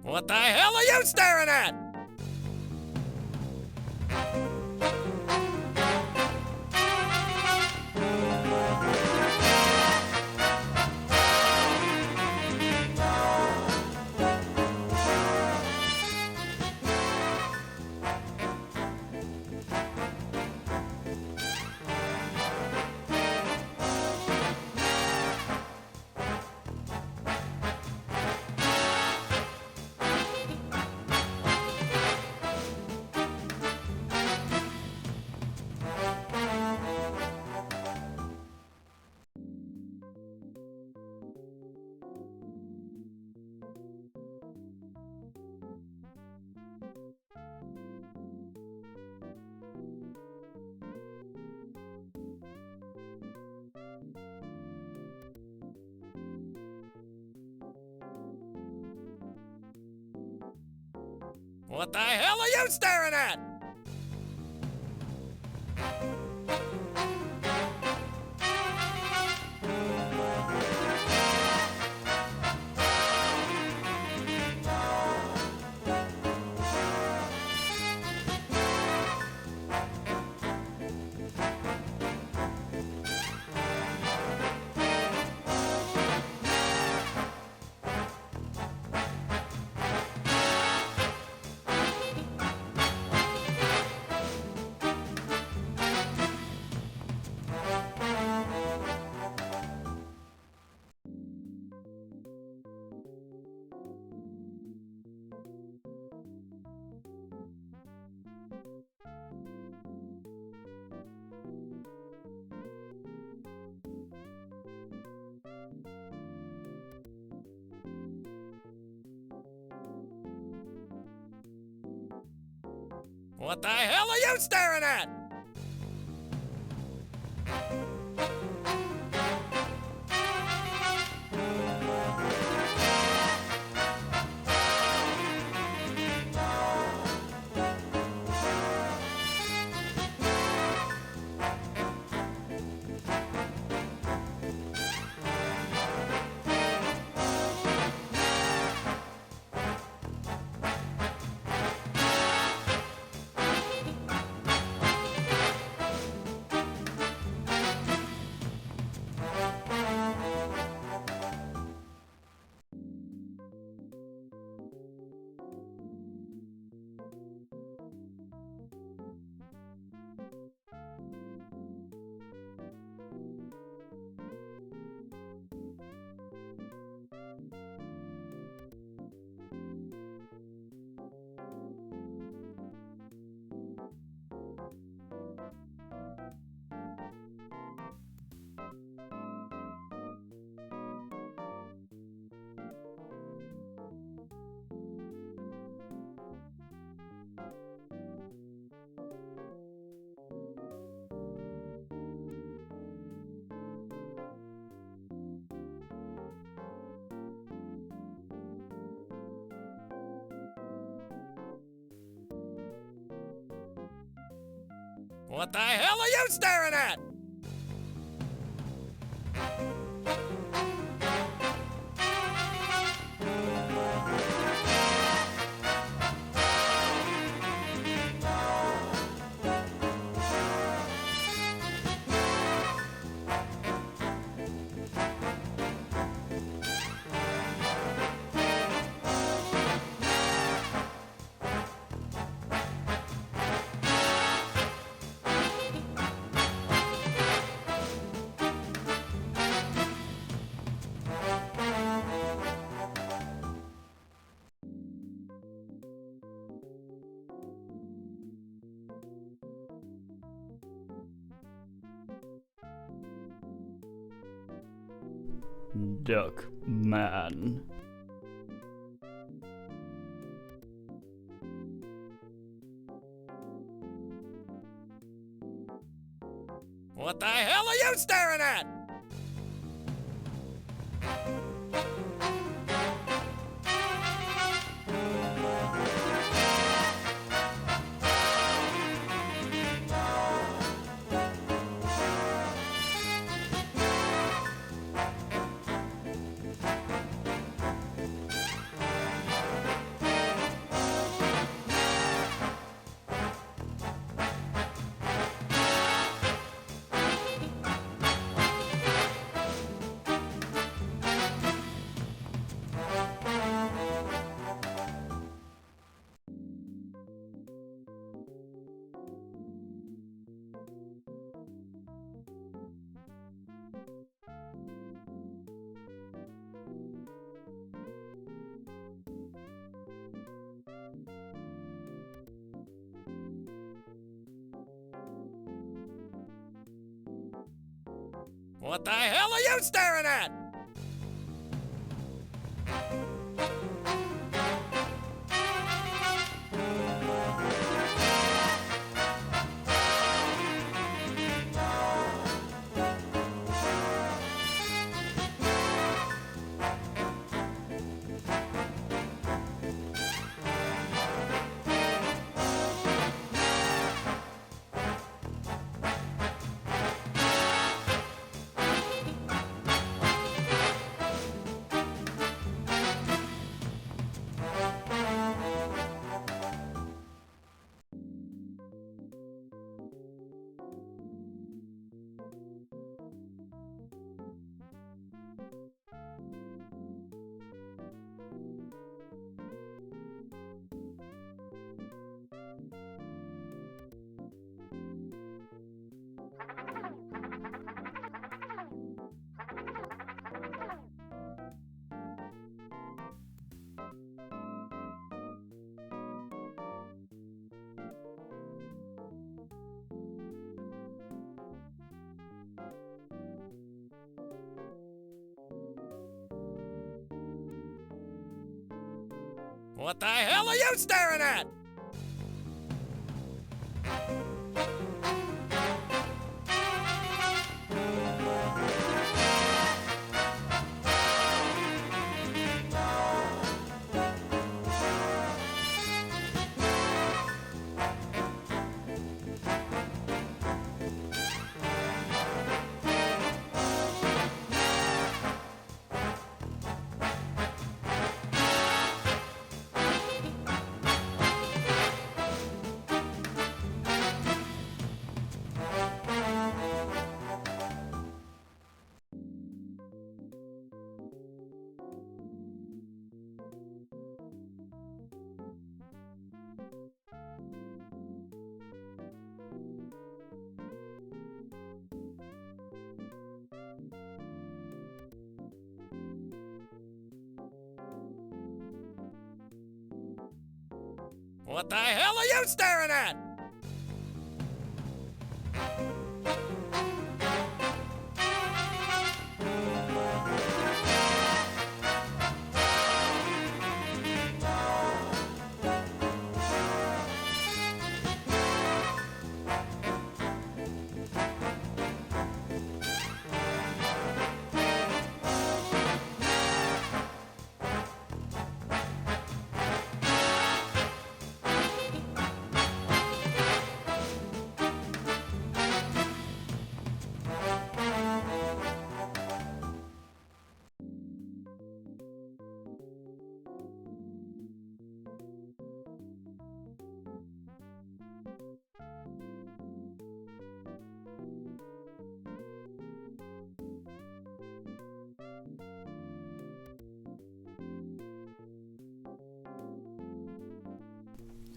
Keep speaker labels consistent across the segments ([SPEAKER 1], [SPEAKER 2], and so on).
[SPEAKER 1] What the hell are you staring at? What the hell are you staring at? What the hell are you staring at? What the hell are you staring at?
[SPEAKER 2] Duckman.
[SPEAKER 1] What the hell are you staring at? What the hell are you staring at? What the hell are you staring at? What the hell are you staring at?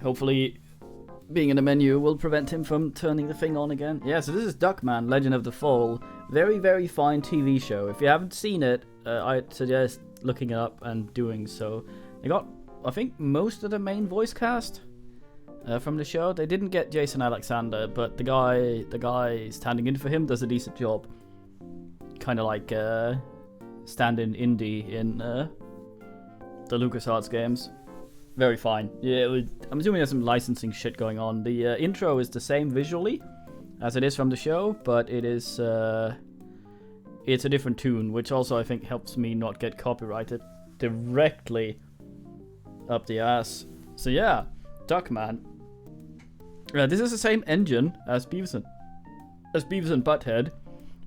[SPEAKER 2] Hopefully, being in the menu will prevent him from turning the thing on again. Yeah, so this is Duckman, Legend of the Fall. Very, very fine TV show. If you haven't seen it, I'd suggest looking it up and doing so. They got, I think, most of the main voice cast from the show. They didn't get Jason Alexander, but the guy standing in for him does a decent job. Kind of like stand-in Indy in the LucasArts games. Very fine. Yeah, I'm assuming there's some licensing shit going on. The intro is the same visually as it is from the show, but it's a different tune, which also I think helps me not get copyrighted directly up the ass. So yeah, Duckman. This is the same engine as Beavis and Butthead,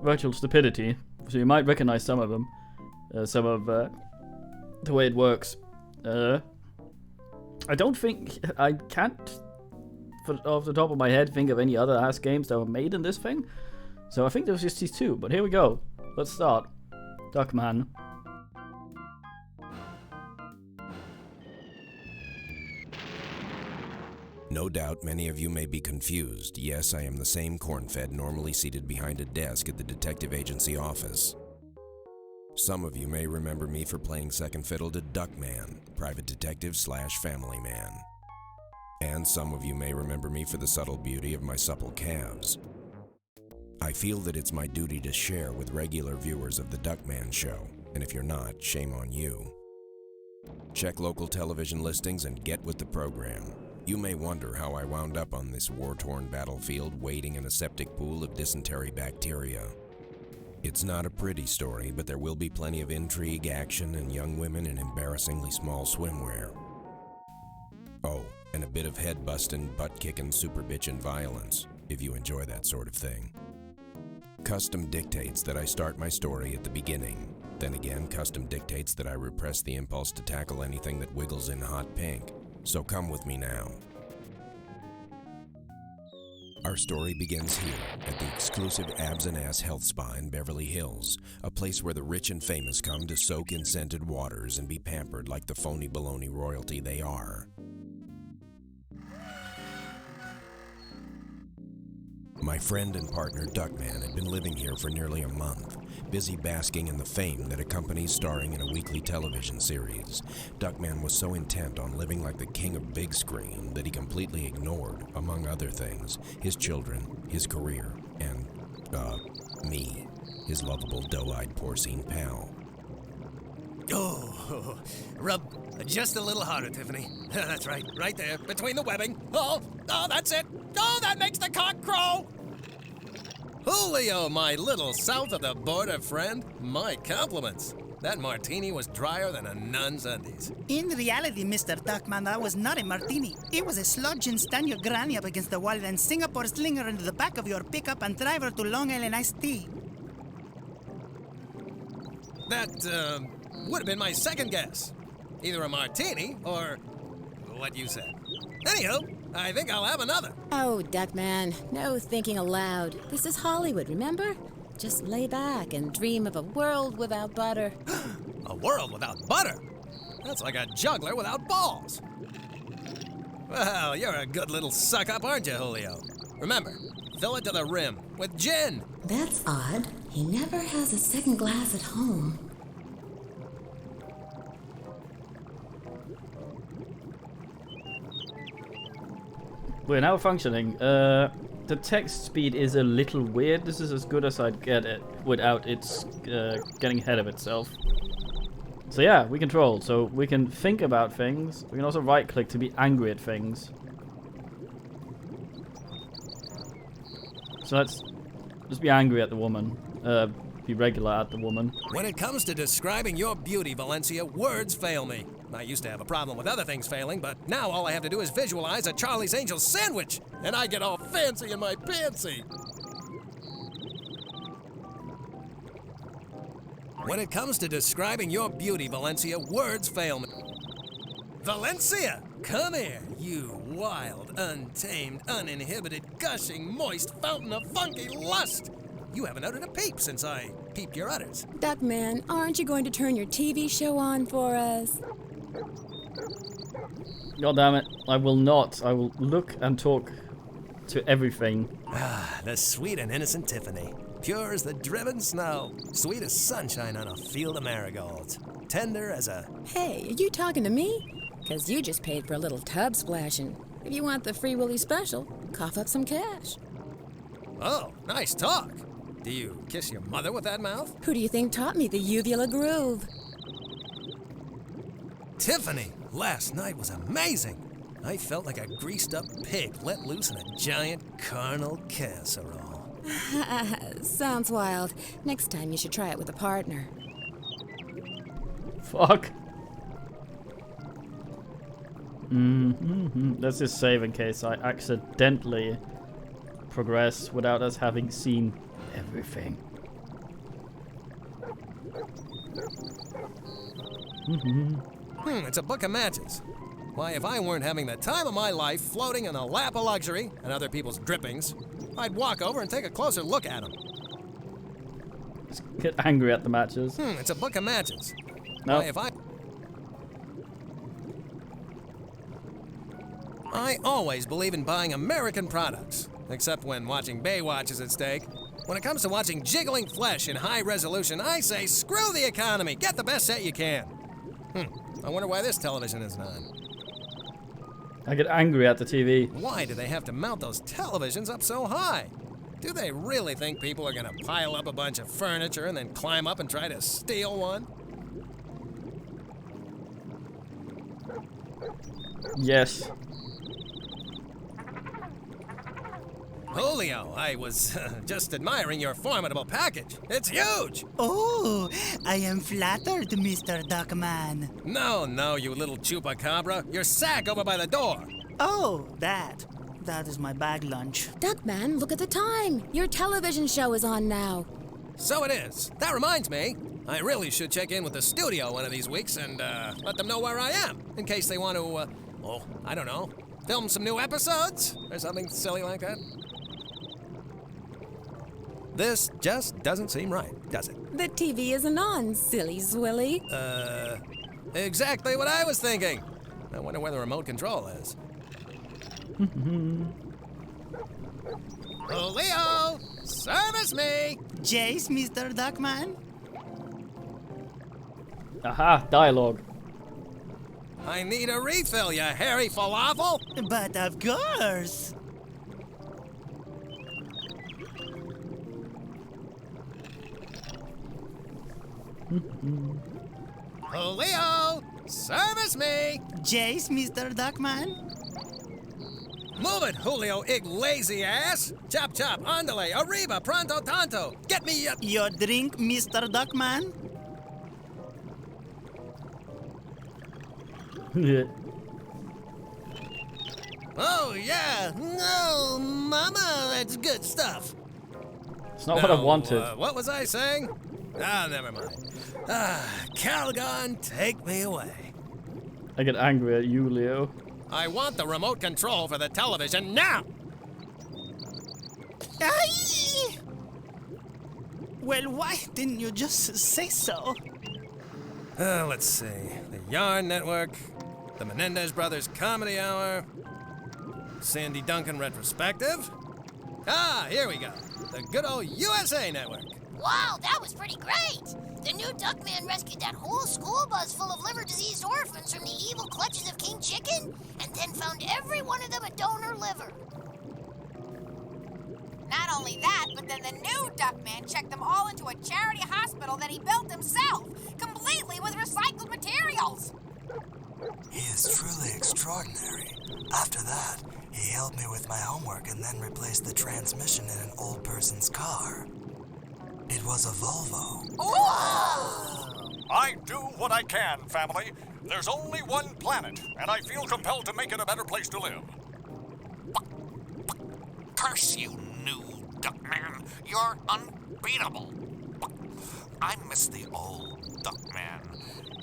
[SPEAKER 2] Virtual Stupidity. So you might recognize some of them, some of the way it works. I don't think, I can't, off the top of my head, think of any other ass games that were made in this thing. So I think there was just these two, but here we go. Let's start. Duckman.
[SPEAKER 3] No doubt many of you may be confused. Yes, I am the same corn-fed normally seated behind a desk at the detective agency office. Some of you may remember me for playing second fiddle to Duckman, private detective / family man. And some of you may remember me for the subtle beauty of my supple calves. I feel that it's my duty to share with regular viewers of the Duckman show, and if you're not, shame on you. Check local television listings and get with the program. You may wonder how I wound up on this war-torn battlefield wading in a septic pool of dysentery bacteria. It's not a pretty story, but there will be plenty of intrigue, action, and young women in embarrassingly small swimwear. Oh, and a bit of head-bustin', butt-kickin', super bitchin' violence, if you enjoy that sort of thing. Custom dictates that I start my story at the beginning. Then again, custom dictates that I repress the impulse to tackle anything that wiggles in hot pink. So come with me now. Our story begins here, at the exclusive Abs and Ass Health Spa in Beverly Hills, a place where the rich and famous come to soak in scented waters and be pampered like the phony baloney royalty they are. My friend and partner Duckman had been living here for nearly a month, busy basking in the fame that accompanies starring in a weekly television series. Duckman was so intent on living like the king of big screen that he completely ignored, among other things, his children, his career, and, me, his lovable doe-eyed porcine pal.
[SPEAKER 1] Oh, rub just a little harder, Tiffany. That's right there, between the webbing. Oh, that's it. Oh, that makes the cock crow. Julio, my little south of the border friend, my compliments. That martini was drier than a nun's undies.
[SPEAKER 4] In reality, Mr. Duckman, that was not a martini. It was a sludge and stand your granny up against the wall and Singapore slinger into the back of your pickup and drive her to Long Island iced tea.
[SPEAKER 1] That, would have been my second guess. Either a martini or what you said. Anywho, I think I'll have another.
[SPEAKER 5] Oh, Duckman, no thinking aloud. This is Hollywood, remember? Just lay back and dream of a world without butter.
[SPEAKER 1] A world without butter? That's like a juggler without balls. Well, you're a good little suck-up, aren't you, Julio? Remember, fill it to the rim with gin.
[SPEAKER 5] That's odd. He never has a second glass at home.
[SPEAKER 2] We're now functioning. The text speed is a little weird. This is as good as I'd get it without it getting ahead of itself. So yeah, we control. So we can think about things. We can also right-click to be angry at things. So let's just be angry at the woman. Be regular at the woman.
[SPEAKER 1] When it comes to describing your beauty, Valencia, words fail me. I used to have a problem with other things failing, but now all I have to do is visualize a Charlie's Angels sandwich, and I get all fancy in my pantsy. When it comes to describing your beauty, Valencia, words fail me. Valencia, come here, you wild, untamed, uninhibited, gushing, moist fountain of funky lust. You haven't uttered a peep since I peeped your udders.
[SPEAKER 5] Duckman, aren't you going to turn your TV show on for us?
[SPEAKER 2] God damn it, I will not. I will look and talk to everything.
[SPEAKER 1] Ah, the sweet and innocent Tiffany. Pure as the driven snow. Sweet as sunshine on a field of marigolds. Tender as a...
[SPEAKER 5] Hey, are you talking to me? 'Cause you just paid for a little tub splashing. If you want the Free Willy special, cough up some cash.
[SPEAKER 1] Oh, nice talk. Do you kiss your mother with that mouth?
[SPEAKER 5] Who do you think taught me the uvula groove?
[SPEAKER 1] Tiffany, last night was amazing. I felt like a greased-up pig let loose in a giant carnal casserole.
[SPEAKER 5] Sounds wild. Next time you should try it with a partner.
[SPEAKER 2] Fuck. Let's just save in case I accidentally progress without us having seen everything.
[SPEAKER 1] It's a book of matches. Why, if I weren't having the time of my life floating in a lap of luxury and other people's drippings, I'd walk over and take a closer look at them.
[SPEAKER 2] Just get angry at the matches.
[SPEAKER 1] It's a book of matches.
[SPEAKER 2] No.
[SPEAKER 1] Why, if I always believe in buying American products, except when watching Baywatch is at stake. When it comes to watching jiggling flesh in high resolution, I say screw the economy, get the best set you can. I wonder why this television isn't on.
[SPEAKER 2] I get angry at the TV.
[SPEAKER 1] Why do they have to mount those televisions up so high? Do they really think people are gonna pile up a bunch of furniture and then climb up and try to steal one?
[SPEAKER 2] Yes.
[SPEAKER 1] Julio, I was just admiring your formidable package. It's huge!
[SPEAKER 4] Oh, I am flattered, Mr. Duckman.
[SPEAKER 1] No, you little chupacabra. Your sack over by the door.
[SPEAKER 4] Oh, that is my bag lunch.
[SPEAKER 5] Duckman, look at the time. Your television show is on now.
[SPEAKER 1] So it is. That reminds me, I really should check in with the studio one of these weeks and let them know where I am, in case they want to, I don't know, film some new episodes or something silly like that. This just doesn't seem right, does it?
[SPEAKER 5] The TV isn't on, silly zwilly.
[SPEAKER 1] Exactly what I was thinking. I wonder where the remote control is. Julio, service me!
[SPEAKER 4] Jace, Mr. Duckman?
[SPEAKER 2] Aha, dialogue.
[SPEAKER 1] I need a refill, you hairy falafel!
[SPEAKER 4] But of course.
[SPEAKER 1] Julio, service me!
[SPEAKER 4] Jace, Mr. Duckman?
[SPEAKER 1] Move it, Julio, lazy ass! Chop chop, andale, arriba, pronto tanto! Get me up!
[SPEAKER 4] Your drink, Mr. Duckman?
[SPEAKER 1] Oh, yeah! No, mama, that's good stuff!
[SPEAKER 2] It's not what I wanted.
[SPEAKER 1] What was I saying? Ah, never mind. Calgon, take me away.
[SPEAKER 2] I get angry at you, Leo.
[SPEAKER 1] I want the remote control for the television now!
[SPEAKER 4] Aye! Well, why didn't you just say so?
[SPEAKER 1] Let's see. The Yarn Network, the Menendez Brothers Comedy Hour, Sandy Duncan Retrospective. Ah, here we go. The good old USA Network.
[SPEAKER 6] Wow, that was pretty great! The new Duckman rescued that whole school bus full of liver-diseased orphans from the evil clutches of King Chicken, and then found every one of them a donor liver.
[SPEAKER 7] Not only that, but then the new Duckman checked them all into a charity hospital that he built himself, completely with recycled materials.
[SPEAKER 8] He is truly extraordinary. After that, he helped me with my homework and then replaced the transmission in an old person's car. It was a Volvo.
[SPEAKER 9] I do what I can, family. There's only one planet, and I feel compelled to make it a better place to live.
[SPEAKER 10] Curse you, new Duckman. You're unbeatable. I miss the old Duckman.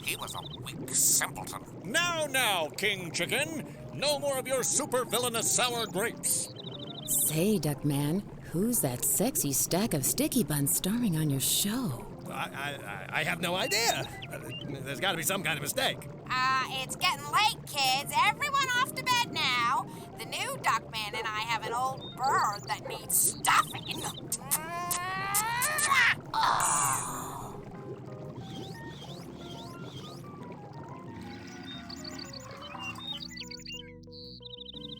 [SPEAKER 10] He was a weak simpleton.
[SPEAKER 9] Now, King Chicken. No more of your super villainous sour grapes.
[SPEAKER 5] Say, Duckman, who's that sexy stack of sticky buns starring on your show?
[SPEAKER 1] I have no idea. There's got to be some kind of mistake.
[SPEAKER 7] It's getting late, kids. Everyone off to bed now. The new Duckman and I have an old bird that needs stuffing.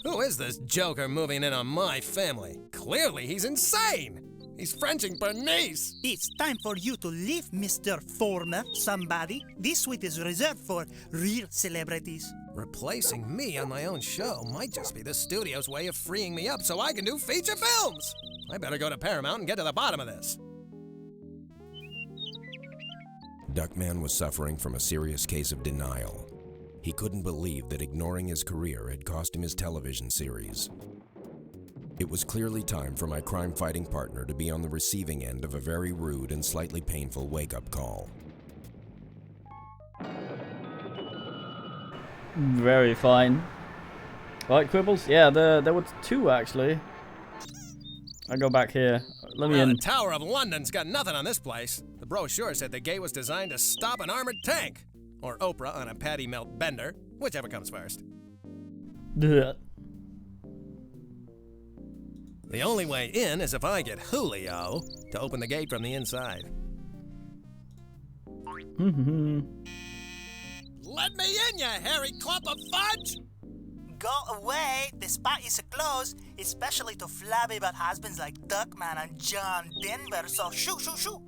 [SPEAKER 1] Who is this joker moving in on my family? Clearly he's insane. He's Frenching Bernice.
[SPEAKER 4] It's time for you to leave, Mr. Former Somebody. This suite is reserved for real celebrities.
[SPEAKER 1] Replacing me on my own show might just be the studio's way of freeing me up so I can do feature films. I better go to Paramount and get to the bottom of this.
[SPEAKER 3] Duckman was suffering from a serious case of denial. He couldn't believe that ignoring his career had cost him his television series. It was clearly time for my crime-fighting partner to be on the receiving end of a very rude and slightly painful wake-up call.
[SPEAKER 2] Very fine. Right, Quibbles? Yeah, there were two, actually. I go back here. Let me
[SPEAKER 1] Well,
[SPEAKER 2] in.
[SPEAKER 1] the Tower of London's got nothing on this place. The brochure said the gate was designed to stop an armored tank. Or Oprah on a patty melt bender, whichever comes first.
[SPEAKER 2] Ugh.
[SPEAKER 1] The only way in is if I get Julio to open the gate from the inside. Let me in, you hairy clump of fudge!
[SPEAKER 4] Go away. The spot is closed, especially to flabby but husbands like Duckman and John Denver. So shoo, shoo, shoo.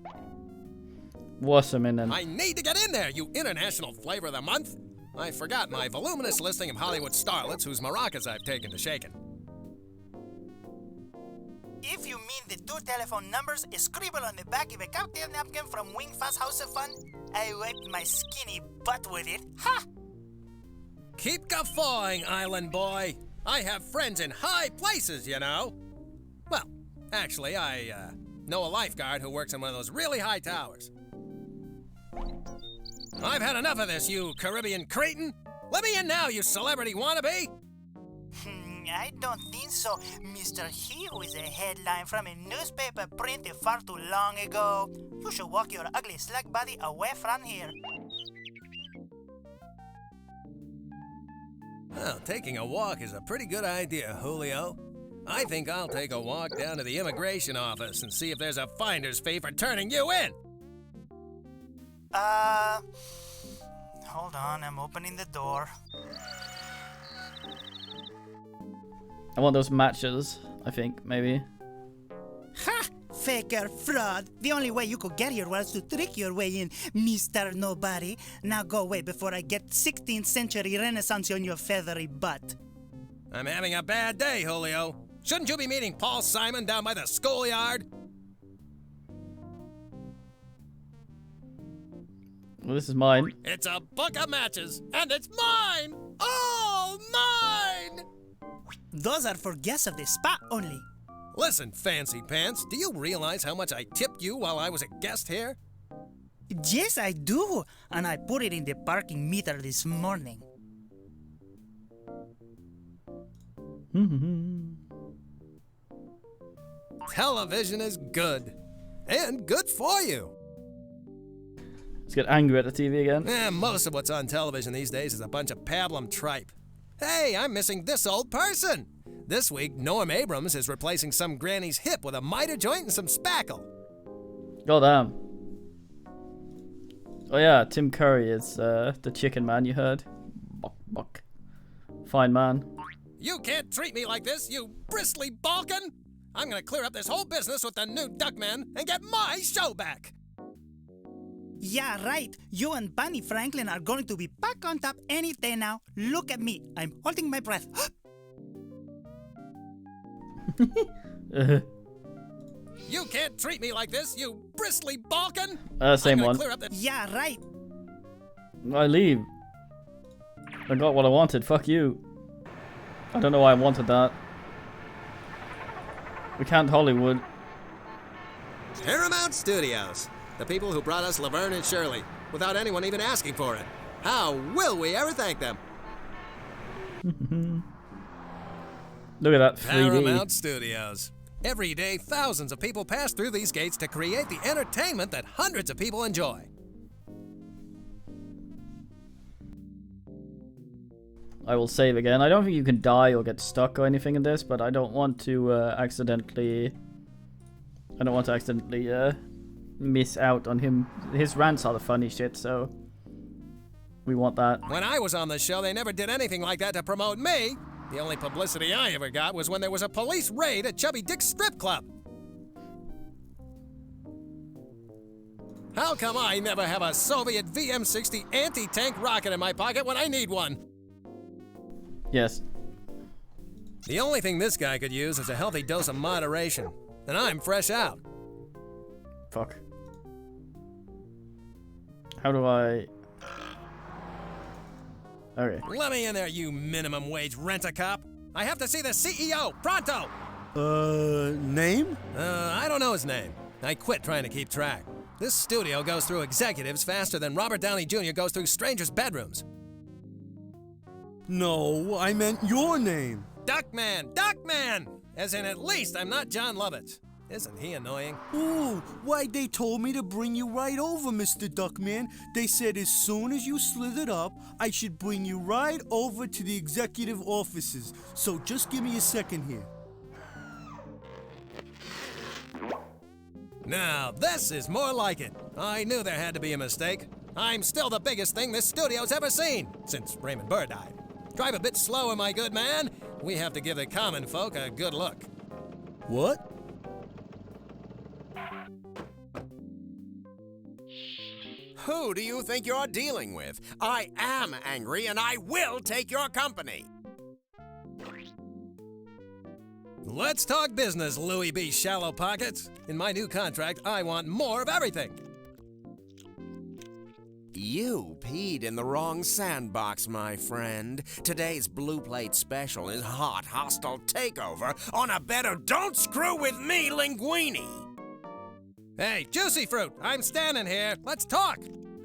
[SPEAKER 2] What's a minute?
[SPEAKER 1] I need to get in there, you international flavor of the month. I forgot my voluminous listing of Hollywood starlets whose maracas I've taken to shaking.
[SPEAKER 4] If you mean the 2 telephone numbers, scribble on the back of a cocktail napkin from Wingfast House of Fun. I wiped my skinny butt with it. Ha!
[SPEAKER 1] Keep guffawing, island boy. I have friends in high places, you know. Well, actually, I know a lifeguard who works in one of those really high towers. I've had enough of this, you Caribbean cretin. Let me in now, you celebrity wannabe.
[SPEAKER 4] I don't think so, Mr. He who is a headline from a newspaper printed far too long ago. You should walk your ugly slack body away from here.
[SPEAKER 1] Well, taking a walk is a pretty good idea, Julio. I think I'll take a walk down to the immigration office and see if there's a finder's fee for turning you in.
[SPEAKER 4] Hold on, I'm opening the door.
[SPEAKER 2] I want those matches, I think, maybe.
[SPEAKER 4] Ha! Faker fraud. The only way you could get here was to trick your way in, Mr. Nobody. Now go away before I get 16th century Renaissance on your feathery butt.
[SPEAKER 1] I'm having a bad day, Julio. Shouldn't you be meeting Paul Simon down by the schoolyard?
[SPEAKER 2] Well, this is mine.
[SPEAKER 1] It's a book of matches, and it's mine! All mine!
[SPEAKER 4] Those are for guests of the spot only.
[SPEAKER 1] Listen, Fancy Pants, do you realize how much I tipped you while I was a guest here?
[SPEAKER 4] Yes, I do. And I put it in the parking meter this morning.
[SPEAKER 1] Television is good. And good for you.
[SPEAKER 2] Let's get angry at the TV again.
[SPEAKER 1] Most of what's on television these days is a bunch of pablum tripe. Hey, I'm missing this old person. This week, Norm Abrams is replacing some granny's hip with a miter joint and some spackle.
[SPEAKER 2] Oh, damn. Oh, yeah, Tim Curry is the chicken man you heard. Buck, buck. Fine man.
[SPEAKER 1] You can't treat me like this, you bristly balkan! I'm gonna clear up this whole business with the new Duckman and get my show back!
[SPEAKER 4] Yeah, right. You and Bunny Franklin are going to be back on top any day now. Look at me. I'm holding my breath.
[SPEAKER 1] You can't treat me like this, you bristly balkan!
[SPEAKER 2] Same one.
[SPEAKER 4] Yeah, right.
[SPEAKER 2] I leave. I got what I wanted. Fuck you. I don't know why I wanted that. We can't Hollywood.
[SPEAKER 1] Paramount Studios. The people who brought us Laverne and Shirley, without anyone even asking for it. How will we ever thank them?
[SPEAKER 2] Look at that 3D.
[SPEAKER 1] Paramount Studios. Every day, thousands of people pass through these gates to create the entertainment that hundreds of people enjoy.
[SPEAKER 2] I will save again. I don't think you can die or get stuck or anything in this, but I don't want to accidentally miss out on him. His rants are the funny shit, so we want that.
[SPEAKER 1] When I was on the show, they never did anything like that to promote me. The only publicity I ever got was when there was a police raid at Chubby Dick's strip club. How come I never have a Soviet VM-60 anti-tank rocket in my pocket when I need one?
[SPEAKER 2] Yes.
[SPEAKER 1] The only thing this guy could use is a healthy dose of moderation, and I'm fresh out.
[SPEAKER 2] Fuck. How do I... Okay.
[SPEAKER 1] Let me in there, you minimum wage rent-a-cop. I have to see the CEO, pronto!
[SPEAKER 11] Name?
[SPEAKER 1] I don't know his name. I quit trying to keep track. This studio goes through executives faster than Robert Downey Jr. goes through strangers' bedrooms.
[SPEAKER 11] No, I meant your name.
[SPEAKER 1] Duckman! Duckman! As in, at least I'm not John Lovitz. Isn't he annoying?
[SPEAKER 11] Ooh, why, they told me to bring you right over, Mr. Duckman. They said as soon as you slithered up, I should bring you right over to the executive offices. So just give me a second here.
[SPEAKER 1] Now, this is more like it. I knew there had to be a mistake. I'm still the biggest thing this studio's ever seen, since Raymond Burr died. Drive a bit slower, my good man. We have to give the common folk a good look.
[SPEAKER 11] What?
[SPEAKER 3] Who do you think you're dealing with? I am angry and I will take your company.
[SPEAKER 1] Let's talk business, Louis B. Shallow Pockets. In my new contract, I want more of everything.
[SPEAKER 3] You peed in the wrong sandbox, my friend. Today's Blue Plate special is hot, hostile takeover on a bed of Don't Screw With Me linguine.
[SPEAKER 1] Hey, Juicy Fruit, I'm standing here. Let's talk.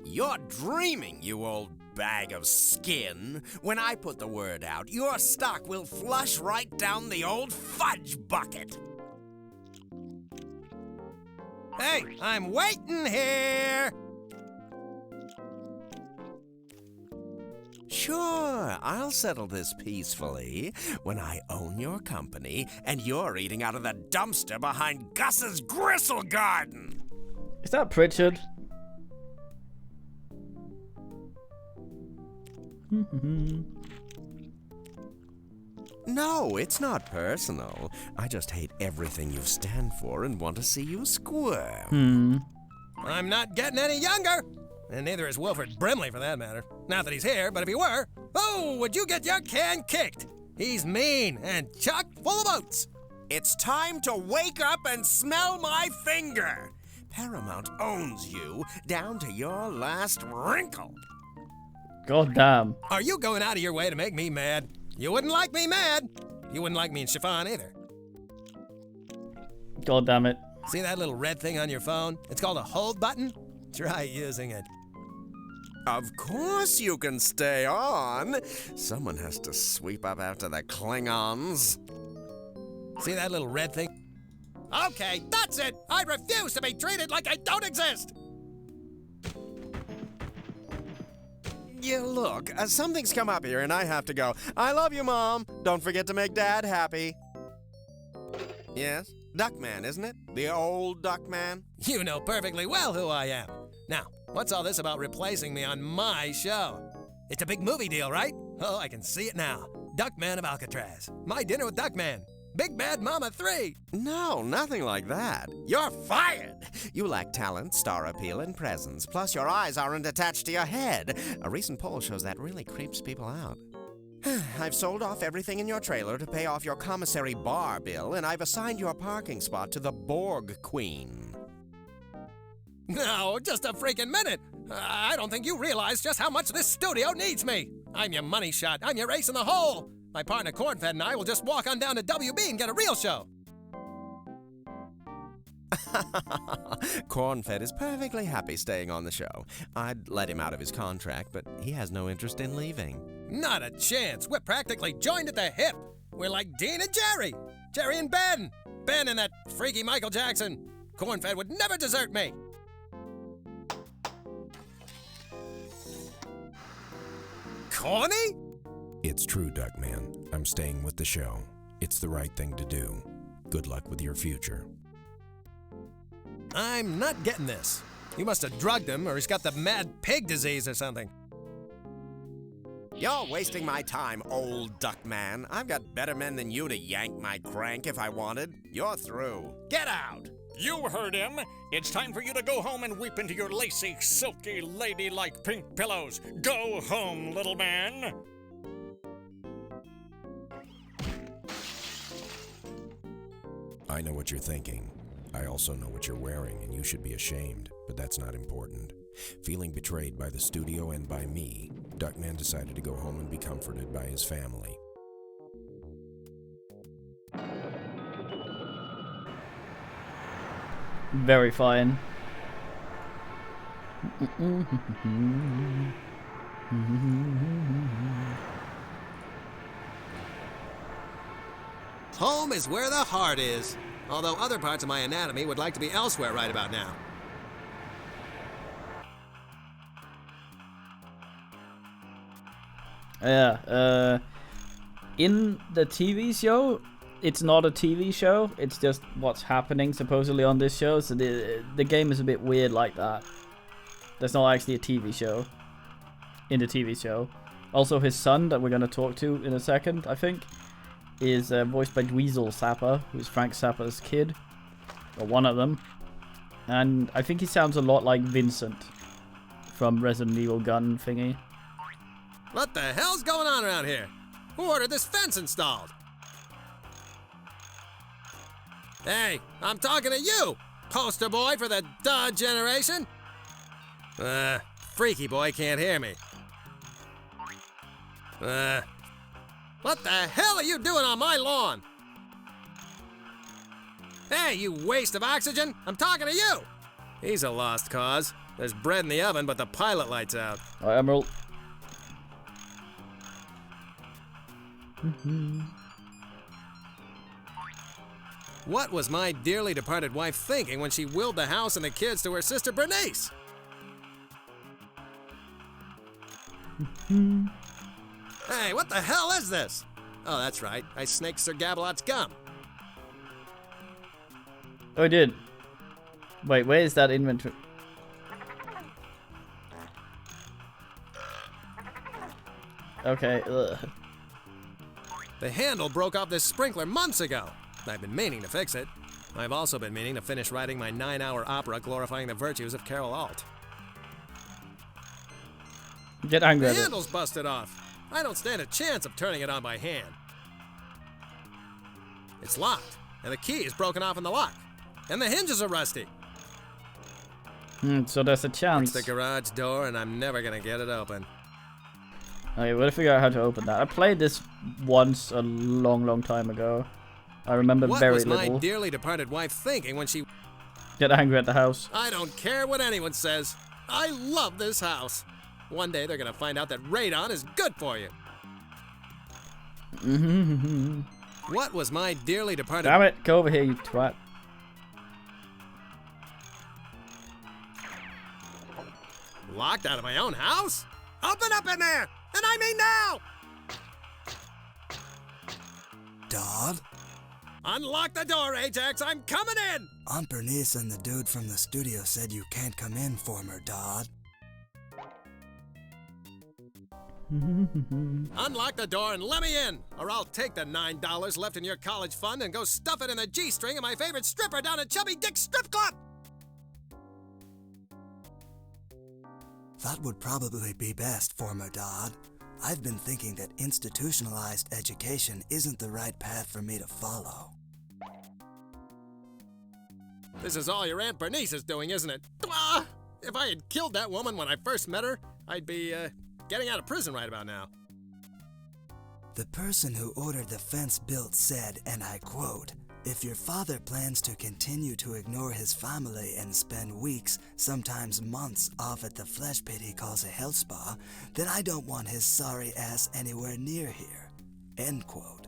[SPEAKER 3] You're dreaming, you old bag of skin. When I put the word out, your stock will flush right down the old fudge bucket.
[SPEAKER 1] Hey, I'm waiting here.
[SPEAKER 3] Sure, I'll settle this peacefully when I own your company and you're eating out of the dumpster behind Gus's gristle garden.
[SPEAKER 2] Is that Pritchard?
[SPEAKER 3] No, it's not personal. I just hate everything you stand for and want to see you squirm.
[SPEAKER 1] I'm not getting any younger. And neither is Wilford Brimley, for that matter. Not that he's here, but if he were, oh, would you get your can kicked? He's mean and chock full of oats.
[SPEAKER 3] It's time to wake up and smell my finger. Paramount owns you down to your last wrinkle.
[SPEAKER 2] God damn.
[SPEAKER 1] Are you going out of your way to make me mad? You wouldn't like me mad. You wouldn't like me in chiffon either.
[SPEAKER 2] God damn it.
[SPEAKER 1] See that little red thing on your phone? It's called a hold button. Try using it.
[SPEAKER 3] Of course you can stay on. Someone has to sweep up after the Klingons.
[SPEAKER 1] See that little red thing? Okay, that's it. I refuse to be treated like I don't exist.
[SPEAKER 3] Yeah, look, something's come up here and I have to go. I love you, Mom. Don't forget to make Dad happy. Yes? Duckman, isn't it? The old Duckman?
[SPEAKER 1] You know perfectly well who I am. Now, what's all this about replacing me on my show? It's a big movie deal, right? Oh, I can see it now. Duckman of Alcatraz. My Dinner with Duckman. Big Bad Mama 3.
[SPEAKER 3] No, nothing like that. You're fired. You lack talent, star appeal, and presence. Plus, your eyes aren't attached to your head. A recent poll shows that really creeps people out. I've sold off everything in your trailer to pay off your commissary bar bill, and I've assigned your parking spot to the Borg Queen.
[SPEAKER 1] No, just a freaking minute. I don't think you realize just how much this studio needs me. I'm your money shot. I'm your ace in the hole. My partner Cornfed and I will just walk on down to WB and get a real show.
[SPEAKER 3] Cornfed is perfectly happy staying on the show. I'd let him out of his contract, but he has no interest in leaving.
[SPEAKER 1] Not a chance. We're practically joined at the hip. We're like Dean and Jerry. Jerry and Ben. Ben and that freaky Michael Jackson. Cornfed would never desert me. Corny?
[SPEAKER 3] It's true, Duckman. I'm staying with the show. It's the right thing to do. Good luck with your future.
[SPEAKER 1] I'm not getting this. You must have drugged him, or he's got the mad pig disease or something.
[SPEAKER 3] You're wasting my time, old Duckman. I've got better men than you to yank my crank if I wanted. You're through. Get out!
[SPEAKER 9] You heard him. It's time for you to go home and weep into your lacy, silky, ladylike pink pillows. Go home, little man.
[SPEAKER 3] I know what you're thinking. I also know what you're wearing, and you should be ashamed, but that's not important. Feeling betrayed by the studio and by me, Duckman decided to go home and be comforted by his family.
[SPEAKER 2] Very fine.
[SPEAKER 1] Home is where the heart is. Although other parts of my anatomy would like to be elsewhere right about now.
[SPEAKER 2] Yeah, in the TV show, it's not a TV show, it's just what's happening supposedly on this show, so the game is a bit weird like that. There's not actually a TV show in the TV show. Also, his son that we're going to talk to in a second, I think, is voiced by Dweezil Sapper, who's Frank Zappa's kid. Or one of them. And I think he sounds a lot like Vincent from Resident Evil gun thingy.
[SPEAKER 1] What the hell's going on around here? Who ordered this fence installed? Hey, I'm talking to you, poster boy for the duh generation. Freaky boy can't hear me. What the hell are you doing on my lawn? Hey, you waste of oxygen, I'm talking to you. He's a lost cause. There's bread in the oven, but the pilot light's out.
[SPEAKER 2] Alright, Emerald.
[SPEAKER 1] What was my dearly departed wife thinking when she willed the house and the kids to her sister Bernice? Hey, what the hell is this? Oh, that's right. I snaked Sir Gabelot's gum.
[SPEAKER 2] Oh, I did. Wait, where is that inventory? Okay, ugh.
[SPEAKER 1] The handle broke off this sprinkler months ago. I've been meaning to fix it. I've also been meaning to finish writing my 9-hour opera glorifying the virtues of Carol Alt.
[SPEAKER 2] Get angry
[SPEAKER 1] The
[SPEAKER 2] at it.
[SPEAKER 1] handle's busted off. I don't stand a chance of turning it on by hand. It's locked, and the key is broken off in the lock. And the hinges are rusty.
[SPEAKER 2] So there's a chance.
[SPEAKER 1] It's the garage door, and I'm never gonna get it open.
[SPEAKER 2] Okay, we'll figure out how to open that. I played this once a long time ago. I remember very little.
[SPEAKER 1] What was my dearly departed wife thinking when she...
[SPEAKER 2] Get angry at the house.
[SPEAKER 1] I don't care what anyone says. I love this house. One day they're gonna find out that radon is good for you. What was my dearly departed...
[SPEAKER 2] Damn it, go over here, you twat.
[SPEAKER 1] Locked out of my own house? Open up in there! And I mean now!
[SPEAKER 8] Dodd?
[SPEAKER 1] Unlock the door, Ajax! I'm coming in!
[SPEAKER 8] Aunt Bernice and the dude from the studio said you can't come in, former Dodd.
[SPEAKER 1] Unlock the door and let me in, or I'll take the $9 left in your college fund and go stuff it in the G-string of my favorite stripper down at Chubby Dick's Strip Club!
[SPEAKER 8] That would probably be best, former Dodd. I've been thinking that institutionalized education isn't the right path for me to follow.
[SPEAKER 1] This is all your Aunt Bernice is doing, isn't it? Ah! If I had killed that woman when I first met her, I'd be, getting out of prison right about now.
[SPEAKER 8] The person who ordered the fence built said, and I quote, "If your father plans to continue to ignore his family and spend weeks, sometimes months, off at the flesh pit he calls a health spa, then I don't want his sorry ass anywhere near here." End quote.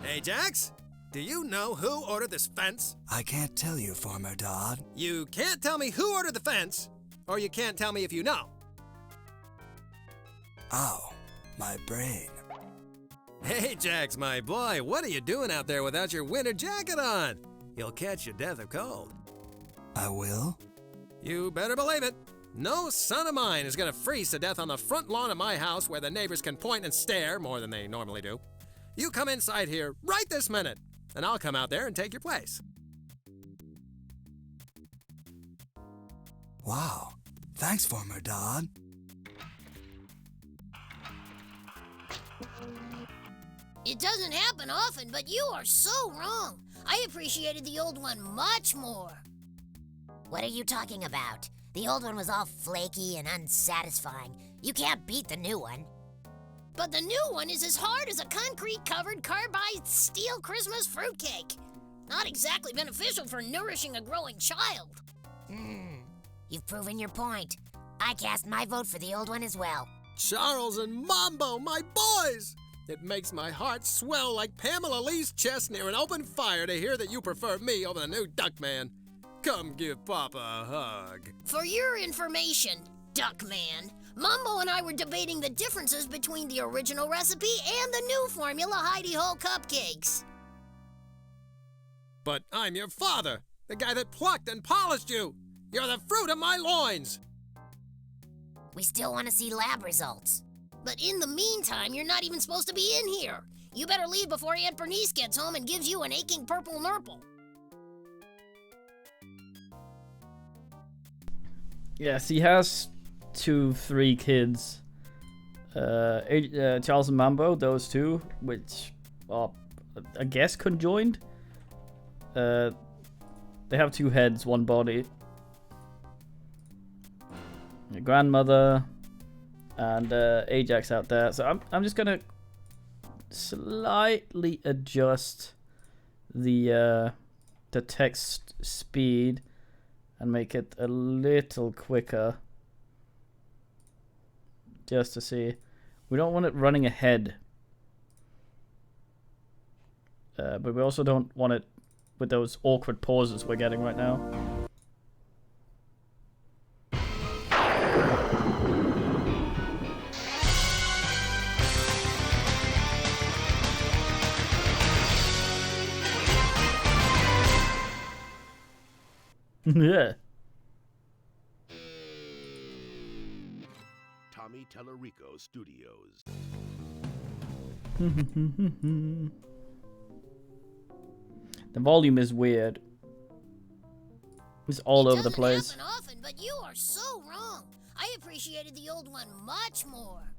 [SPEAKER 1] Ajax, do you know who ordered this fence?
[SPEAKER 8] I can't tell you, former Dodd.
[SPEAKER 1] You can't tell me who ordered the fence, or you can't tell me if you know.
[SPEAKER 8] Ow, my brain.
[SPEAKER 1] Ajax, my boy, what are you doing out there without your winter jacket on? You'll catch your death of cold.
[SPEAKER 8] I will?
[SPEAKER 1] You better believe it. No son of mine is gonna freeze to death on the front lawn of my house where the neighbors can point and stare more than they normally do. You come inside here right this minute, and I'll come out there and take your place.
[SPEAKER 8] Wow. Thanks, former Dodd.
[SPEAKER 6] It doesn't happen often, but you are so wrong. I appreciated the old one much more. What are you talking about? The old one was all flaky and unsatisfying. You can't beat the new one. But the new one is as hard as a concrete-covered carbide steel Christmas fruitcake. Not exactly beneficial for nourishing a growing child. You've proven your point. I cast my vote for the old one as well.
[SPEAKER 1] Charles and Mambo, my boys! It makes my heart swell like Pamela Lee's chest near an open fire to hear that you prefer me over the new Duckman. Come give Papa a hug.
[SPEAKER 6] For your information, Duckman, Mambo and I were debating the differences between the original recipe and the new formula Heidi Hole cupcakes.
[SPEAKER 1] But I'm your father, the guy that plucked and polished you. You're the fruit of my loins.
[SPEAKER 6] We still want to see lab results. But in the meantime, you're not even supposed to be in here. You better leave before Aunt Bernice gets home and gives you an aching purple nurple.
[SPEAKER 2] Yes, he has 3 kids. Charles and Mambo, those two, which are, I guess, conjoined. They have 2 heads, 1 body. Your grandmother and Ajax out there. So I'm just gonna slightly adjust the text speed and make it a little quicker, just to see. We don't want it running ahead, but we also don't want it with those awkward pauses we're getting right now. Yeah.
[SPEAKER 12] Tommy Tellerico Studios.
[SPEAKER 2] The volume is weird. It's all over the place.
[SPEAKER 6] It doesn't happen often, but you are so wrong. I appreciated the old one much more.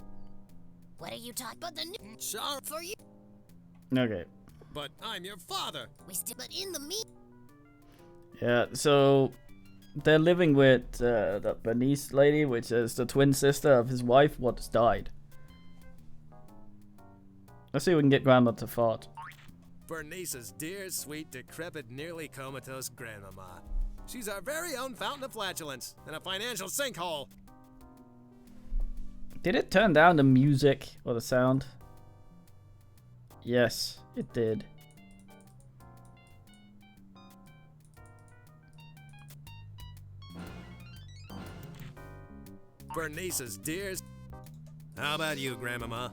[SPEAKER 6] What are you talking about? The new
[SPEAKER 1] Sorry
[SPEAKER 6] for you.
[SPEAKER 2] Okay.
[SPEAKER 1] But I'm your father.
[SPEAKER 6] But in the
[SPEAKER 2] Yeah, so they're living with that Bernice lady, which is the twin sister of his wife, what's died. Let's see if we can get Grandma to fart.
[SPEAKER 1] Bernice's dear, sweet, decrepit, nearly comatose grandmama. She's our very own fountain of flatulence and a financial sinkhole.
[SPEAKER 2] Did it turn down the music or the sound? Yes, it did.
[SPEAKER 1] Bernice's dears. How about you, Grandmama?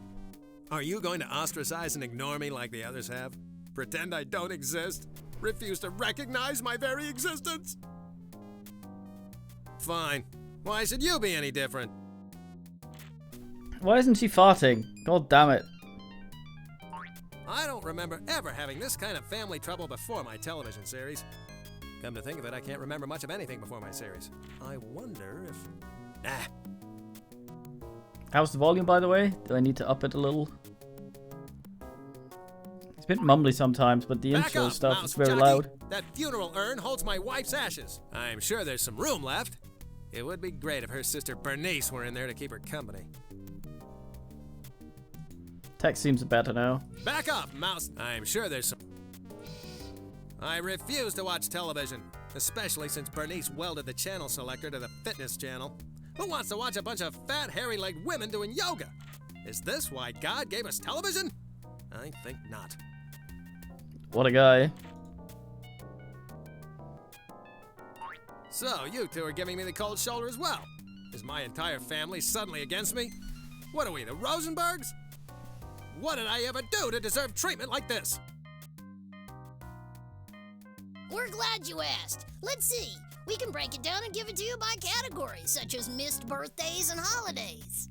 [SPEAKER 1] Are you going to ostracize and ignore me like the others have? Pretend I don't exist? Refuse to recognize my very existence? Fine. Why should you be any different?
[SPEAKER 2] Why isn't she farting? God damn it.
[SPEAKER 1] I don't remember ever having this kind of family trouble before my television series. Come to think of it, I can't remember much of anything before my series. I wonder if...
[SPEAKER 2] How's the volume, by the way? Do I need to up it a little? It's a bit mumbly sometimes, but the intro
[SPEAKER 1] up,
[SPEAKER 2] stuff
[SPEAKER 1] mouse
[SPEAKER 2] is very
[SPEAKER 1] jockey.
[SPEAKER 2] loud.
[SPEAKER 1] That funeral urn holds my wife's ashes. I'm sure there's some room left. It would be great if her sister Bernice were in there to keep her company.
[SPEAKER 2] Text seems better now.
[SPEAKER 1] Back up, mouse. I'm sure there's some... I refuse to watch television, especially since Bernice welded the channel selector to the fitness channel. Who wants to watch a bunch of fat, hairy-legged women doing yoga? Is this why God gave us television? I think not.
[SPEAKER 2] What a guy.
[SPEAKER 1] So, you two are giving me the cold shoulder as well. Is my entire family suddenly against me? What are we, the Rosenbergs? What did I ever do to deserve treatment like this?
[SPEAKER 6] We're glad you asked. Let's see. We can break it down and give it to you by categories, such as missed birthdays and holidays.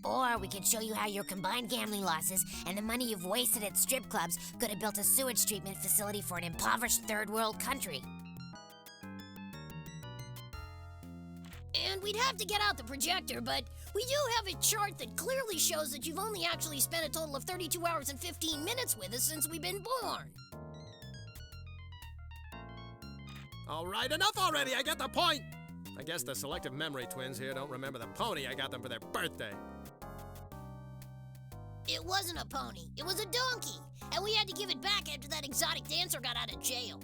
[SPEAKER 13] Or we could show you how your combined gambling losses and the money you've wasted at strip clubs could have built a sewage treatment facility for an impoverished third world country.
[SPEAKER 6] And we'd have to get out the projector, but we do have a chart that clearly shows that you've only actually spent a total of 32 hours and 15 minutes with us since we've been born.
[SPEAKER 1] All right, enough already, I get the point. I guess the selective memory twins here don't remember the pony I got them for their birthday.
[SPEAKER 6] It wasn't a pony, it was a donkey, and we had to give it back after that exotic dancer got out of jail.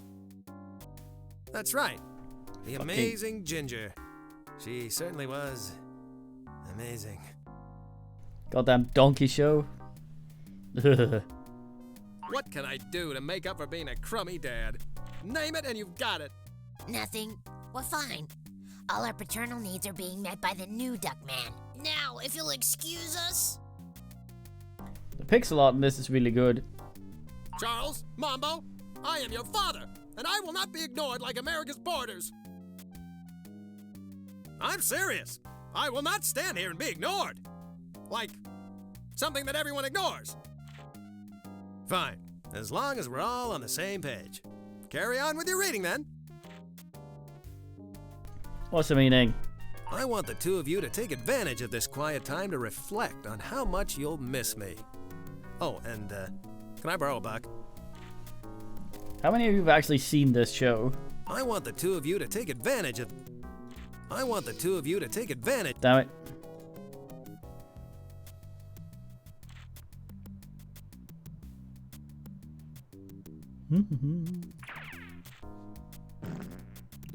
[SPEAKER 1] That's right, the amazing Ginger. She certainly was amazing.
[SPEAKER 2] Goddamn donkey show.
[SPEAKER 1] What can I do to make up for being a crummy dad? Name it and you've got it.
[SPEAKER 13] Nothing. We're fine. All our paternal needs are being met by the new Duckman.
[SPEAKER 6] Now, if you'll excuse us.
[SPEAKER 2] The pixel art in this is really good.
[SPEAKER 1] Charles, Mambo, I am your father, and I will not be ignored like America's borders. I'm serious. I will not stand here and be ignored. Like, something that everyone ignores. Fine, as long as we're all on the same page. Carry on with your reading, then.
[SPEAKER 2] What's the meaning?
[SPEAKER 1] I want the two of you to take advantage of this quiet time to reflect on how much you'll miss me. Oh, and, can I borrow a buck?
[SPEAKER 2] How many of you have actually seen this show?
[SPEAKER 1] I want the two of you to take advantage of...
[SPEAKER 2] Damn it.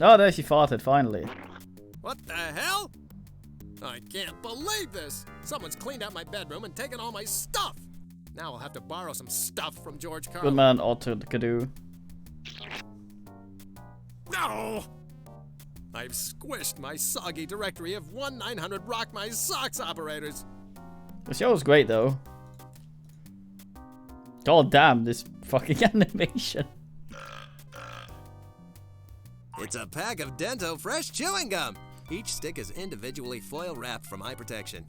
[SPEAKER 2] Oh, there she farted, finally.
[SPEAKER 1] What the hell? I can't believe this! Someone's cleaned out my bedroom and taken all my stuff! Now I'll have to borrow some stuff from George Carlin.
[SPEAKER 2] Good man, Otto Kadu.
[SPEAKER 1] No! I've squished my soggy directory of 1-900 Rock My Socks operators.
[SPEAKER 2] The show's great, though. God damn, this fucking animation.
[SPEAKER 1] It's a pack of Dento Fresh Chewing Gum. Each stick is individually foil wrapped from eye protection.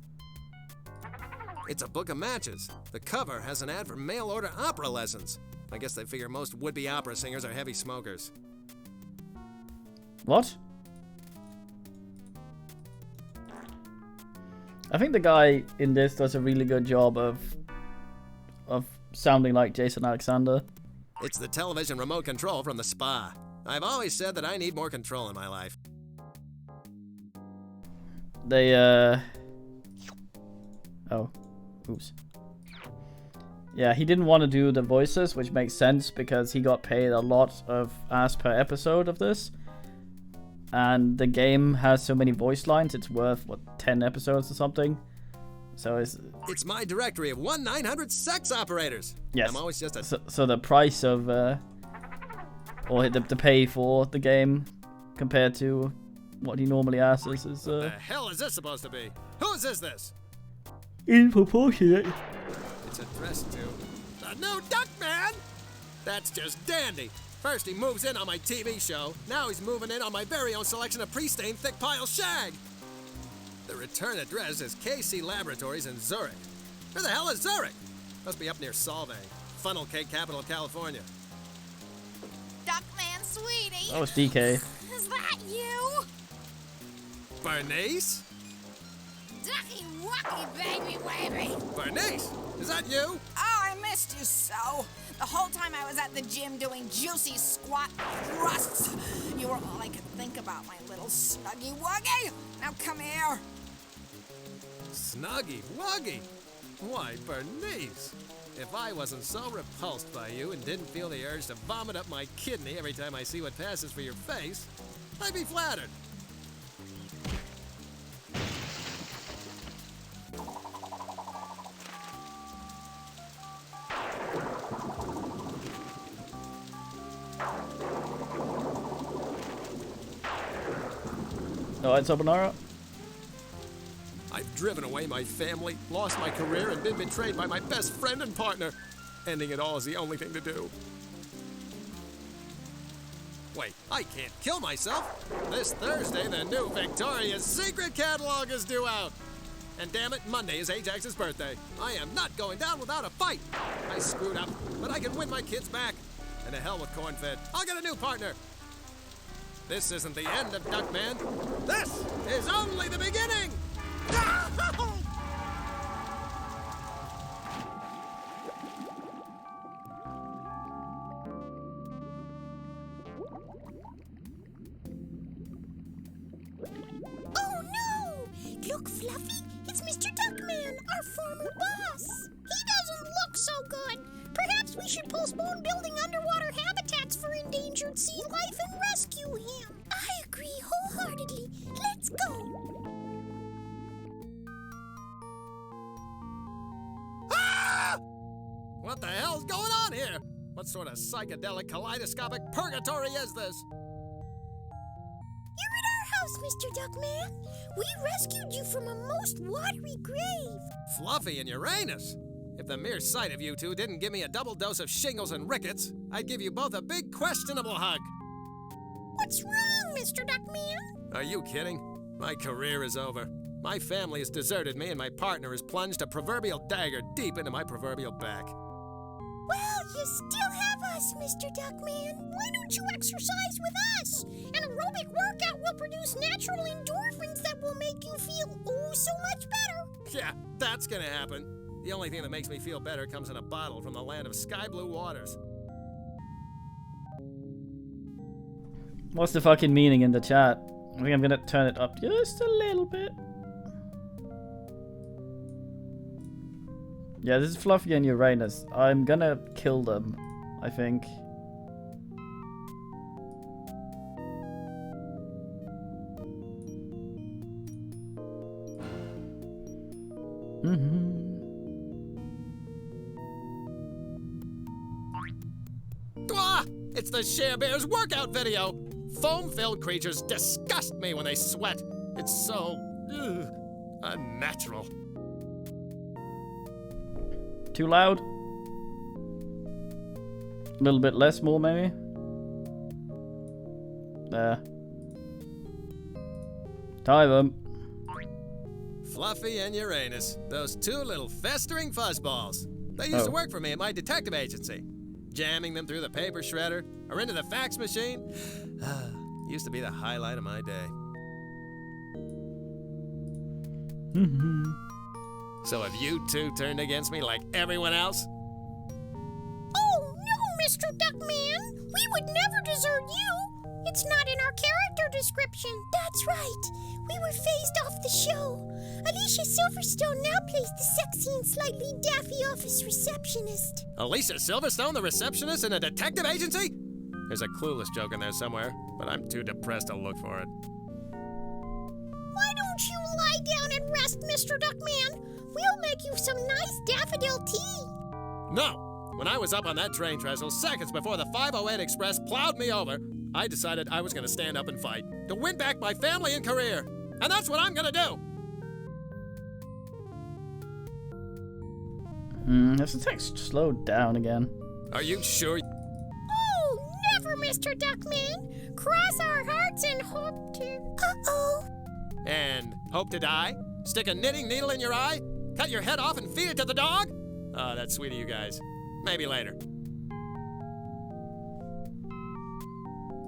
[SPEAKER 1] It's a book of matches. The cover has an ad for mail order opera lessons. I guess they figure most would-be opera singers are heavy smokers.
[SPEAKER 2] What? I think the guy in this does a really good job of sounding like Jason Alexander.
[SPEAKER 1] It's the television remote control from the spa. I've always said that I need more control in my life.
[SPEAKER 2] They, Oh. Oops. Yeah, he didn't want to do the voices, which makes sense because he got paid a lot of ass per episode of this. And the game has so many voice lines, it's worth, what, 10 episodes or something? So
[SPEAKER 1] it's my directory of 1-900 sex operators.
[SPEAKER 2] Yes.
[SPEAKER 1] I'm always just a...
[SPEAKER 2] So the price of, or the pay for the game compared to what he normally asks is,
[SPEAKER 1] What the hell is this supposed to be? Whose is this?
[SPEAKER 2] Disproportionate.
[SPEAKER 1] It's addressed to the new Duckman! That's just dandy. First he moves in on my TV show, now he's moving in on my very own selection of pre-stained thick pile shag. The return address is KC Laboratories in Zurich. Where the hell is Zurich? Must be up near Solvang, funnel cake capital of California.
[SPEAKER 7] Duckman, sweetie.
[SPEAKER 2] That was DK.
[SPEAKER 7] Is that you?
[SPEAKER 1] Bernice?
[SPEAKER 7] Ducky wucky, baby, baby.
[SPEAKER 1] Bernice, is that you?
[SPEAKER 7] Oh, I missed you so. The whole time I was at the gym doing juicy squat thrusts, you were all I could think about, my little snuggy wuggy. Now come here.
[SPEAKER 1] Snuggy wuggy? Why, Bernice, if I wasn't so repulsed by you and didn't feel the urge to vomit up my kidney every time I see what passes for your face, I'd be flattered.
[SPEAKER 2] Alright, Sobonara.
[SPEAKER 1] I've driven away my family, lost my career, and been betrayed by my best friend and partner. Ending it all is the only thing to do. Wait, I can't kill myself. This Thursday, the new Victoria's Secret catalog is due out. And damn it, Monday is Ajax's birthday. I am not going down without a fight. I screwed up, but I can win my kids back. And to hell with corn-fed. I'll get a new partner. This isn't the end of Duckman. This is only the beginning!
[SPEAKER 13] Oh no! Look, Fluffy, it's Mr. Duckman, our former boss. He doesn't look so good. Perhaps we should postpone building underwater habitats for endangered sea life and rescue him. I agree wholeheartedly. Let's go.
[SPEAKER 1] Ah! What the hell's going on here? What sort of psychedelic kaleidoscopic purgatory is this?
[SPEAKER 13] You're at our house, Mr. Duckman. We rescued you from a most watery grave.
[SPEAKER 1] Fluffy and Uranus. If the mere sight of you two didn't give me a double dose of shingles and rickets, I'd give you both a big questionable hug.
[SPEAKER 13] What's wrong, Mr. Duckman?
[SPEAKER 1] Are you kidding? My career is over. My family has deserted me, and my partner has plunged a proverbial dagger deep into my proverbial back.
[SPEAKER 13] Well, you still have us, Mr. Duckman. Why don't you exercise with us? An aerobic workout will produce natural endorphins that will make you feel oh so much better.
[SPEAKER 1] Yeah, that's gonna happen. The only thing that makes me feel better comes in a bottle from the land of sky blue waters.
[SPEAKER 2] What's the fucking meaning in the chat? I think I'm gonna turn it up just a little bit. Yeah, this is Fluffy and Uranus. I'm gonna kill them, I think.
[SPEAKER 1] Ah! It's the Share Bears workout video! Foam-filled creatures disgust me when they sweat. It's so unnatural.
[SPEAKER 2] Too loud? A little bit less, more maybe? There. Tie them.
[SPEAKER 1] Fluffy and Uranus, those two little festering fuzzballs. They used to work for me at my detective agency. Jamming them through the paper shredder or into the fax machine used to be the highlight of my day. So have you two turned against me like everyone else?
[SPEAKER 13] Oh, no, Mr. Duckman. We would never desert you. It's not in our character description. That's right. We were phased off the show. Alicia Silverstone now plays the sexy and slightly daffy office receptionist.
[SPEAKER 1] Alicia Silverstone, the receptionist in a detective agency? There's a clueless joke in there somewhere, but I'm too depressed to look for it.
[SPEAKER 13] Why don't you lie down and rest, Mr. Duckman? We'll make you some nice daffodil tea.
[SPEAKER 1] No! When I was up on that train trestle seconds before the 508 Express plowed me over, I decided I was going to stand up and fight to win back my family and career. And that's what I'm going to do!
[SPEAKER 2] Has the text slowed down again?
[SPEAKER 1] Are you sure?
[SPEAKER 13] Oh, never, Mr. Duckman. Cross our hearts and hope to... Uh-oh.
[SPEAKER 1] And hope to die? Stick a knitting needle in your eye? Cut your head off and feed it to the dog? Oh, that's sweet of you guys. Maybe later.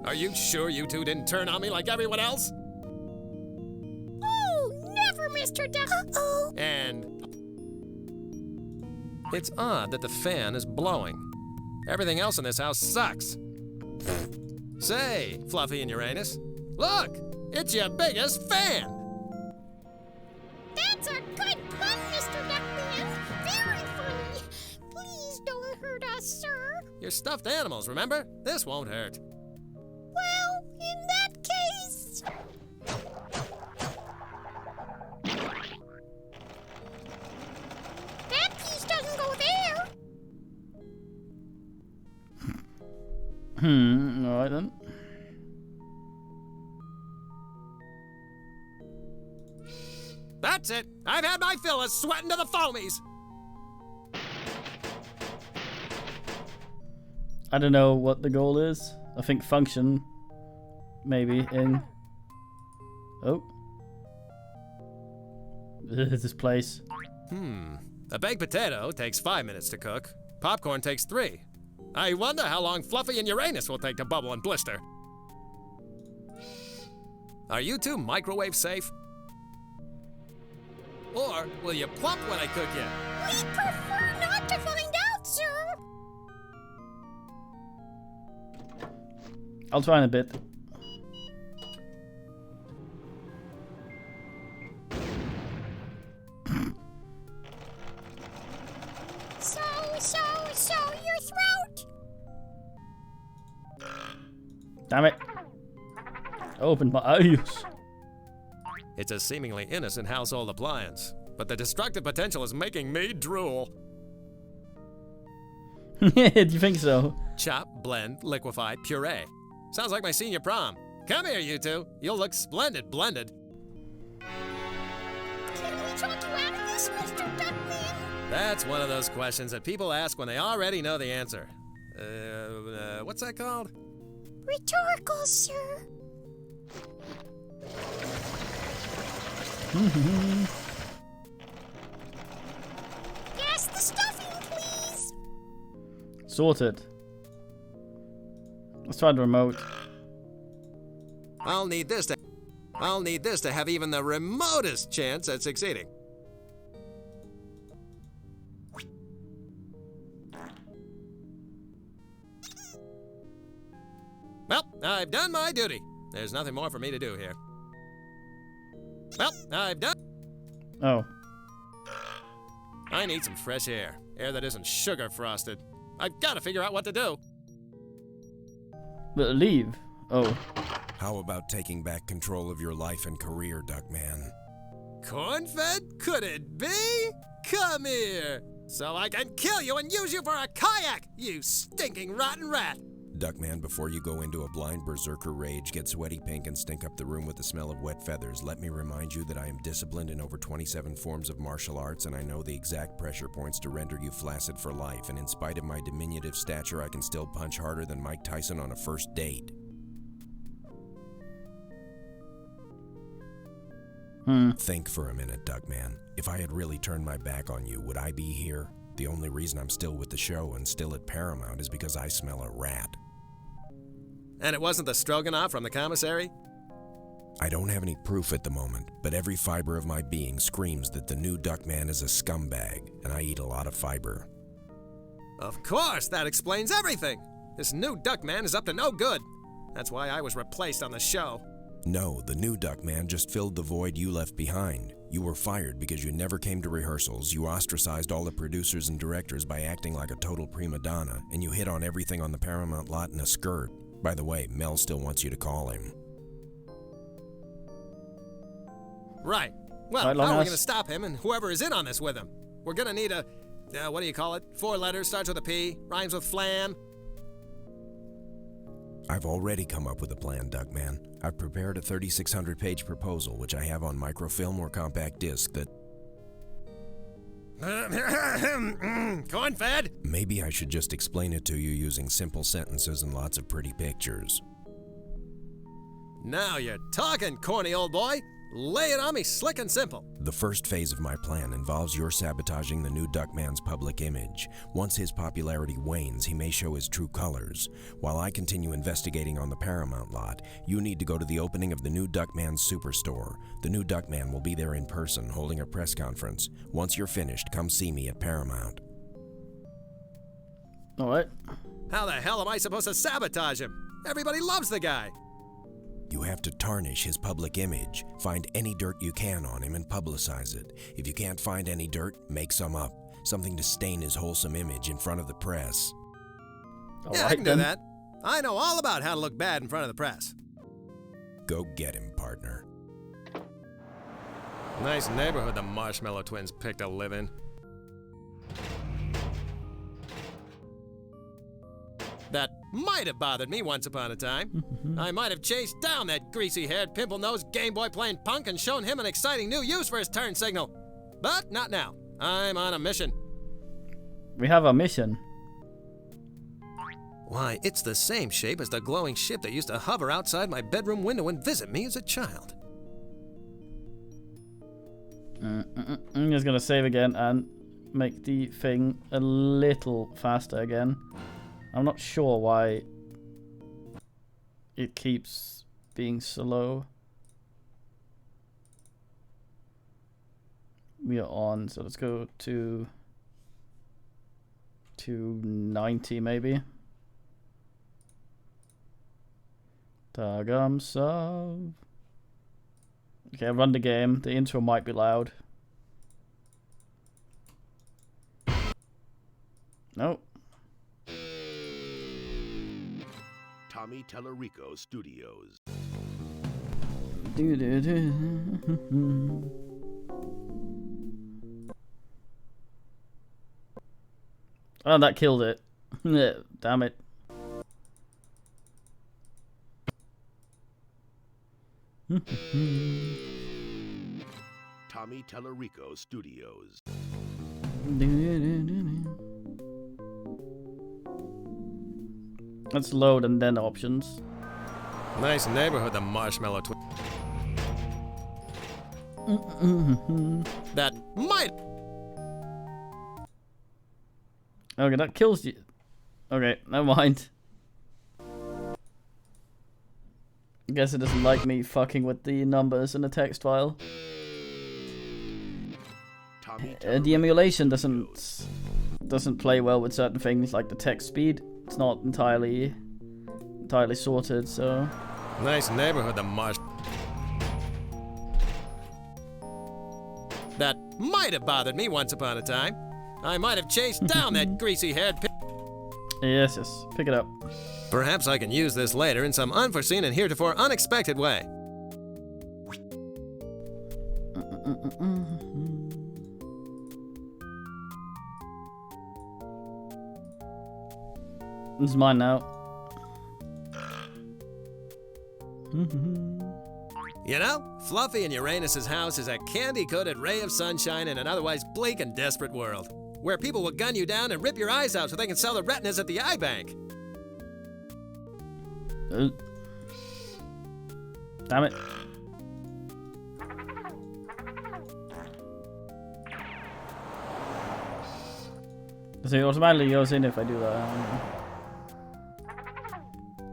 [SPEAKER 1] Are you sure you two didn't turn on me like everyone else?
[SPEAKER 13] Oh, never, Mr. Duck. Uh-oh.
[SPEAKER 1] And it's odd that the fan is blowing. Everything else in this house sucks. Say, Fluffy and Uranus, look! It's your biggest fan!
[SPEAKER 13] That's a good pun, Mr. Duckman. Very funny. Please don't hurt us, sir.
[SPEAKER 1] You're stuffed animals, remember? This won't hurt.
[SPEAKER 13] Well, in that case... That piece doesn't go there.
[SPEAKER 2] Alright then.
[SPEAKER 1] That's it! I've had my fill of sweating to the foamies!
[SPEAKER 2] I don't know what the goal is. I think function, maybe, in... Oh. This place.
[SPEAKER 1] A baked potato takes 5 minutes to cook. Popcorn takes 3. I wonder how long Fluffy and Uranus will take to bubble and blister. Are you two microwave safe? Or will you plump when I cook you?
[SPEAKER 13] We prefer not to find out, sir.
[SPEAKER 2] I'll try in a bit.
[SPEAKER 13] So, your throat.
[SPEAKER 2] Damn it. Open my eyes.
[SPEAKER 1] It's a seemingly innocent household appliance, but the destructive potential is making me drool.
[SPEAKER 2] Do you think so?
[SPEAKER 1] Chop, blend, liquefy, puree. Sounds like my senior prom. Come here, you two. You'll look splendid blended.
[SPEAKER 13] Can we talk you out of this, Mr. Duckman?
[SPEAKER 1] That's one of those questions that people ask when they already know the answer. What's that called?
[SPEAKER 13] Rhetorical, sir. Pass the stuffing, please.
[SPEAKER 2] Sorted. Let's try the remote.
[SPEAKER 1] I'll need this to have even the remotest chance at succeeding. Well, I've done my duty. There's nothing more for me to do here. Well, I've done...
[SPEAKER 2] Oh.
[SPEAKER 1] I need some fresh air. Air that isn't sugar frosted. I've got to figure out what to do.
[SPEAKER 2] But leave? Oh.
[SPEAKER 3] How about taking back control of your life and career, Duckman?
[SPEAKER 1] Cornfed, could it be? Come here, so I can kill you and use you for a kayak, you stinking rotten rat!
[SPEAKER 3] Duckman, before you go into a blind berserker rage, get sweaty pink and stink up the room with the smell of wet feathers, let me remind you that I am disciplined in over 27 forms of martial arts, and I know the exact pressure points to render you flaccid for life, and in spite of my diminutive stature, I can still punch harder than Mike Tyson on a first date. Think for a minute, Duckman. If I had really turned my back on you, would I be here? The only reason I'm still with the show and still at Paramount is because I smell a rat.
[SPEAKER 1] And it wasn't the Stroganoff from the commissary?
[SPEAKER 3] I don't have any proof at the moment, but every fiber of my being screams that the new Duckman is a scumbag, and I eat a lot of fiber.
[SPEAKER 1] Of course, that explains everything! This new Duckman is up to no good. That's why I was replaced on the show.
[SPEAKER 3] No, the new Duckman just filled the void you left behind. You were fired because you never came to rehearsals, you ostracized all the producers and directors by acting like a total prima donna, and you hit on everything on the Paramount lot in a skirt. By the way, Mel still wants you to call him.
[SPEAKER 1] Right. Well,
[SPEAKER 2] Right,
[SPEAKER 1] how are we
[SPEAKER 2] Longhouse?
[SPEAKER 1] going to stop him and whoever is in on this with him? We're going to need a... what do you call it? 4 letters, starts with a P, rhymes with flam.
[SPEAKER 3] I've already come up with a plan, Duckman. I've prepared a 3,600-page proposal, which I have on microfilm or compact disc that...
[SPEAKER 1] Corn-fed?
[SPEAKER 3] Maybe I should just explain it to you using simple sentences and lots of pretty pictures.
[SPEAKER 1] Now you're talking, corny old boy. Lay it on me slick and simple.
[SPEAKER 3] The first phase of my plan involves your sabotaging the new Duckman's public image. Once his popularity wanes, he may show his true colors. While I continue investigating on the Paramount lot, you need to go to the opening of the new Duckman's Superstore. The new Duckman will be there in person, holding a press conference. Once you're finished, come see me at Paramount.
[SPEAKER 2] Alright.
[SPEAKER 1] How the hell am I supposed to sabotage him? Everybody loves the guy.
[SPEAKER 3] You have to tarnish his public image. Find any dirt you can on him and publicize it. If you can't find any dirt, make some up. Something to stain his wholesome image in front of the press.
[SPEAKER 1] Yeah, I can do that. I know all about how to look bad in front of the press.
[SPEAKER 3] Go get him, partner.
[SPEAKER 1] Nice neighborhood the Marshmallow Twins picked to live in. That might have bothered me once upon a time. I might have chased down that greasy-haired, pimple-nosed Game Boy playing punk and shown him an exciting new use for his turn signal. But not now. I'm on a mission.
[SPEAKER 2] We have a mission.
[SPEAKER 1] Why, it's the same shape as the glowing ship that used to hover outside my bedroom window and visit me as a child.
[SPEAKER 2] I'm just gonna save again and make the thing a little faster again. I'm not sure why it keeps being slow. We are on, so let's go to 90 maybe. Tagam sub. Okay, run the game. The intro might be loud. Nope.
[SPEAKER 12] Tommy Tellerico Studios.
[SPEAKER 2] Oh, that killed it. Damn it.
[SPEAKER 12] Tommy Tellerico Studios.
[SPEAKER 2] Let's load and then options.
[SPEAKER 1] Nice neighborhood, the Marshmallow Twins. that might...
[SPEAKER 2] Okay, that kills you. Okay, never mind. I guess it doesn't like me fucking with the numbers in the text file. The emulation doesn't play well with certain things like the text speed. It's not entirely sorted, so...
[SPEAKER 1] Nice neighborhood, the marsh. That might have bothered me once upon a time. I might have chased down that greasy-haired pig.
[SPEAKER 2] Yes, pick it up.
[SPEAKER 1] Perhaps I can use this later in some unforeseen and heretofore unexpected way.
[SPEAKER 2] This is mine now.
[SPEAKER 1] You know, Fluffy in Uranus's house is a candy-coated ray of sunshine in an otherwise bleak and desperate world, where people will gun you down and rip your eyes out so they can sell the retinas at the eye bank.
[SPEAKER 2] Damn it. So it automatically goes in if I do that.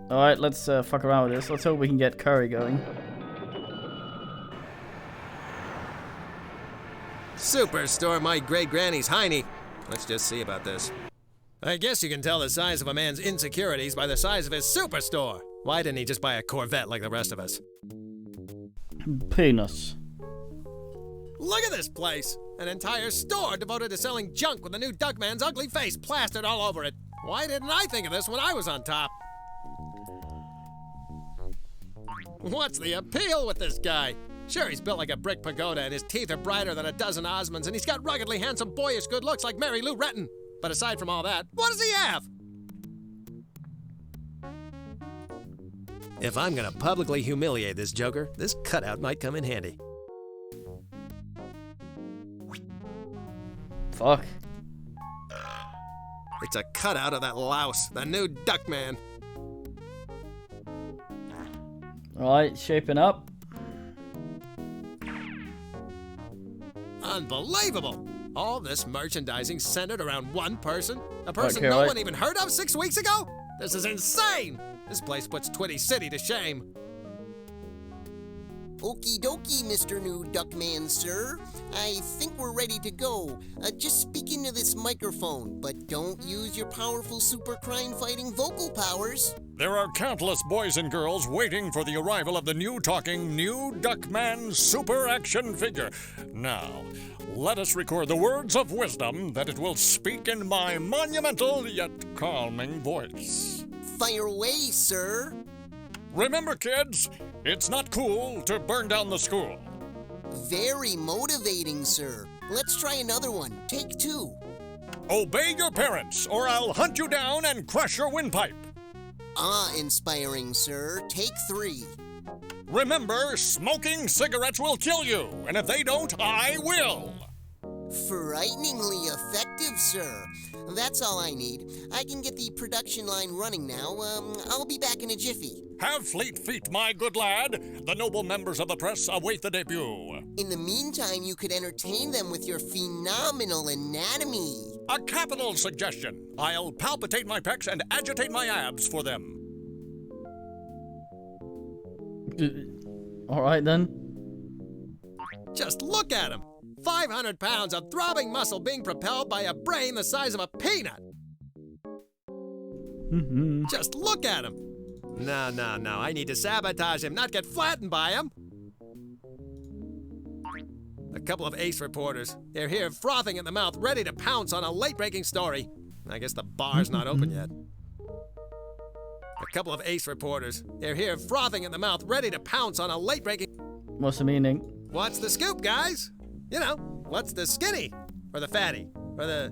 [SPEAKER 2] Alright, let's fuck around with this. Let's hope we can get Curry going.
[SPEAKER 1] Superstore my great-granny's hiney. Let's just see about this. I guess you can tell the size of a man's insecurities by the size of his superstore. Why didn't he just buy a Corvette like the rest of us?
[SPEAKER 2] Penis.
[SPEAKER 1] Look at this place! An entire store devoted to selling junk with the new Duckman's ugly face plastered all over it. Why didn't I think of this when I was on top? What's the appeal with this guy? Sure, he's built like a brick pagoda and his teeth are brighter than a dozen Osmonds and he's got ruggedly handsome, boyish good looks like Mary Lou Retton. But aside from all that, what does he have? If I'm gonna publicly humiliate this joker, this cutout might come in handy.
[SPEAKER 2] Fuck.
[SPEAKER 1] It's a cutout of that louse, the new Duckman.
[SPEAKER 2] Alright, shaping up.
[SPEAKER 1] Unbelievable! All this merchandising centered around one person? A person
[SPEAKER 2] Okay,
[SPEAKER 1] no
[SPEAKER 2] right.
[SPEAKER 1] one even heard of 6 weeks ago? This is insane! This place puts Twitty City to shame.
[SPEAKER 14] Okie dokie, Mr. New Duckman, sir. I think we're ready to go. Just speak into this microphone, but don't use your powerful super crime-fighting vocal powers.
[SPEAKER 9] There are countless boys and girls waiting for the arrival of the new talking New Duckman super action figure. Now, let us record the words of wisdom that it will speak in my monumental yet calming voice.
[SPEAKER 14] Fire away, sir.
[SPEAKER 9] Remember, kids, it's not cool to burn down the school.
[SPEAKER 14] Very motivating, sir. Let's try another one. Take 2.
[SPEAKER 9] Obey your parents, or I'll hunt you down and crush your windpipe.
[SPEAKER 14] Inspiring, sir. Take 3.
[SPEAKER 9] Remember, smoking cigarettes will kill you, and if they don't, I will.
[SPEAKER 14] Frighteningly effective, sir. That's all I need. I can get the production line running now. I'll be back in a jiffy.
[SPEAKER 9] Have fleet feet, my good lad. The noble members of the press await the debut.
[SPEAKER 14] In the meantime, you could entertain them with your phenomenal anatomy.
[SPEAKER 9] A capital suggestion. I'll palpitate my pecs and agitate my abs for them.
[SPEAKER 2] Alright then.
[SPEAKER 1] Just look at him! 500 pounds of throbbing muscle being propelled by a brain the size of a peanut! Just look at him! No, I need to sabotage him, not get flattened by him! A couple of ace reporters. They're here frothing at the mouth, ready to pounce on a late-breaking story. I guess the bar's not open yet. A couple of ace reporters. They're here frothing at the mouth, ready to pounce on a late-breaking...
[SPEAKER 2] What's the meaning?
[SPEAKER 1] What's the scoop, guys? You know, what's the skinny? Or the fatty? Or the...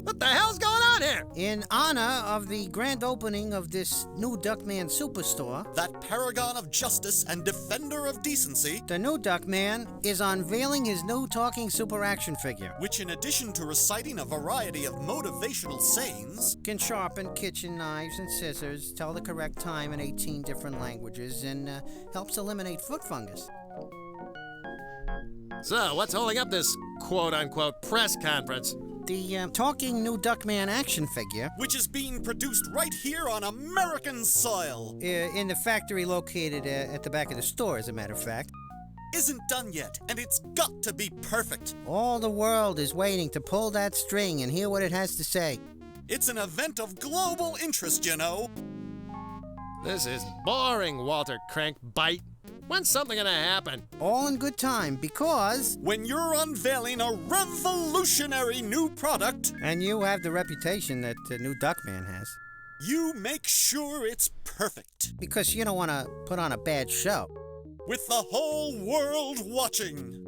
[SPEAKER 1] What the hell's going on here?
[SPEAKER 15] In honor of the grand opening of this new Duckman Superstore,
[SPEAKER 16] that paragon of justice and defender of decency,
[SPEAKER 15] the new Duckman is unveiling his new talking super action figure,
[SPEAKER 16] which in addition to reciting a variety of motivational sayings,
[SPEAKER 15] can sharpen kitchen knives and scissors, tell the correct time in 18 different languages, and helps eliminate foot fungus.
[SPEAKER 1] So, what's holding up this quote-unquote press conference?
[SPEAKER 15] The talking new Duckman action figure.
[SPEAKER 16] Which is being produced right here on American soil.
[SPEAKER 15] In the factory located at the back of the store, as a matter of fact.
[SPEAKER 16] Isn't done yet, and it's got to be perfect.
[SPEAKER 15] All the world is waiting to pull that string and hear what it has to say.
[SPEAKER 16] It's an event of global interest, you know.
[SPEAKER 1] This is boring, Walter Crankbite. When's something gonna happen?
[SPEAKER 15] All in good time, because...
[SPEAKER 16] when you're unveiling a revolutionary new product...
[SPEAKER 15] and you have the reputation that new Duckman has.
[SPEAKER 16] You make sure it's perfect.
[SPEAKER 15] Because you don't want to put on a bad show.
[SPEAKER 16] With the whole world watching.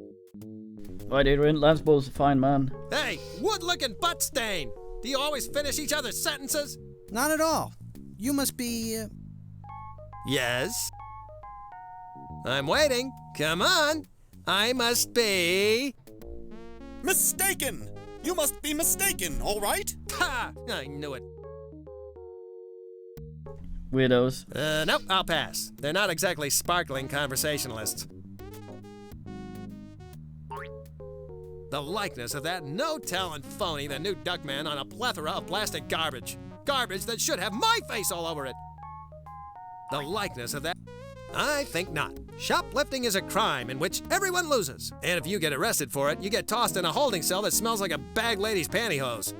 [SPEAKER 2] Right, Adrian, Lansball's a fine man.
[SPEAKER 1] Hey, wood-looking butt stain! Do you always finish each other's sentences?
[SPEAKER 15] Not at all. You must be...
[SPEAKER 1] Yes? I'm waiting. Come on. I must be...
[SPEAKER 16] mistaken! You must be mistaken, all right?
[SPEAKER 1] Ha! I knew it.
[SPEAKER 2] Weirdos.
[SPEAKER 1] Nope, I'll pass. They're not exactly sparkling conversationalists. The likeness of that no-talent phony, the new Duckman, on a plethora of blasted garbage. Garbage that should have my face all over it. The likeness of that... I think not. Shoplifting is a crime in which everyone loses. And if you get arrested for it, you get tossed in a holding cell that smells like a bag lady's pantyhose.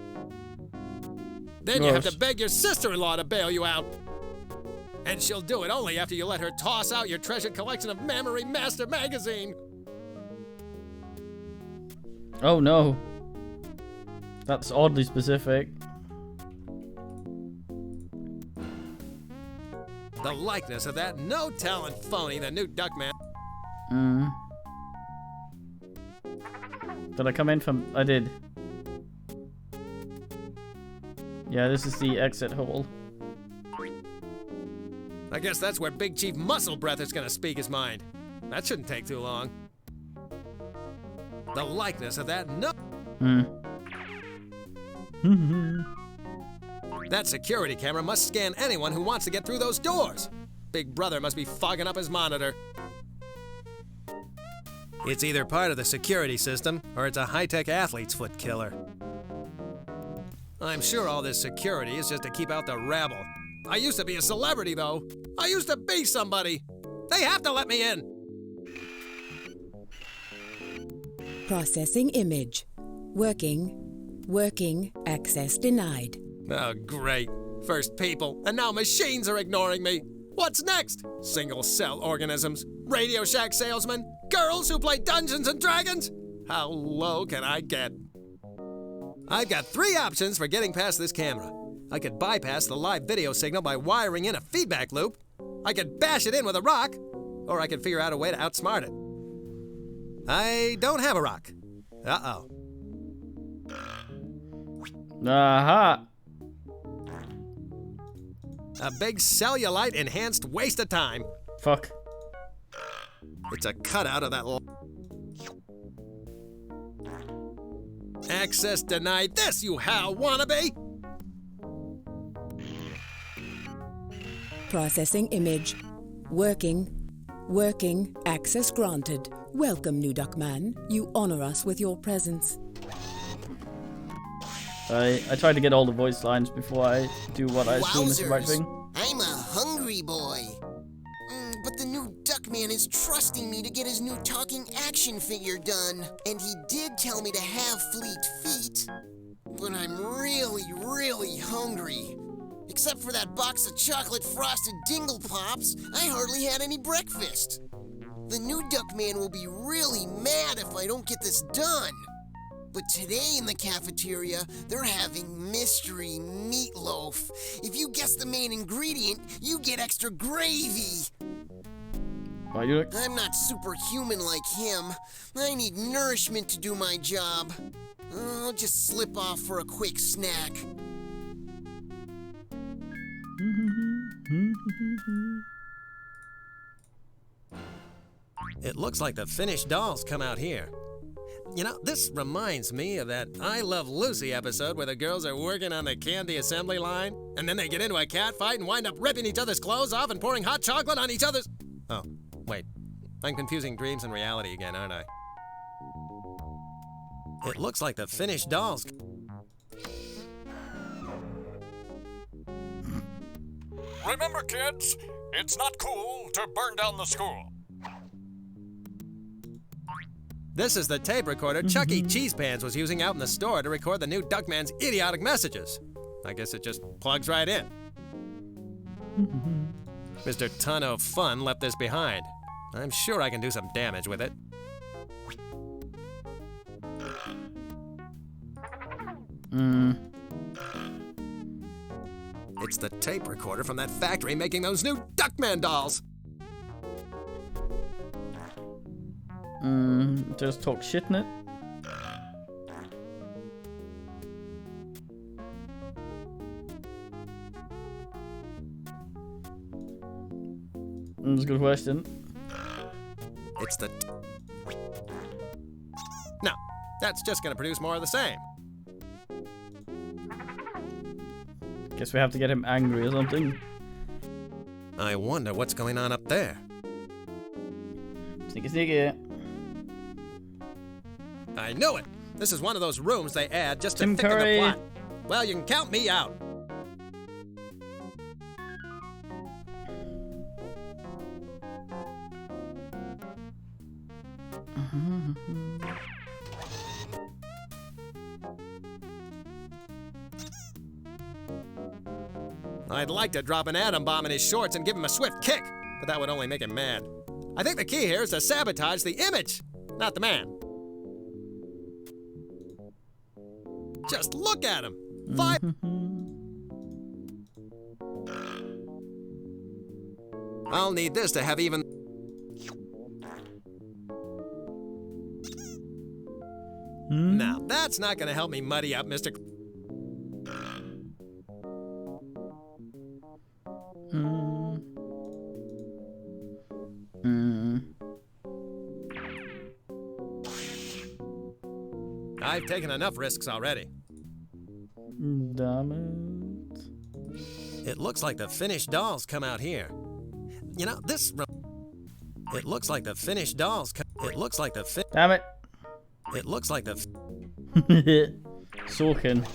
[SPEAKER 1] Then you have to beg your sister-in-law to bail you out. And she'll do it only after you let her toss out your treasured collection of Mammary Master magazine.
[SPEAKER 2] Oh no. That's oddly specific.
[SPEAKER 1] The likeness of that no-talent phony, the new Duckman.
[SPEAKER 2] Did I come in from... I did. Yeah, this is the exit hall.
[SPEAKER 1] I guess that's where Big Chief Muscle Breath is gonna speak his mind. That shouldn't take too long. The likeness of that That security camera must scan anyone who wants to get through those doors. Big Brother must be fogging up his monitor. It's either part of the security system, or it's a high-tech athlete's foot killer. I'm sure all this security is just to keep out the rabble. I used to be a celebrity, though. I used to be somebody. They have to let me in.
[SPEAKER 5] Processing image. Working. Access denied.
[SPEAKER 1] Oh, great. First people, and now machines are ignoring me. What's next? Single-cell organisms, Radio Shack salesmen, girls who play Dungeons and Dragons? How low can I get? I've got 3 options for getting past this camera. I could bypass the live video signal by wiring in a feedback loop. I could bash it in with a rock, or I could figure out a way to outsmart it. I don't have a rock. Uh-oh.
[SPEAKER 2] Aha!
[SPEAKER 1] A big cellulite-enhanced waste of time.
[SPEAKER 2] Fuck.
[SPEAKER 1] It's a cutout of that Access denied this, you Hal wannabe!
[SPEAKER 5] Processing image. Working. Access granted. Welcome, new Duckman. You honor us with your presence.
[SPEAKER 2] I tried to get all the voice lines before I do what I assume is the right thing.
[SPEAKER 14] I'm a hungry boy. But the new Duckman is trusting me to get his new talking action figure done. And he did tell me to have fleet feet. But I'm really hungry. Except for that box of chocolate frosted dingle pops, I hardly had any breakfast. The new Duckman will be really mad if I don't get this done. But today in the cafeteria, they're having mystery meatloaf. If you guess the main ingredient, you get extra gravy. I'm not superhuman like him. I need nourishment to do my job. I'll just slip off for a quick snack.
[SPEAKER 1] It looks like the finished dolls come out here. You know, this reminds me of that I Love Lucy episode where the girls are working on the candy assembly line, and then they get into a cat fight and wind up ripping each other's clothes off and pouring hot chocolate on each other's... Oh, wait. I'm confusing dreams and reality again, aren't I? It looks like the finished dolls.
[SPEAKER 9] Remember, kids, it's not cool to burn down the school.
[SPEAKER 1] This is the tape recorder Chuck E. Cheese Pants was using out in the store to record the new Duckman's idiotic messages. I guess it just plugs right in. Mr. Ton of Fun left this behind. I'm sure I can do some damage with it. It's the tape recorder from that factory making those new Duckman dolls.
[SPEAKER 2] Just talk shit in it. That's a good question.
[SPEAKER 1] It's the... No, that's just gonna produce more of the same.
[SPEAKER 2] Guess we have to get him angry or something.
[SPEAKER 1] I wonder what's going on up there.
[SPEAKER 2] Sneaky, sneaky.
[SPEAKER 1] I knew it! This is one of those rooms they add just to
[SPEAKER 2] Tim
[SPEAKER 1] thicken
[SPEAKER 2] Curry.
[SPEAKER 1] the plot. Well, you can count me out. I'd like to drop an atom bomb in his shorts and give him a swift kick, but that would only make him mad. I think the key here is to sabotage the image, not the man. Just look at him. I'll need this to have even... Now, that's not gonna help me muddy up, Mr. I've taken enough risks already.
[SPEAKER 2] Damn it.
[SPEAKER 1] It looks like the finished dolls come out here. You know, this... It looks like the finished dolls It looks like the
[SPEAKER 2] Damn it.
[SPEAKER 1] It looks like the...
[SPEAKER 2] Sorkin.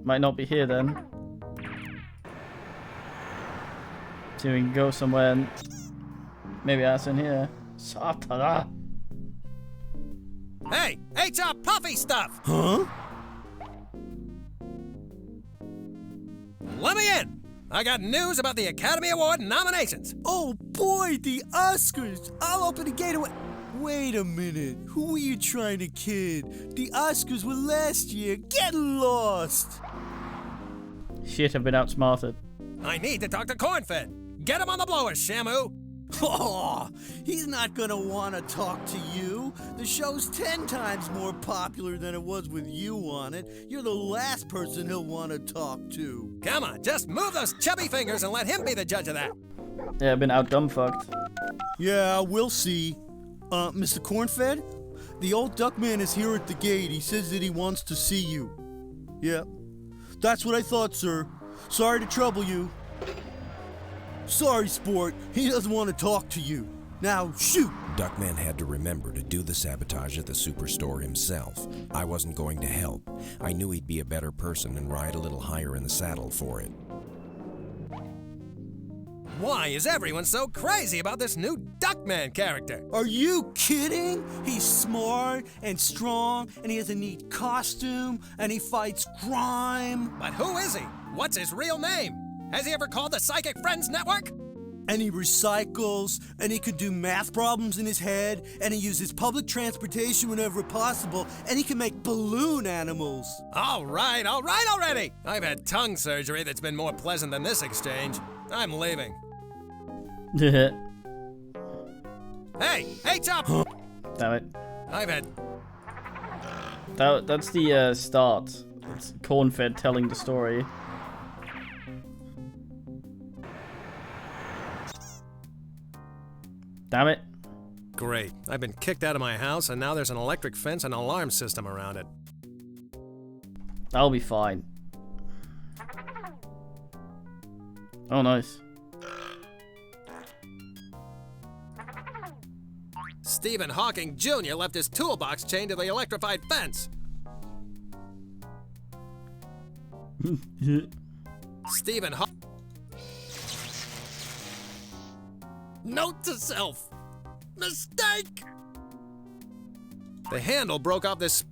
[SPEAKER 2] Might not be here then. So we can go somewhere and... Maybe that's in here. Satana.
[SPEAKER 1] Hey! HR Puffy stuff!
[SPEAKER 11] Huh?
[SPEAKER 1] Let me in! I got news about the Academy Award nominations.
[SPEAKER 11] Oh boy, the Oscars! I'll open the gate away. Wait a minute. Who are you trying to kid? The Oscars were last year. Get lost!
[SPEAKER 2] Shit, I've been outsmarted.
[SPEAKER 1] I need to talk to Cornfed. Get him on the blowers, Shamu.
[SPEAKER 11] Oh, he's not gonna want to talk to you. The show's 10 times more popular than it was with you on it. You're the last person he'll want to talk to.
[SPEAKER 1] Come on, just move those chubby fingers and let him be the judge of that.
[SPEAKER 2] Yeah, I've been out dumbfucked.
[SPEAKER 11] Yeah, we'll see. Mr. Cornfed? The old Duckman is here at the gate. He says that he wants to see you. Yeah. That's what I thought, sir. Sorry to trouble you. Sorry, sport. He doesn't want to talk to you. Now, shoot!
[SPEAKER 3] Duckman had to remember to do the sabotage at the superstore himself. I wasn't going to help. I knew he'd be a better person and ride a little higher in the saddle for it.
[SPEAKER 1] Why is everyone so crazy about this new Duckman character?
[SPEAKER 11] Are you kidding? He's smart and strong, and he has a neat costume, and he fights crime.
[SPEAKER 1] But who is he? What's his real name? Has he ever called the Psychic Friends Network?
[SPEAKER 11] And he recycles, and he could do math problems in his head, and he uses public transportation whenever possible, and he can make balloon animals.
[SPEAKER 1] All right already! I've had tongue surgery that's been more pleasant than this exchange. I'm leaving. Hey, chop!
[SPEAKER 2] Damn it.
[SPEAKER 1] I've had...
[SPEAKER 2] That's the start. It's Cornfed telling the story. Damn it.
[SPEAKER 1] Great. I've been kicked out of my house, and now there's an electric fence and alarm system around it.
[SPEAKER 2] I'll be fine. Oh, nice.
[SPEAKER 1] Stephen Hawking Jr. left his toolbox chained to the electrified fence. Stephen Hawking. Note to self. Mistake! The handle broke off this...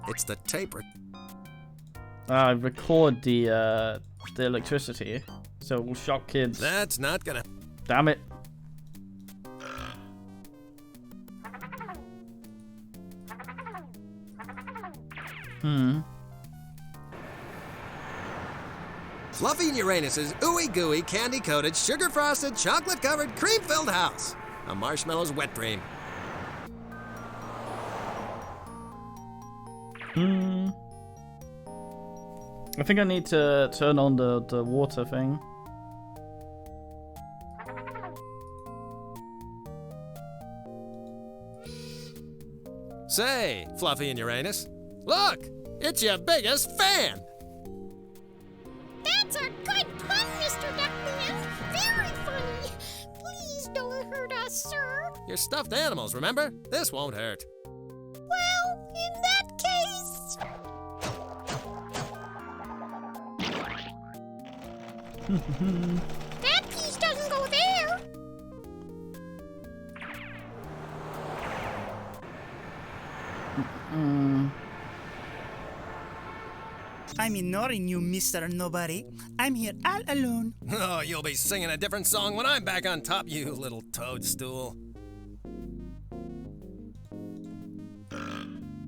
[SPEAKER 1] It's the tape.
[SPEAKER 2] Record the electricity, so it will shock kids.
[SPEAKER 1] That's not gonna...
[SPEAKER 2] Damn it.
[SPEAKER 1] Fluffy and Uranus's ooey gooey, candy coated, sugar frosted, chocolate covered, cream filled house. A marshmallow's wet dream.
[SPEAKER 2] I think I need to turn on the water thing.
[SPEAKER 1] Say, Fluffy and Uranus, look! It's your biggest fan!
[SPEAKER 13] That's a good pun, Mr. Duckman. Very funny. Please don't hurt us, sir.
[SPEAKER 1] You're stuffed animals, remember? This won't hurt.
[SPEAKER 13] Well, in that case... That piece doesn't go there.
[SPEAKER 4] I'm ignoring you, Mr. Nobody. I'm here all alone.
[SPEAKER 1] Oh, you'll be singing a different song when I'm back on top, you little toadstool.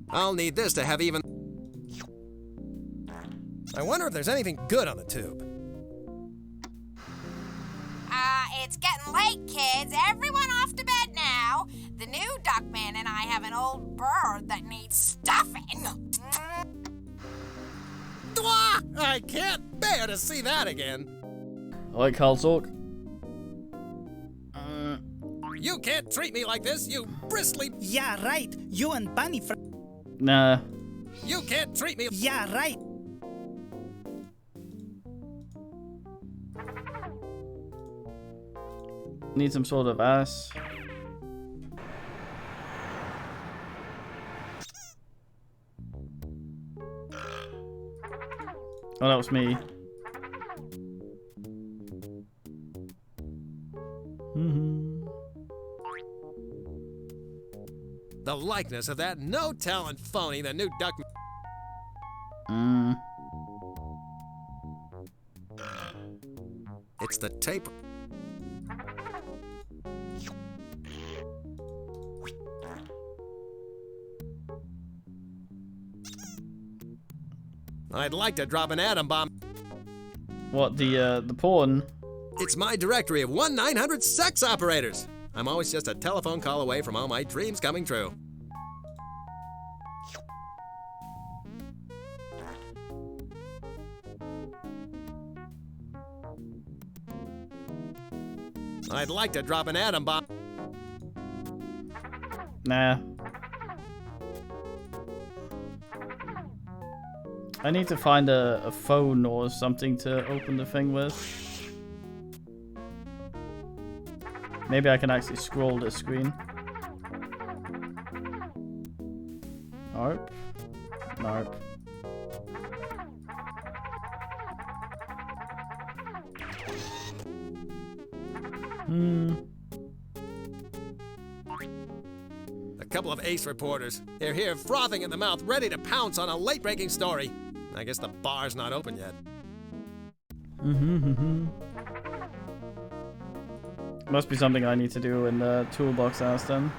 [SPEAKER 1] I'll need this to have even... I wonder if there's anything good on the tube.
[SPEAKER 7] It's getting late, kids. Everyone off to bed now. The new Duckman and I have an old bird that needs stuffing.
[SPEAKER 1] Dwah! I can't bear to see that again.
[SPEAKER 2] Alright, Carl, talk.
[SPEAKER 1] You can't treat me like this, you bristly...
[SPEAKER 4] Yeah, right. You and Bunny
[SPEAKER 2] Nah.
[SPEAKER 1] You can't treat me...
[SPEAKER 4] Yeah, right.
[SPEAKER 2] Need some sort of ass. Oh, that was me.
[SPEAKER 1] The likeness of that no-talent phony, the new Duckman. It's the tape. I'd like to drop an atom bomb.
[SPEAKER 2] What, the porn?
[SPEAKER 1] It's my directory of 1-900 sex operators. I'm always just a telephone call away from all my dreams coming true. I'd like to drop an atom bomb.
[SPEAKER 2] Nah. I need to find a phone or something to open the thing with. Maybe I can actually scroll this screen. Nope. Nope.
[SPEAKER 1] A couple of ace reporters. They're here frothing at the mouth, ready to pounce on a late-breaking story. I guess the bar's not open yet.
[SPEAKER 2] Must be something I need to do in the toolbox house then.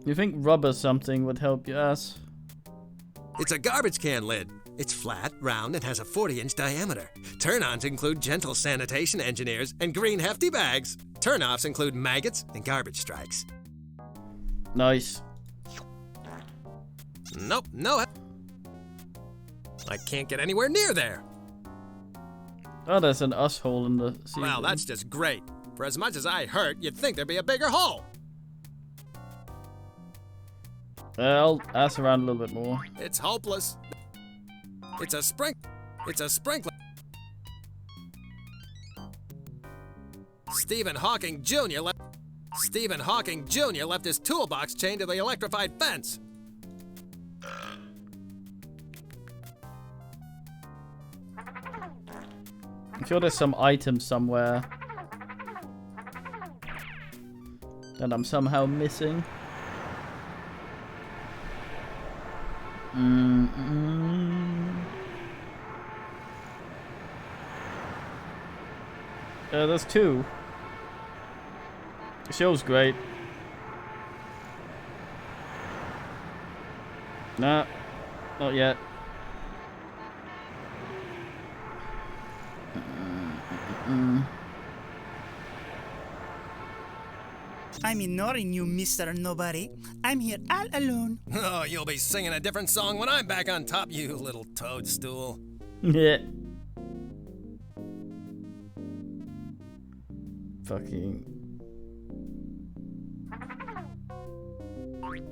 [SPEAKER 2] You think rubber something would help your ass?
[SPEAKER 1] It's a garbage can lid. It's flat, round, and has a 40-inch diameter. Turn-ons include gentle sanitation engineers and green hefty bags. Turn-offs include maggots and garbage strikes.
[SPEAKER 2] Nice.
[SPEAKER 1] Nope, no. I can't get anywhere near there.
[SPEAKER 2] Oh, there's an us hole in the ceiling.
[SPEAKER 1] Well, that's just great. For as much as I hurt, you'd think there'd be a bigger hole.
[SPEAKER 2] I'll ask around a little bit more.
[SPEAKER 1] It's hopeless. It's a sprinkler. Stephen Hawking Jr. left his toolbox chained to the electrified fence.
[SPEAKER 2] I'm sure there's some item somewhere that I'm somehow missing. There's two. The show's great. Nah, not yet.
[SPEAKER 4] I'm ignoring you, Mr. Nobody. I'm here all alone.
[SPEAKER 1] Oh, you'll be singing a different song when I'm back on top, you little toadstool.
[SPEAKER 2] Yeah. Fucking.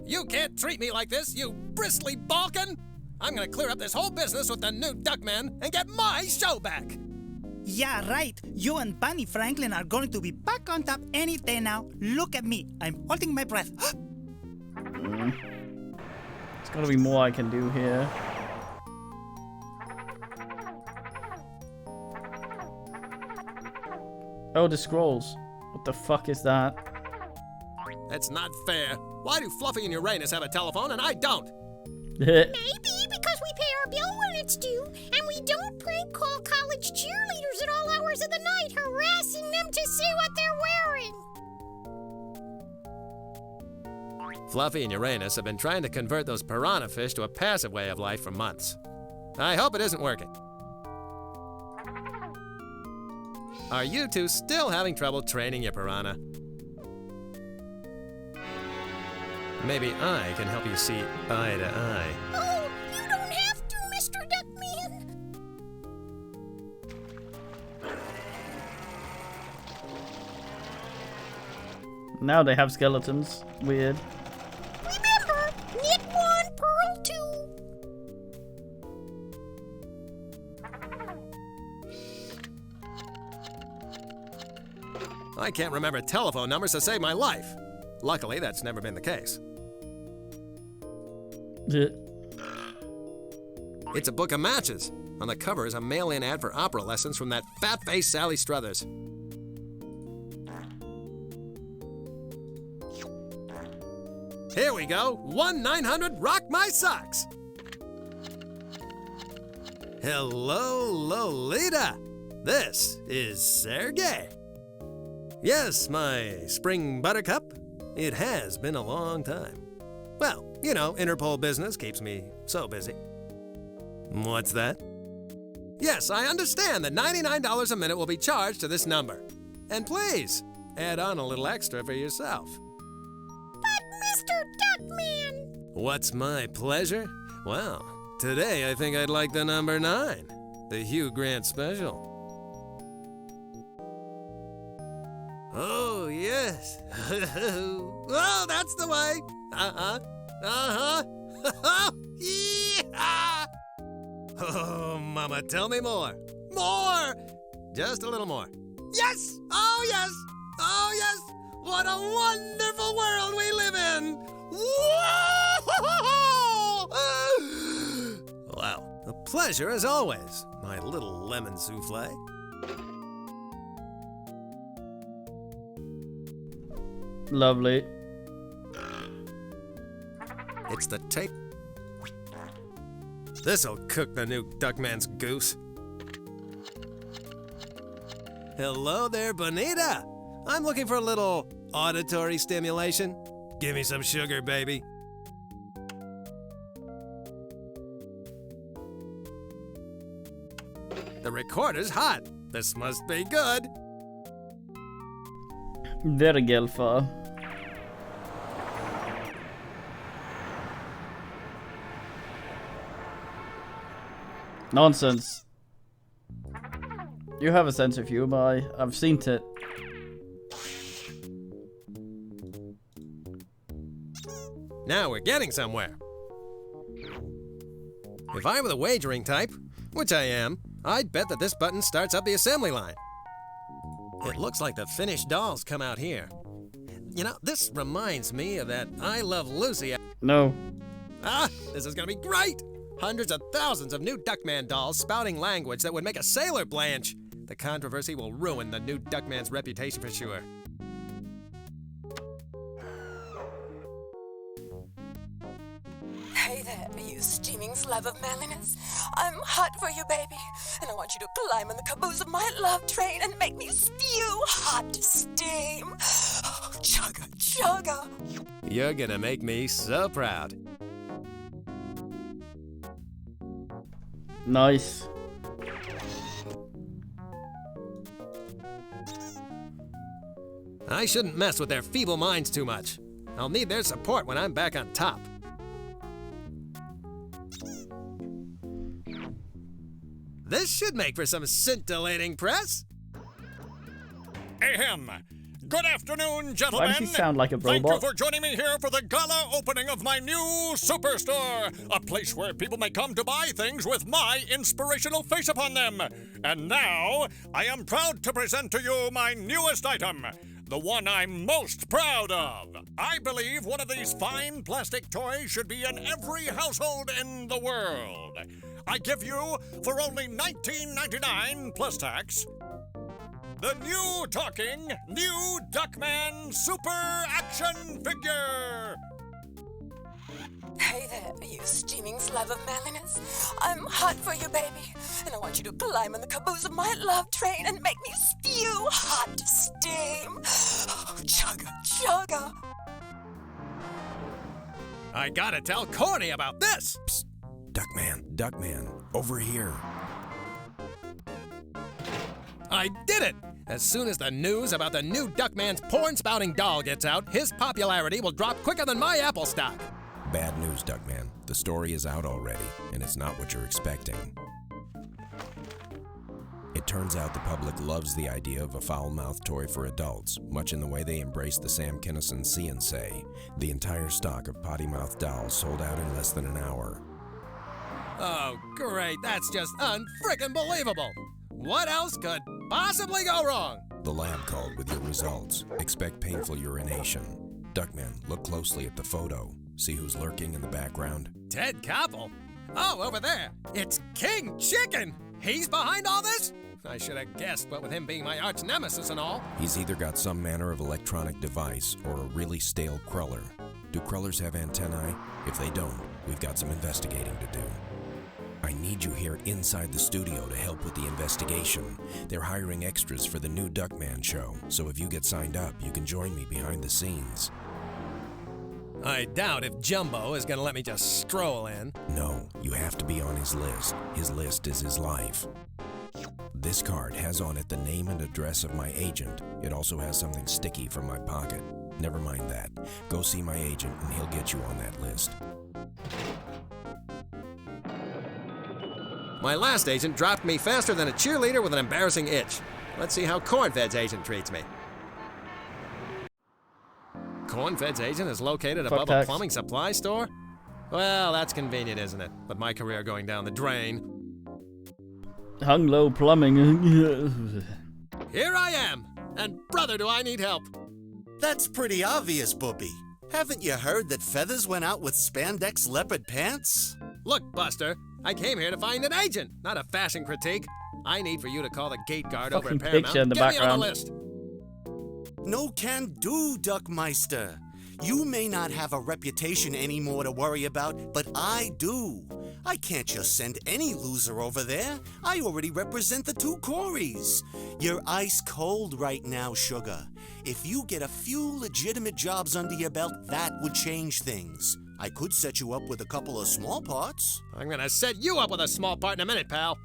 [SPEAKER 1] You can't treat me like this, you bristly Balkan! I'm gonna clear up this whole business with the new Duckman and get my show back!
[SPEAKER 4] Yeah, right. You and Bunny Franklin are going to be back on top any day now. Look at me. I'm holding my breath.
[SPEAKER 2] There's gotta be more I can do here. Oh, the scrolls. What the fuck is that?
[SPEAKER 1] That's not fair. Why do Fluffy and Uranus have a telephone and I don't?
[SPEAKER 13] Maybe because we pay our bill when it's due, and we don't prank call college cheerleaders at all hours of the night, harassing them to see what they're wearing.
[SPEAKER 1] Fluffy and Uranus have been trying to convert those piranha fish to a passive way of life for months. I hope it isn't working. Are you two still having trouble training your piranha? Maybe I can help you see eye to eye.
[SPEAKER 13] Oh, you don't have to, Mr. Duckman.
[SPEAKER 2] Now they have skeletons. Weird.
[SPEAKER 13] Remember, knit one, purl two.
[SPEAKER 1] I can't remember telephone numbers to save my life. Luckily, that's never been the case. It's a book of matches. On the cover is a mail-in ad for opera lessons from that fat-faced Sally Struthers. Here we go. 1-900 Rock My Socks. Hello, Lolita. This is Sergey. Yes, my spring buttercup. It has been a long time. Well, you know, Interpol business keeps me so busy. What's that? Yes, I understand that $99 a minute will be charged to this number. And please, add on a little extra for yourself.
[SPEAKER 13] But Mr. Duckman!
[SPEAKER 1] What's my pleasure? Well, today I think I'd like the number 9, the Hugh Grant special. Oh, yes. Oh, that's the way. Yeah! Oh, Mama, tell me more. More! Just a little more. Yes! Oh, yes! Oh, yes! What a wonderful world we live in! Whoa! Wow, a pleasure as always, my little lemon souffle.
[SPEAKER 2] Lovely.
[SPEAKER 1] It's the tape. This'll cook the new Duckman's goose. Hello there, Bonita. I'm looking for a little auditory stimulation. Give me some sugar, baby. The recorder's hot. This must be good.
[SPEAKER 2] Vergelfa. Nonsense. You have a sense of humor. I've seen it.
[SPEAKER 1] Now we're getting somewhere. If I were the wagering type, which I am, I'd bet that this button starts up the assembly line. It looks like the finished dolls come out here. You know, this reminds me of that I Love Lucy.
[SPEAKER 2] No.
[SPEAKER 1] Ah, this is gonna be great! Hundreds of thousands of new Duckman dolls spouting language that would make a sailor blanch. The controversy will ruin the new Duckman's reputation for sure.
[SPEAKER 17] Hey there, you steaming slab of manliness. I'm hot for you, baby, and I want you to climb in the caboose of my love train and make me spew hot steam. Oh, chugga, chugga.
[SPEAKER 1] You're gonna make me so proud.
[SPEAKER 2] Nice.
[SPEAKER 1] I shouldn't mess with their feeble minds too much. I'll need their support when I'm back on top. This should make for some scintillating press.
[SPEAKER 9] Ahem. Good afternoon, gentlemen.
[SPEAKER 2] Why does he sound like a robot?
[SPEAKER 9] Thank you for joining me here for the gala opening of my new superstore, a place where people may come to buy things with my inspirational face upon them. And now, I am proud to present to you my newest item, the one I'm most proud of. I believe one of these fine plastic toys should be in every household in the world. I give you, for only $19.99 plus tax, the new talking, new Duckman Super Action Figure!
[SPEAKER 17] Hey there, you steaming slab of manliness. I'm hot for you, baby, and I want you to climb in the caboose of my love train and make me spew hot steam. Oh, chugga, chugga.
[SPEAKER 1] I gotta tell Corny about this!
[SPEAKER 3] Psst. Duckman, over here.
[SPEAKER 1] I did it! As soon as the news about the new Duckman's porn-spouting doll gets out, his popularity will drop quicker than my Apple stock.
[SPEAKER 3] Bad news, Duckman. The story is out already, and it's not what you're expecting. It turns out the public loves the idea of a foul-mouthed toy for adults, much in the way they embrace the Sam Kinison See and Say. The entire stock of potty-mouthed dolls sold out in less than an hour.
[SPEAKER 1] Oh, great. That's just unfrickin' believable. What else could possibly go wrong?
[SPEAKER 3] The lab called with your results. Expect painful urination. Duckman, look closely at the photo. See who's lurking in the background?
[SPEAKER 1] Ted Koppel? Oh, over there. It's King Chicken. He's behind all this? I should have guessed, but with him being my arch nemesis and all.
[SPEAKER 3] He's either got some manner of electronic device or a really stale cruller. Do crullers have antennae? If they don't, we've got some investigating to do. I need you here inside the studio to help with the investigation. They're hiring extras for the new Duckman show, so if you get signed up, you can join me behind the scenes.
[SPEAKER 1] I doubt if Jumbo is gonna let me just stroll in.
[SPEAKER 3] No, you have to be on his list. His list is his life. This card has on it the name and address of my agent. It also has something sticky from my pocket. Never mind that. Go see my agent and he'll get you on that list.
[SPEAKER 1] My last agent dropped me faster than a cheerleader with an embarrassing itch. Let's see how Cornfed's agent treats me. Cornfed's agent is located above a plumbing supply store? Well, that's convenient, isn't it? With my career going down the drain.
[SPEAKER 2] Hung low plumbing.
[SPEAKER 1] Here I am, and brother, do I need help.
[SPEAKER 11] That's pretty obvious, Booby. Haven't you heard that Feathers went out with spandex leopard pants?
[SPEAKER 1] Look, Buster, I came here to find an agent, not a fashion critique. I need for you to call the gate guard over at Paramount.
[SPEAKER 2] In the
[SPEAKER 1] Get
[SPEAKER 2] background.
[SPEAKER 1] me on the list.
[SPEAKER 11] No can do, Duckmeister. You may not have a reputation anymore to worry about, but I do. I can't just send any loser over there. I already represent the two Coreys. You're ice cold right now, Sugar. If you get a few legitimate jobs under your belt, that would change things. I could set you up with a couple of small parts.
[SPEAKER 1] I'm gonna set you up with a small part in a minute, pal.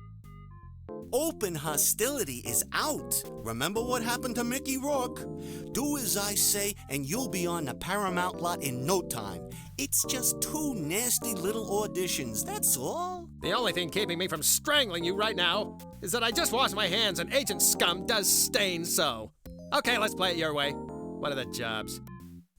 [SPEAKER 11] Open hostility is out. Remember what happened to Mickey Rourke? Do as I say, and you'll be on the Paramount lot in no time. It's just two nasty little auditions, that's all.
[SPEAKER 1] The only thing keeping me from strangling you right now is that I just washed my hands and Agent Scum does stain so. Okay, let's play it your way. What are the jobs?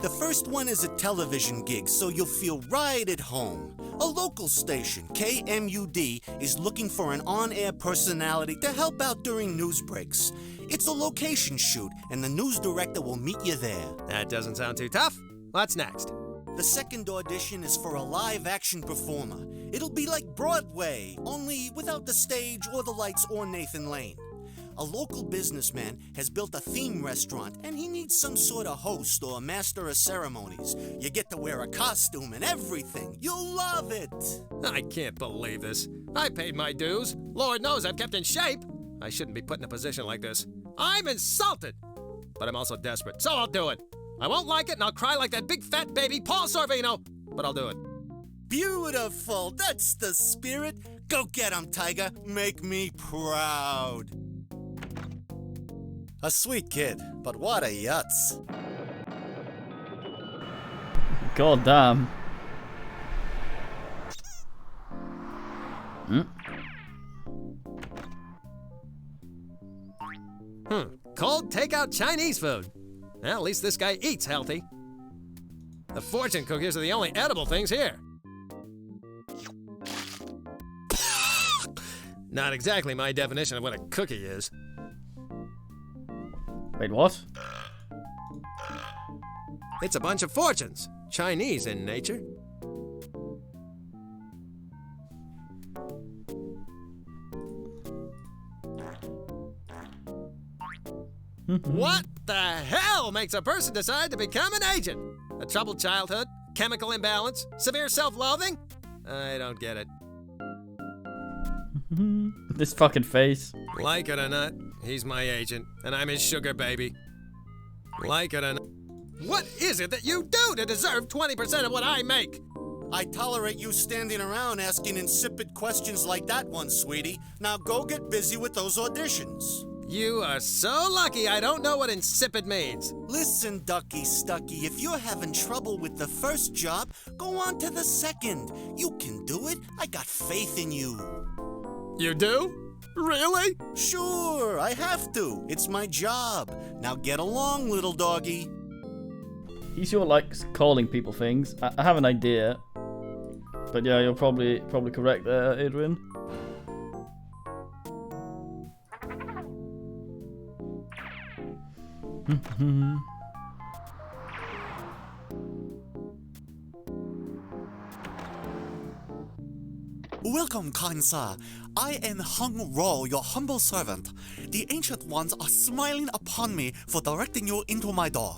[SPEAKER 11] The first one is a television gig, so you'll feel right at home. A local station, KMUD, is looking for an on-air personality to help out during news breaks. It's a location shoot, and the news director will meet you there.
[SPEAKER 1] That doesn't sound too tough. What's next?
[SPEAKER 11] The second audition is for a live-action performer. It'll be like Broadway, only without the stage or the lights or Nathan Lane. A local businessman has built a theme restaurant, and he needs some sort of host or master of ceremonies. You get to wear a costume and everything. You'll love it.
[SPEAKER 1] I can't believe this. I paid my dues. Lord knows I've kept in shape. I shouldn't be put in a position like this. I'm insulted. But I'm also desperate, so I'll do it. I won't like it, and I'll cry like that big fat baby Paul Sorvino, but I'll do it.
[SPEAKER 11] Beautiful. That's the spirit. Go get him, Tiger. Make me proud. A sweet kid, but what a yutz.
[SPEAKER 2] God damn.
[SPEAKER 1] Cold takeout Chinese food. Well, at least this guy eats healthy. The fortune cookies are the only edible things here. Not exactly my definition of what a cookie is.
[SPEAKER 2] Wait, what?
[SPEAKER 1] It's a bunch of fortunes. Chinese in nature. What the hell makes a person decide to become an agent? A troubled childhood? Chemical imbalance? Severe self-loathing? I don't get it.
[SPEAKER 2] This fucking face.
[SPEAKER 1] Like it or not, he's my agent, and I'm his sugar baby. Like it or not. What is it that you do to deserve 20% of what I make?
[SPEAKER 11] I tolerate you standing around asking insipid questions like that one, sweetie. Now go get busy with those auditions.
[SPEAKER 1] You are so lucky I don't know what insipid means.
[SPEAKER 11] Listen, Ducky Stucky, if you're having trouble with the first job, go on to the second. You can do it. I got faith in you.
[SPEAKER 1] You do? Really?
[SPEAKER 11] Sure, I have to. It's my job. Now get along, little doggy.
[SPEAKER 2] He sure likes calling people things. I have an idea. But yeah, you're probably correct there, Adrian.
[SPEAKER 11] Welcome, kind sir. I am Hung Ro, your humble servant. The ancient ones are smiling upon me for directing you into my door.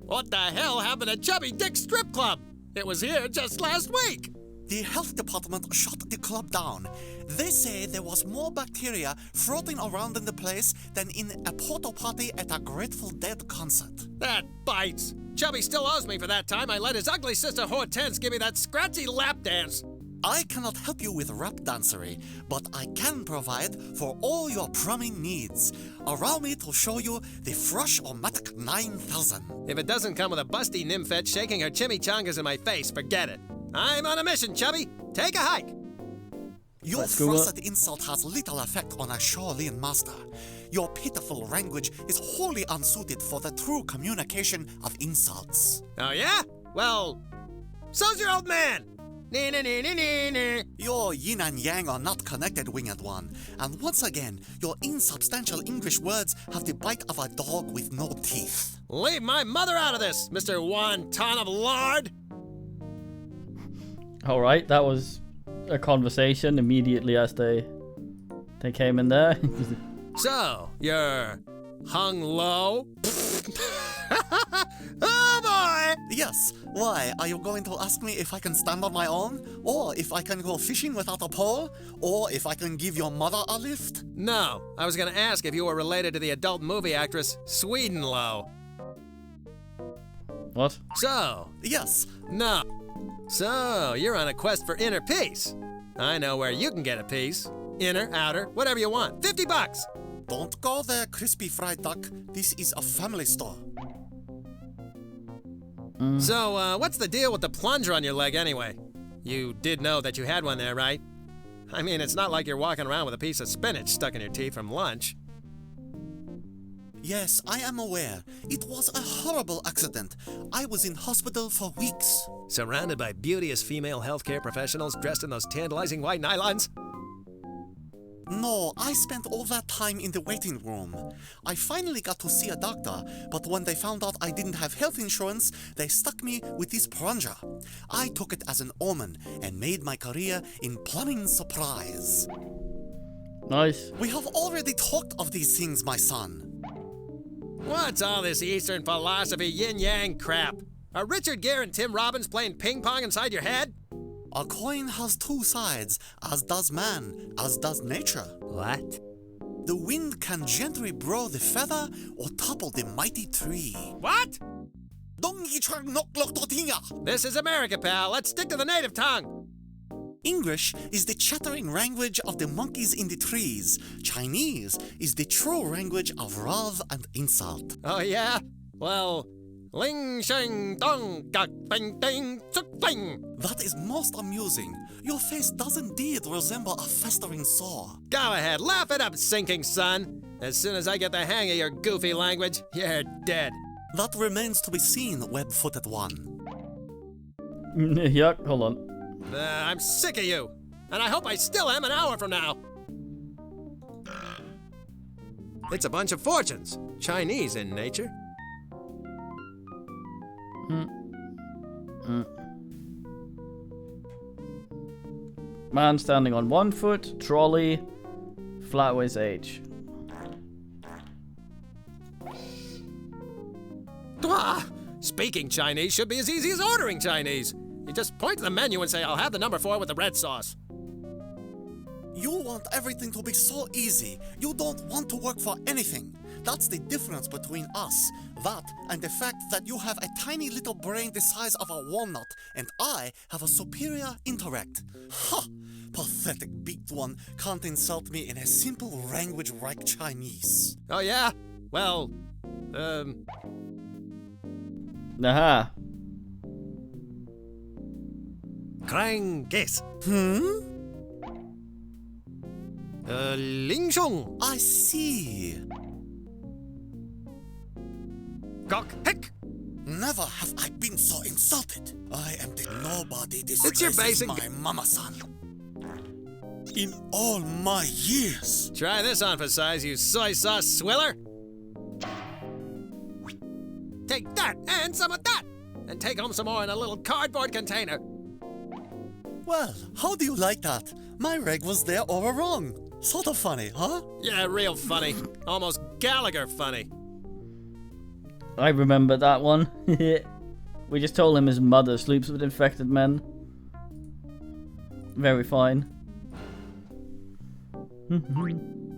[SPEAKER 1] What the hell happened to Chubby Dick's strip club? It was here just last week.
[SPEAKER 11] The health department shut the club down. They say there was more bacteria floating around in the place than in a porta potty at a Grateful Dead concert.
[SPEAKER 1] That bites. Chubby still owes me for that time I let his ugly sister Hortense give me that scratchy lap dance.
[SPEAKER 11] I cannot help you with rap dancery, but I can provide for all your plumbing needs. Allow me to show you the Fresh-O-Matic 9000.
[SPEAKER 1] If it doesn't come with a busty nymphette shaking her chimichangas in my face, forget it. I'm on a mission, Chubby. Take a hike.
[SPEAKER 11] Your frosted insult has little effect on a Shaolin master. Your pitiful language is wholly unsuited for the true communication of insults.
[SPEAKER 1] Oh yeah? Well, so's your old man.
[SPEAKER 11] Your yin and yang are not connected, winged one. And once again, your insubstantial English words have the bite of a dog with no teeth.
[SPEAKER 1] Leave my mother out of this, Mr. Wonton of Lard.
[SPEAKER 2] Alright, that was a conversation immediately as they came in there.
[SPEAKER 1] So, you're hung low? Oh boy!
[SPEAKER 11] Yes. Why? Are you going to ask me if I can stand on my own? Or if I can go fishing without a pole? Or if I can give your mother a lift?
[SPEAKER 1] No. I was gonna ask if you were related to the adult movie actress Swedenlow.
[SPEAKER 2] What?
[SPEAKER 1] So?
[SPEAKER 11] Yes.
[SPEAKER 1] No. So, you're on a quest for inner peace. I know where you can get a piece. Inner, outer, whatever you want. $50.
[SPEAKER 11] Don't go there, crispy fried duck. This is a family store.
[SPEAKER 1] So, what's the deal with the plunger on your leg anyway? You did know that you had one there, right? I mean, it's not like you're walking around with a piece of spinach stuck in your teeth from lunch.
[SPEAKER 16] Yes, I am aware. It was a horrible accident. I was in hospital for weeks.
[SPEAKER 1] Surrounded by beauteous female healthcare professionals dressed in those tantalizing white nylons?
[SPEAKER 16] No, I spent all that time in the waiting room. I finally got to see a doctor, but when they found out I didn't have health insurance, they stuck me with this plunger. I took it as an omen and made my career in plumbing supplies.
[SPEAKER 2] Nice.
[SPEAKER 16] We have already talked of these things, my son.
[SPEAKER 1] What's all this Eastern philosophy yin-yang crap? Are Richard Gere and Tim Robbins playing ping-pong inside your head?
[SPEAKER 16] A coin has two sides, as does man, as does nature.
[SPEAKER 1] What?
[SPEAKER 16] The wind can gently blow the feather or topple the mighty tree.
[SPEAKER 1] What? This is America, pal. Let's stick to the native tongue.
[SPEAKER 16] English is the chattering language of the monkeys in the trees. Chinese is the true language of love and insult.
[SPEAKER 1] Oh, yeah? Well, ling sheng dong gak bing ding tsuk bing.
[SPEAKER 16] That is most amusing. Your face does indeed resemble a festering sore.
[SPEAKER 1] Go ahead, laugh it up, sinking sun. As soon as I get the hang of your goofy language, you're dead.
[SPEAKER 16] That remains to be seen, web-footed one.
[SPEAKER 2] Yuck, hold on.
[SPEAKER 1] I'm sick of you, and I hope I still am an hour from now. It's a bunch of fortunes, Chinese in nature.
[SPEAKER 2] Man standing on 1 foot, trolley, Flatways H.
[SPEAKER 1] Ah, speaking Chinese should be as easy as ordering Chinese. You just point to the menu and say, I'll have the number 4 with the red sauce.
[SPEAKER 16] You want everything to be so easy. You don't want to work for anything. That's the difference between us. That and the fact that you have a tiny little brain the size of a walnut, and I have a superior intellect. Ha! Pathetic beaked one can't insult me in a simple language like Chinese.
[SPEAKER 1] Oh yeah? Well,
[SPEAKER 2] Aha.
[SPEAKER 1] Krang guess. Ling Shong.
[SPEAKER 16] I see.
[SPEAKER 1] Gok Heck.
[SPEAKER 16] Never have I been so insulted. I am the nobody
[SPEAKER 1] It's your
[SPEAKER 16] disgraces
[SPEAKER 1] basic...
[SPEAKER 16] my mama-san. In all my years.
[SPEAKER 1] Try this on for size, you soy sauce swiller. Take that and some of that. And take home some more in a little cardboard container.
[SPEAKER 16] Well, how do you like that? My reg was there all along. Sort of funny, huh?
[SPEAKER 1] Yeah, real funny. Almost Gallagher funny.
[SPEAKER 2] I remember that one. We just told him his mother sleeps with infected men. Very fine.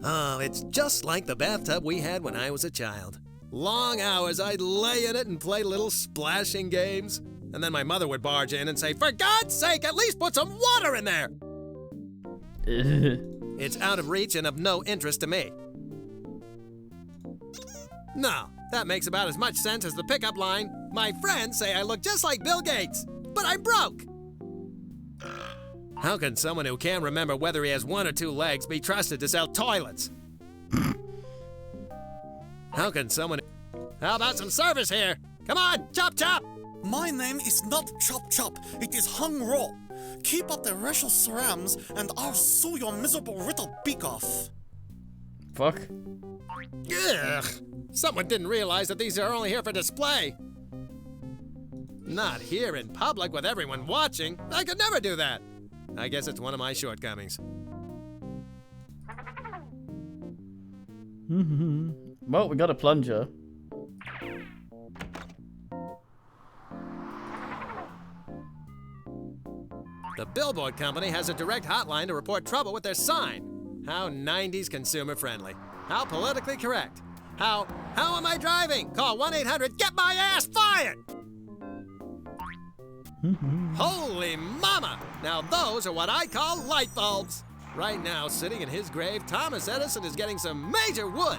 [SPEAKER 1] Oh, it's just like the bathtub we had when I was a child. Long hours I'd lay in it and play little splashing games. And then my mother would barge in and say, for God's sake, at least put some water in there! It's out of reach and of no interest to me. No, that makes about as much sense as the pickup line, my friends say I look just like Bill Gates, but I'm broke! How can someone who can't remember whether he has 1 or 2 legs be trusted to sell toilets? How can someone... How about some service here? Come on, chop chop!
[SPEAKER 16] My name is not Chop Chop, it is Hung Ro. Keep up the racial slams and I'll sue your miserable little beak off.
[SPEAKER 2] Fuck.
[SPEAKER 1] Ugh! Someone didn't realize that these are only here for display. Not here in public with everyone watching. I could never do that. I guess it's one of my shortcomings.
[SPEAKER 2] Well, we got a plunger.
[SPEAKER 1] The billboard company has a direct hotline to report trouble with their sign. How 90s consumer friendly. How politically correct. How am I driving? Call 1-800-GET-MY-ASS fired! Holy mama! Now those are what I call light bulbs. Right now, sitting in his grave, Thomas Edison is getting some major wood.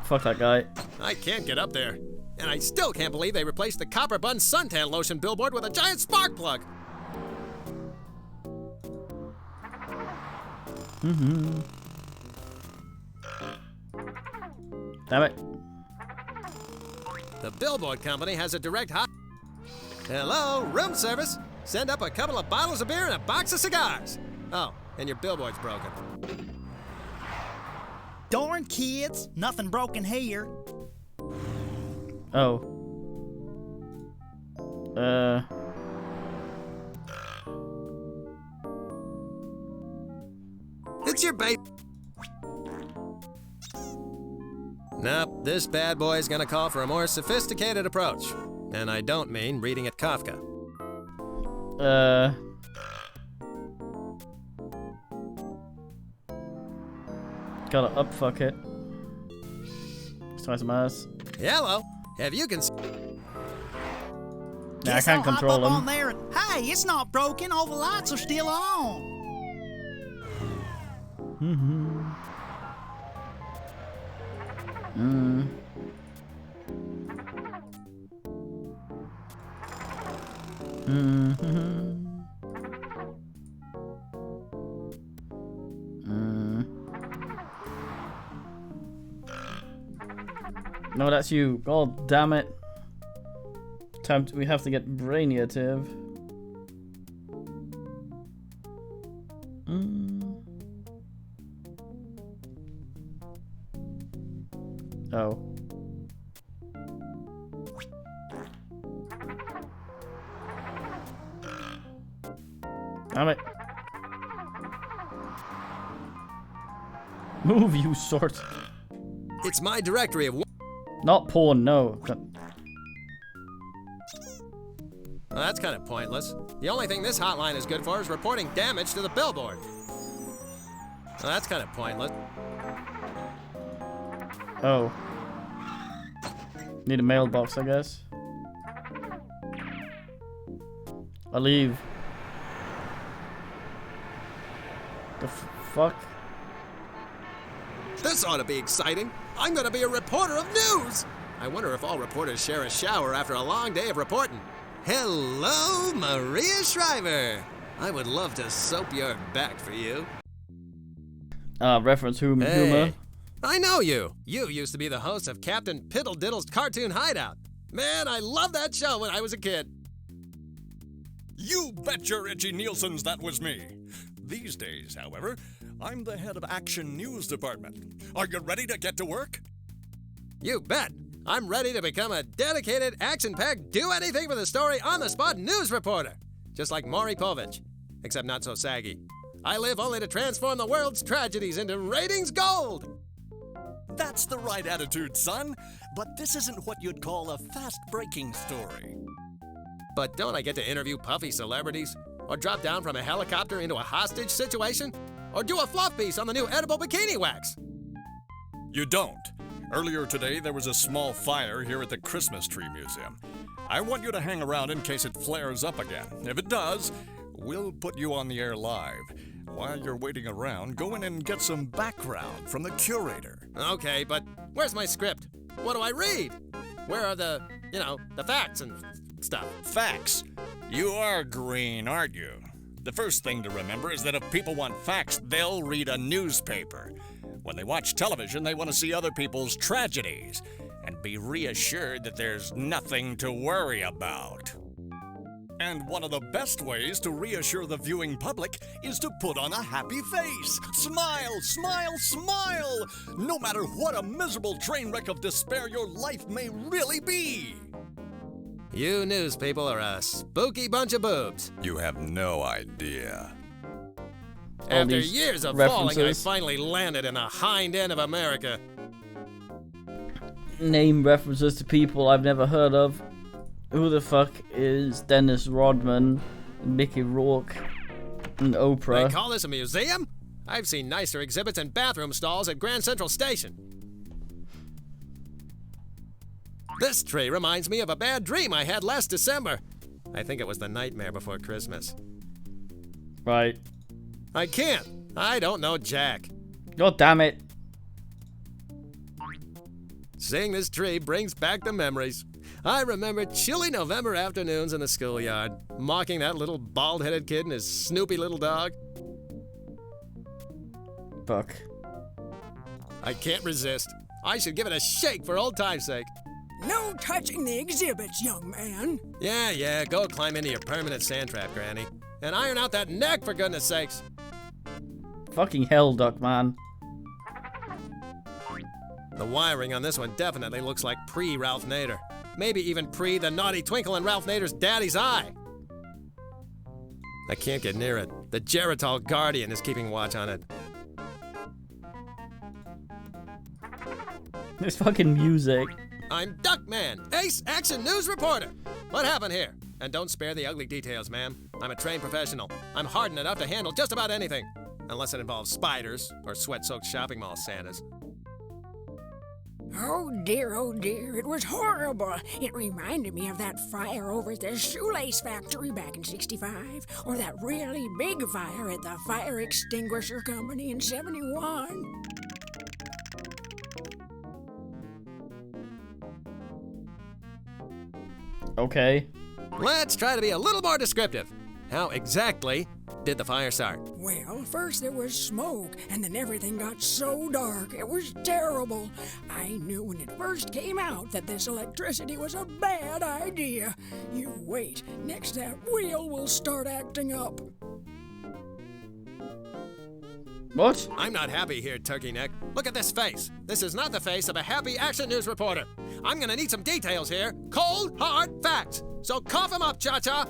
[SPEAKER 2] Fuck that guy.
[SPEAKER 1] I can't get up there. And I still can't believe they replaced the Copper Bun suntan lotion billboard with a giant spark plug.
[SPEAKER 2] Damn it.
[SPEAKER 1] The billboard company has a direct hot. Hello, room service. Send up a couple of bottles of beer and a box of cigars. Oh, and your billboard's broken.
[SPEAKER 4] Darn kids, nothing broken here.
[SPEAKER 2] Oh.
[SPEAKER 1] It's your bait. Nope, this bad boy's gonna call for a more sophisticated approach. And I don't mean reading at Kafka.
[SPEAKER 2] Gotta upfuck it. Let's try some ass.
[SPEAKER 1] Hello, have you
[SPEAKER 2] Yeah, I can't control
[SPEAKER 4] On
[SPEAKER 2] him.
[SPEAKER 4] there and, hey, it's not broken. All the lights are still on.
[SPEAKER 2] No, that's you. God damn it. We have to get brainiative. Oh. Damn it. Move, you sort.
[SPEAKER 1] It's my directory of.
[SPEAKER 2] Not porn, no.
[SPEAKER 1] Well, that's kind of pointless. The only thing this hotline is good for is reporting damage to the billboard. Well, that's kind of pointless.
[SPEAKER 2] Oh. Need a mailbox, I guess. I'll leave. The fuck?
[SPEAKER 1] This ought to be exciting. I'm gonna be a reporter of news. I wonder if all reporters share a shower after a long day of reporting. Hello, Maria Shriver. I would love to soap your back for you.
[SPEAKER 2] Reference humor.
[SPEAKER 1] Hey, I know you. You used to be the host of Captain Piddle-Diddle's Cartoon Hideout. Man, I loved that show when I was a kid.
[SPEAKER 9] You betcha, Reggie Nielsen's that was me. These days, however, I'm the head of Action News Department. Are you ready to get to work?
[SPEAKER 1] You bet. I'm ready to become a dedicated, action-packed, do-anything-for-the-story, on-the-spot news reporter. Just like Maury Povich, except not so saggy. I live only to transform the world's tragedies into ratings gold.
[SPEAKER 9] That's the right attitude, son. But this isn't what you'd call a fast-breaking story.
[SPEAKER 1] But don't I get to interview puffy celebrities? Or drop down from a helicopter into a hostage situation? Or do a fluff piece on the new edible bikini wax?
[SPEAKER 9] You don't. Earlier today, there was a small fire here at the Christmas Tree Museum. I want you to hang around in case it flares up again. If it does, we'll put you on the air live. While you're waiting around, go in and get some background from the curator.
[SPEAKER 1] Okay, but where's my script? What do I read? Where are the facts and stuff?
[SPEAKER 9] Facts? You are green, aren't you? The first thing to remember is that if people want facts, they'll read a newspaper. When they watch television, they want to see other people's tragedies and be reassured that there's nothing to worry about. And one of the best ways to reassure the viewing public is to put on a happy face. Smile, smile, smile! No matter what a miserable train wreck of despair your life may really be.
[SPEAKER 1] You news people are a spooky bunch of boobs.
[SPEAKER 9] You have no idea.
[SPEAKER 1] After years of falling, I finally landed in the hind end of America.
[SPEAKER 2] Name references to people I've never heard of. Who the fuck is Dennis Rodman, Mickey Rourke, and Oprah?
[SPEAKER 1] They call this a museum? I've seen nicer exhibits and bathroom stalls at Grand Central Station. This tree reminds me of a bad dream I had last December. I think it was the nightmare before Christmas.
[SPEAKER 2] Right.
[SPEAKER 1] I can't. I don't know Jack.
[SPEAKER 2] God damn it.
[SPEAKER 1] Seeing this tree brings back the memories. I remember chilly November afternoons in the schoolyard, mocking that little bald-headed kid and his snoopy little dog.
[SPEAKER 2] Fuck.
[SPEAKER 1] I can't resist. I should give it a shake for old time's sake.
[SPEAKER 18] No touching the exhibits, young man.
[SPEAKER 1] Yeah, go climb into your permanent sand trap, Granny. And iron out that neck, for goodness sakes.
[SPEAKER 2] Fucking hell, Duckman.
[SPEAKER 1] The wiring on this one definitely looks like pre-Ralph Nader. Maybe even pre the naughty twinkle in Ralph Nader's daddy's eye. I can't get near it. The Geritol Guardian is keeping watch on it.
[SPEAKER 2] This fucking music.
[SPEAKER 1] I'm Duckman, Ace Action News Reporter. What happened here? And don't spare the ugly details, ma'am. I'm a trained professional. I'm hardened enough to handle just about anything. Unless it involves spiders or sweat-soaked shopping mall Santas.
[SPEAKER 18] Oh dear, it was horrible. It reminded me of that fire over at the shoelace factory back in '65, or that really big fire at the fire extinguisher company in '71.
[SPEAKER 2] Okay.
[SPEAKER 1] Let's try to be a little more descriptive. How exactly did the fire start?
[SPEAKER 18] Well, first there was smoke, and then everything got so dark. It was terrible. I knew when it first came out that this electricity was a bad idea. You wait, next that wheel will start acting up.
[SPEAKER 2] What?
[SPEAKER 1] I'm not happy here, Turkey Neck. Look at this face. This is not the face of a happy Action News reporter. I'm gonna need some details here. Cold, hard facts. So cough 'em up, Cha-Cha.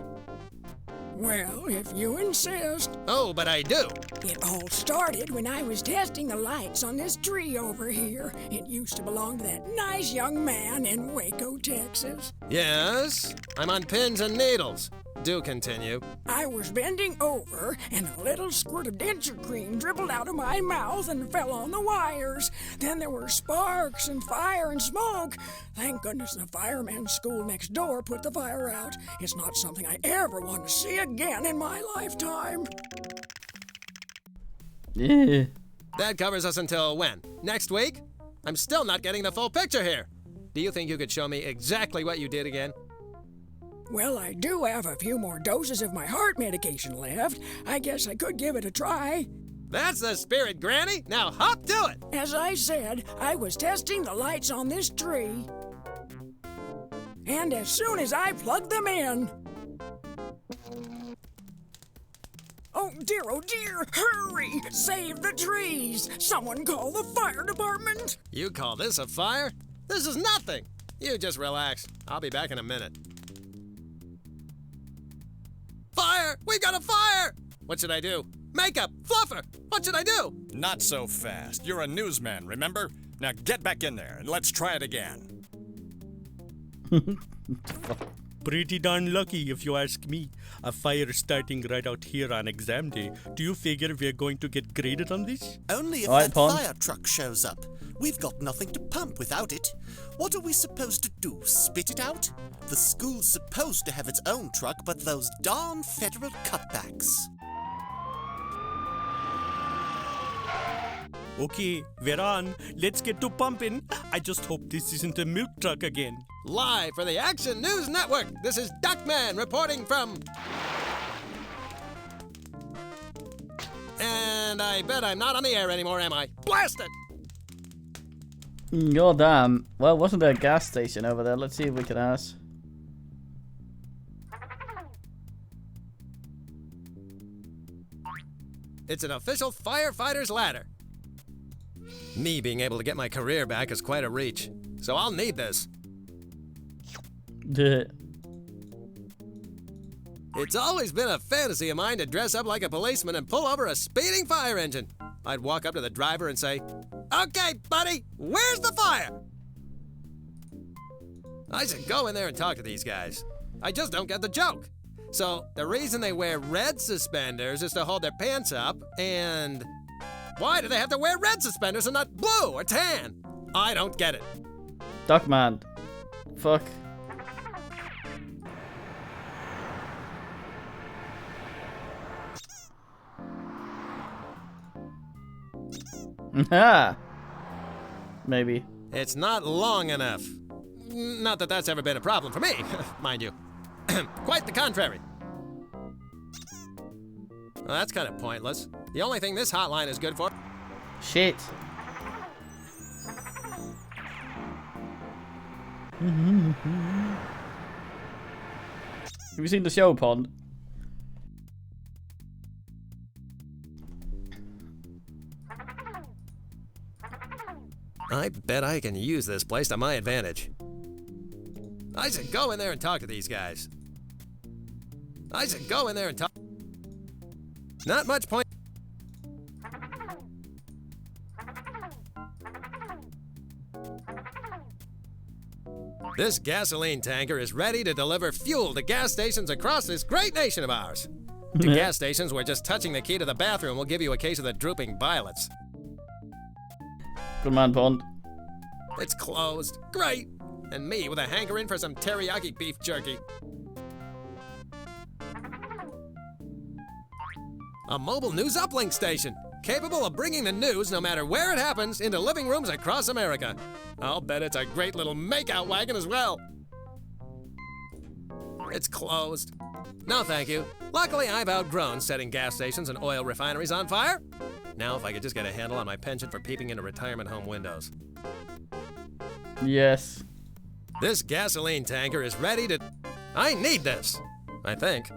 [SPEAKER 18] Well, if you insist.
[SPEAKER 1] Oh, but I do.
[SPEAKER 18] It all started when I was testing the lights on this tree over here. It used to belong to that nice young man in Waco, Texas.
[SPEAKER 1] Yes, I'm on pins and needles. Do continue.
[SPEAKER 18] I was bending over, and a little squirt of denture cream dribbled out of my mouth and fell on the wires. Then there were sparks and fire and smoke. Thank goodness the fireman's school next door put the fire out. It's not something I ever want to see again in my lifetime.
[SPEAKER 2] Yeah.
[SPEAKER 1] That covers us until when? Next week? I'm still not getting the full picture here. Do you think you could show me exactly what you did again?
[SPEAKER 18] Well, I do have a few more doses of my heart medication left. I guess I could give it a try.
[SPEAKER 1] That's the spirit, Granny. Now hop to it.
[SPEAKER 18] As I said, I was testing the lights on this tree. And as soon as I plugged them in... Oh dear, hurry! Save the trees! Someone call the fire department!
[SPEAKER 1] You call this a fire? This is nothing. You just relax. I'll be back in a minute. Fire! We've got a fire! What should I do? Makeup! Fluffer! What should I do?
[SPEAKER 9] Not so fast. You're a newsman, remember? Now get back in there and let's try it again.
[SPEAKER 11] Pretty darn lucky, if you ask me. A fire starting right out here on exam day. Do you figure we're going to get graded on this?
[SPEAKER 16] Only if that fire truck shows up. We've got nothing to pump without it. What are we supposed to do, spit it out? The school's supposed to have its own truck, but those darn federal cutbacks.
[SPEAKER 11] Okay, we're on. Let's get to pumping. I just hope this isn't a milk truck again.
[SPEAKER 1] Live for the Action News Network, this is Duckman reporting from... And I bet I'm not on the air anymore, am I? Blast it!
[SPEAKER 2] God damn. Well, wasn't there a gas station over there? Let's see if we can ask.
[SPEAKER 1] It's an official firefighter's ladder. Me being able to get my career back is quite a reach, so I'll need this. It's always been a fantasy of mine to dress up like a policeman and pull over a speeding fire engine. I'd walk up to the driver and say, "Okay, buddy, where's the fire?" I should go in there and talk to these guys. I just don't get the joke. So, the reason they wear red suspenders is to hold their pants up, and... why do they have to wear red suspenders and not blue or tan? I don't get it.
[SPEAKER 2] Duckman. Fuck. Maybe.
[SPEAKER 1] It's not long enough. Not that that's ever been a problem for me, mind you. Quite the contrary. Well, that's kind of pointless. The only thing this hotline is good for...
[SPEAKER 2] Shit. Have you seen the show, Pond?
[SPEAKER 1] I bet I can use this place to my advantage. I said go in there and talk to these guys. I said go in there and talk. Not much point. This gasoline tanker is ready to deliver fuel to gas stations across this great nation of ours. To gas stations where just touching the key to the bathroom will give you a case of the drooping violets.
[SPEAKER 2] Good man, Pond.
[SPEAKER 1] It's closed. Great. And me with a hankering for some teriyaki beef jerky. A mobile news uplink station, capable of bringing the news, no matter where it happens, into living rooms across America. I'll bet it's a great little makeout wagon as well. It's closed. No, thank you. Luckily, I've outgrown setting gas stations and oil refineries on fire. Now, if I could just get a handle on my penchant for peeping into retirement home windows.
[SPEAKER 2] Yes.
[SPEAKER 1] This gasoline tanker is ready to... I need this. I think.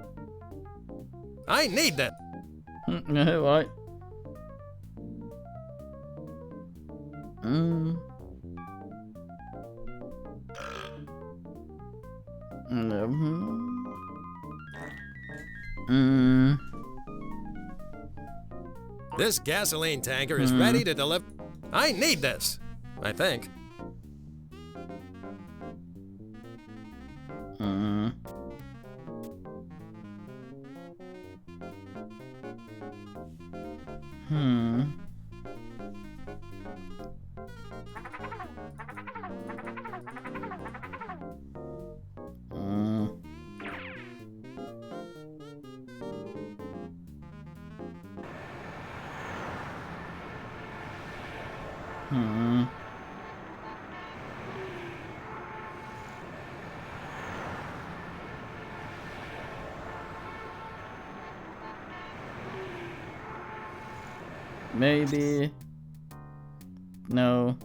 [SPEAKER 1] I need that.
[SPEAKER 2] Right.
[SPEAKER 1] This gasoline tanker is ready to deliver... I need this. I think.
[SPEAKER 2] Maybe. No.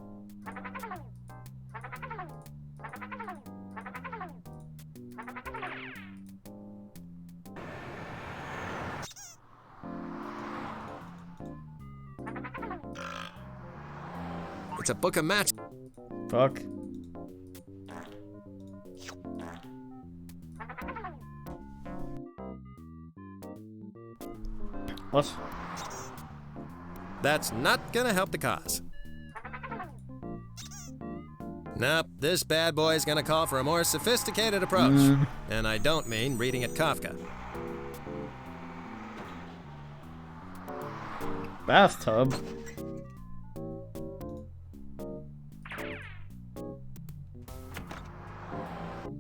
[SPEAKER 1] It's a book of match.
[SPEAKER 2] Fuck. What?
[SPEAKER 1] That's not gonna help the cause. Nope, this bad boy's gonna call for a more sophisticated approach. And I don't mean reading at Kafka.
[SPEAKER 2] Bathtub?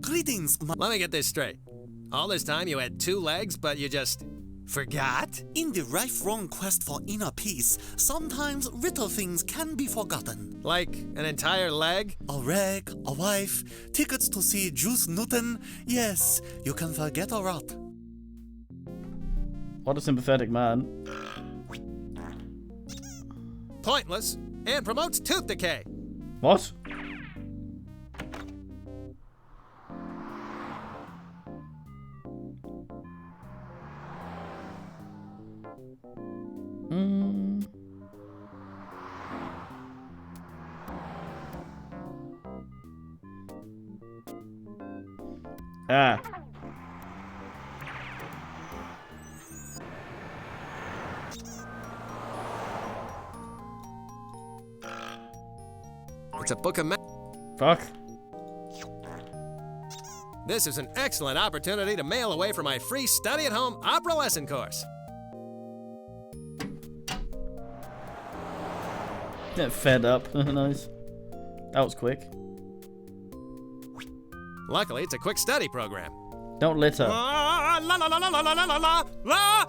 [SPEAKER 16] Greetings,
[SPEAKER 1] Let me get this straight. All this time you had 2 legs, but you just... forgot?
[SPEAKER 16] In the lifelong quest for inner peace, sometimes little things can be forgotten.
[SPEAKER 1] Like an entire leg?
[SPEAKER 16] A rag, a wife, tickets to see Juice Newton. Yes, you can forget a lot.
[SPEAKER 2] What a sympathetic man.
[SPEAKER 1] Pointless, and promotes tooth decay.
[SPEAKER 2] What? Ah.
[SPEAKER 1] It's a book of
[SPEAKER 2] Fuck.
[SPEAKER 1] This is an excellent opportunity to mail away for my free study-at-home opera lesson course.
[SPEAKER 2] Get fed up. Nice. That was quick.
[SPEAKER 1] Luckily, it's a quick study program.
[SPEAKER 2] Don't litter.
[SPEAKER 1] La la la la la la la la la.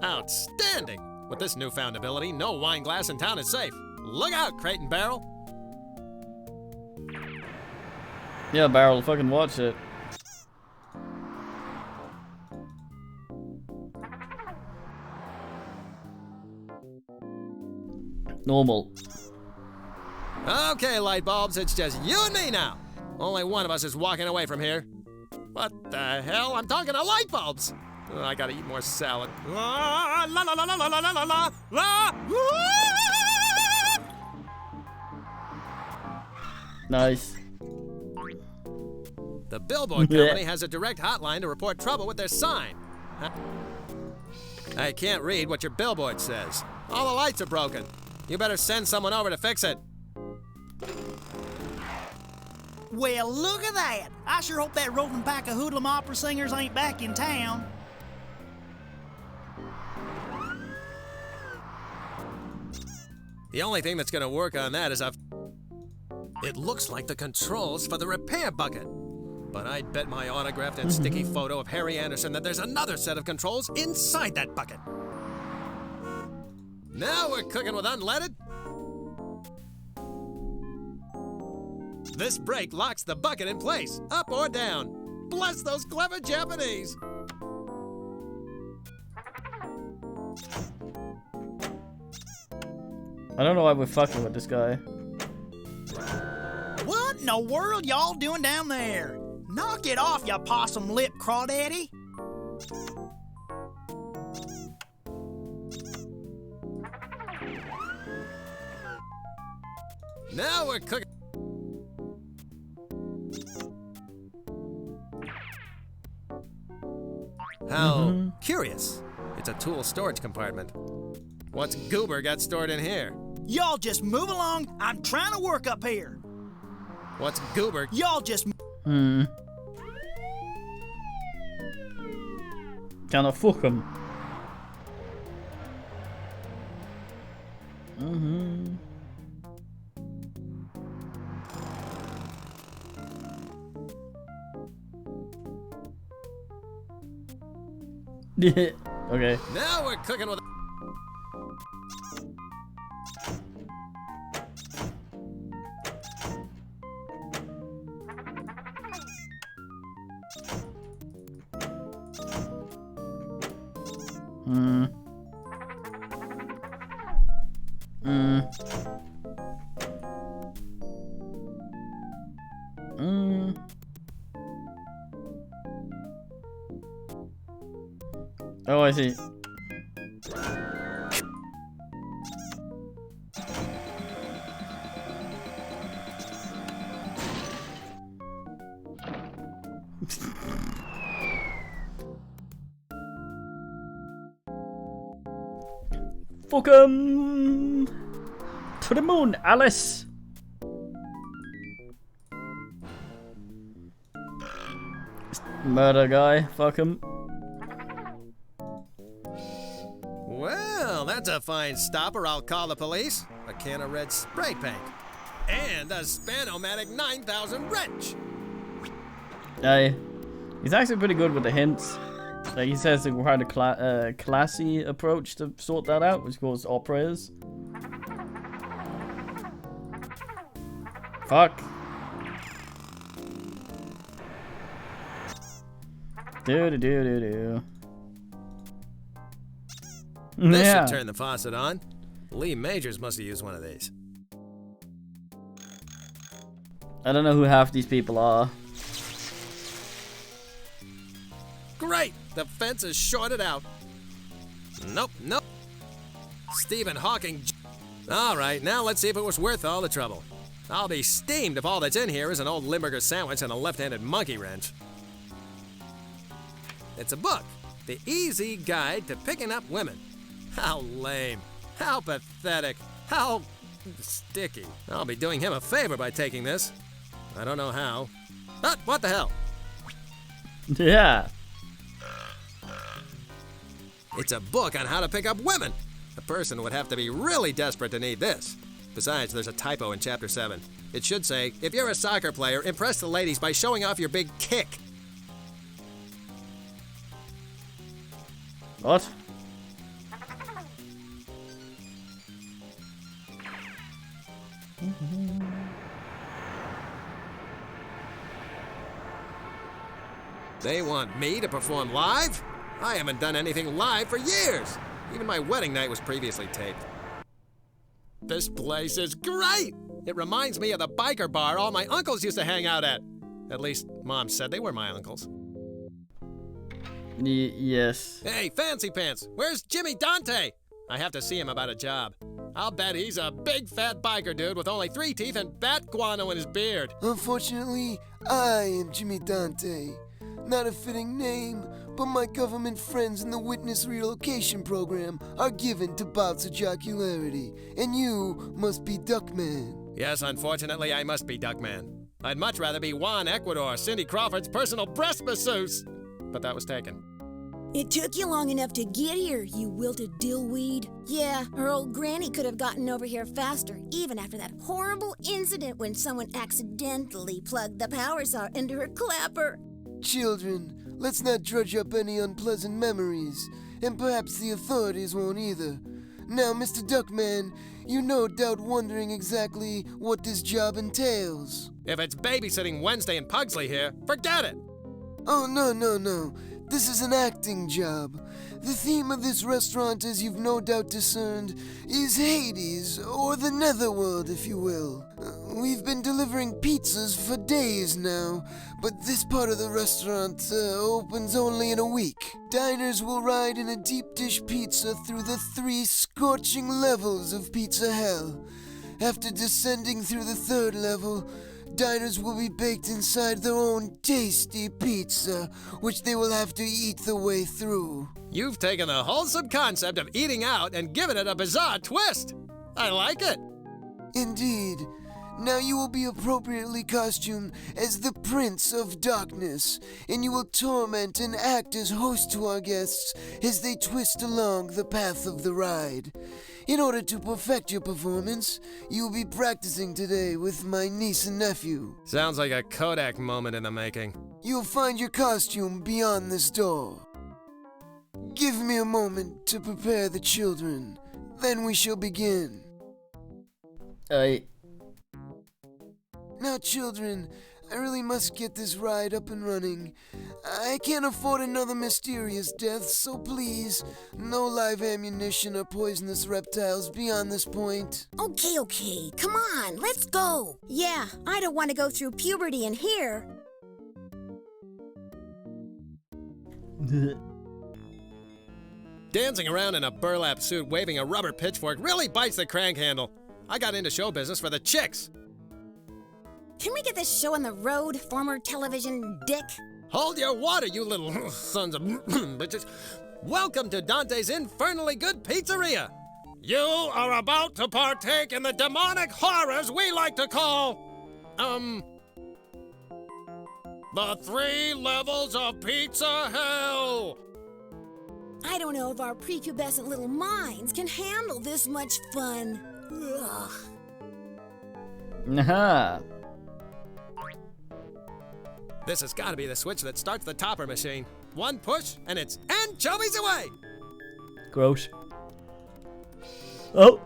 [SPEAKER 1] Outstanding! With this newfound ability, no wine glass in town is safe. Look out, Crate and Barrel!
[SPEAKER 2] Yeah, Barrel, fucking watch it. Normal.
[SPEAKER 1] Okay, light bulbs, it's just you and me now. Only one of us is walking away from here. What the hell? I'm talking to light bulbs. Oh, I gotta eat more salad. La la la la la la la la la.
[SPEAKER 2] Nice.
[SPEAKER 1] The billboard company has a direct hotline to report trouble with their sign. I can't read what your billboard says. All the lights are broken. You better send someone over to fix it.
[SPEAKER 4] Well, look at that. I sure hope that roving pack of hoodlum opera singers ain't back in town.
[SPEAKER 1] The only thing that's gonna work on that is it looks like the controls for the repair bucket. But I'd bet my autographed and sticky photo of Harry Anderson that there's another set of controls inside that bucket. Now we're cooking with unleaded. This brake locks the bucket in place, up or down. Bless those clever Japanese.
[SPEAKER 2] I don't know why we're fucking with this guy.
[SPEAKER 4] What in the world y'all doing down there? Knock it off, you possum lip crawdaddy.
[SPEAKER 1] Now we're cooking. How curious. It's a tool storage compartment. What's Goober got stored in here?
[SPEAKER 4] Y'all just move along. I'm trying to work up here.
[SPEAKER 1] What's Goober?
[SPEAKER 4] Y'all just...
[SPEAKER 2] Kan I fuck him? Okay.
[SPEAKER 1] Now we're cooking with...
[SPEAKER 2] Oh, I see. Fuck 'em! To the moon, Alice! Murder guy, fuck him.
[SPEAKER 1] Well, that's a fine stopper. I'll call the police. A can of red spray paint. And a Spanomatic 9000 wrench.
[SPEAKER 2] He's actually pretty good with the hints. Like he says they require a classy approach to sort that out, which goes opera is. Fuck. Do.
[SPEAKER 1] This should turn the faucet on. Lee Majors must have used one of these.
[SPEAKER 2] I don't know who half these people are.
[SPEAKER 1] Great! The fence is shorted out. Nope. Stephen Hawking. Alright, now let's see if it was worth all the trouble. I'll be steamed if all that's in here is an old Limburger sandwich and a left-handed monkey wrench. It's a book. The Easy Guide to Picking Up Women. How lame. How pathetic. How sticky. I'll be doing him a favor by taking this. I don't know how. But what the hell?
[SPEAKER 2] Yeah.
[SPEAKER 1] It's a book on how to pick up women. A person would have to be really desperate to need this. Besides, there's a typo in Chapter 7. It should say, if you're a soccer player, impress the ladies by showing off your big kick.
[SPEAKER 2] What?
[SPEAKER 1] They want me to perform live? I haven't done anything live for years. Even my wedding night was previously taped. This place is great! It reminds me of the biker bar all my uncles used to hang out at. At least, Mom said they were my uncles.
[SPEAKER 2] Yes.
[SPEAKER 1] Hey, Fancy Pants, where's Jimmy Dante? I have to see him about a job. I'll bet he's a big fat biker dude with only 3 teeth and bat guano in his beard.
[SPEAKER 19] Unfortunately, I am Jimmy Dante. Not a fitting name, but my government friends in the Witness Relocation Program are given to bouts of jocularity, and you must be Duckman.
[SPEAKER 1] Yes, unfortunately, I must be Duckman. I'd much rather be Juan Ecuador, Cindy Crawford's personal breast masseuse. But that was taken.
[SPEAKER 5] It took you long enough to get here, you wilted dillweed. Yeah, her old granny could have gotten over here faster, even after that horrible incident when someone accidentally plugged the power saw into her clapper.
[SPEAKER 19] Children, let's not drudge up any unpleasant memories, and perhaps the authorities won't either. Now, Mr. Duckman, you're no doubt wondering exactly what this job entails.
[SPEAKER 1] If it's babysitting Wednesday in Pugsley here, forget it!
[SPEAKER 19] Oh, no. This is an acting job. The theme of this restaurant, as you've no doubt discerned, is Hades, or the Netherworld, if you will. We've been delivering pizzas for days now, but this part of the restaurant opens only in a week. Diners will ride in a deep dish pizza through the 3 scorching levels of pizza hell. After descending through the 3rd level, diners will be baked inside their own tasty pizza, which they will have to eat the way through.
[SPEAKER 1] You've taken the wholesome concept of eating out and given it a bizarre twist. I like it.
[SPEAKER 19] Indeed. Now you will be appropriately costumed as the Prince of Darkness, and you will torment and act as host to our guests as they twist along the path of the ride. In order to perfect your performance, you will be practicing today with my niece and nephew.
[SPEAKER 1] Sounds like a Kodak moment in the making.
[SPEAKER 19] You'll find your costume beyond this door. Give me a moment to prepare the children, then we shall begin. Now, children, I really must get this ride up and running. I can't afford another mysterious death, so please, no live ammunition or poisonous reptiles beyond this point.
[SPEAKER 5] Okay, come on, let's go. Yeah, I don't want to go through puberty in here.
[SPEAKER 1] Dancing around in a burlap suit waving a rubber pitchfork really bites the crank handle. I got into show business for the chicks.
[SPEAKER 5] Can we get this show on the road, former television dick?
[SPEAKER 1] Hold your water, you little sons of bitches. Welcome to Dante's Infernally Good Pizzeria. You are about to partake in the demonic horrors we like to call, the 3 levels of pizza hell.
[SPEAKER 5] I don't know if our prepubescent little minds can handle this much fun. Ugh.
[SPEAKER 2] Aha.
[SPEAKER 1] This has got to be the switch that starts the topper machine. 1 push, and it's anchovies away!
[SPEAKER 2] Gross. Oh!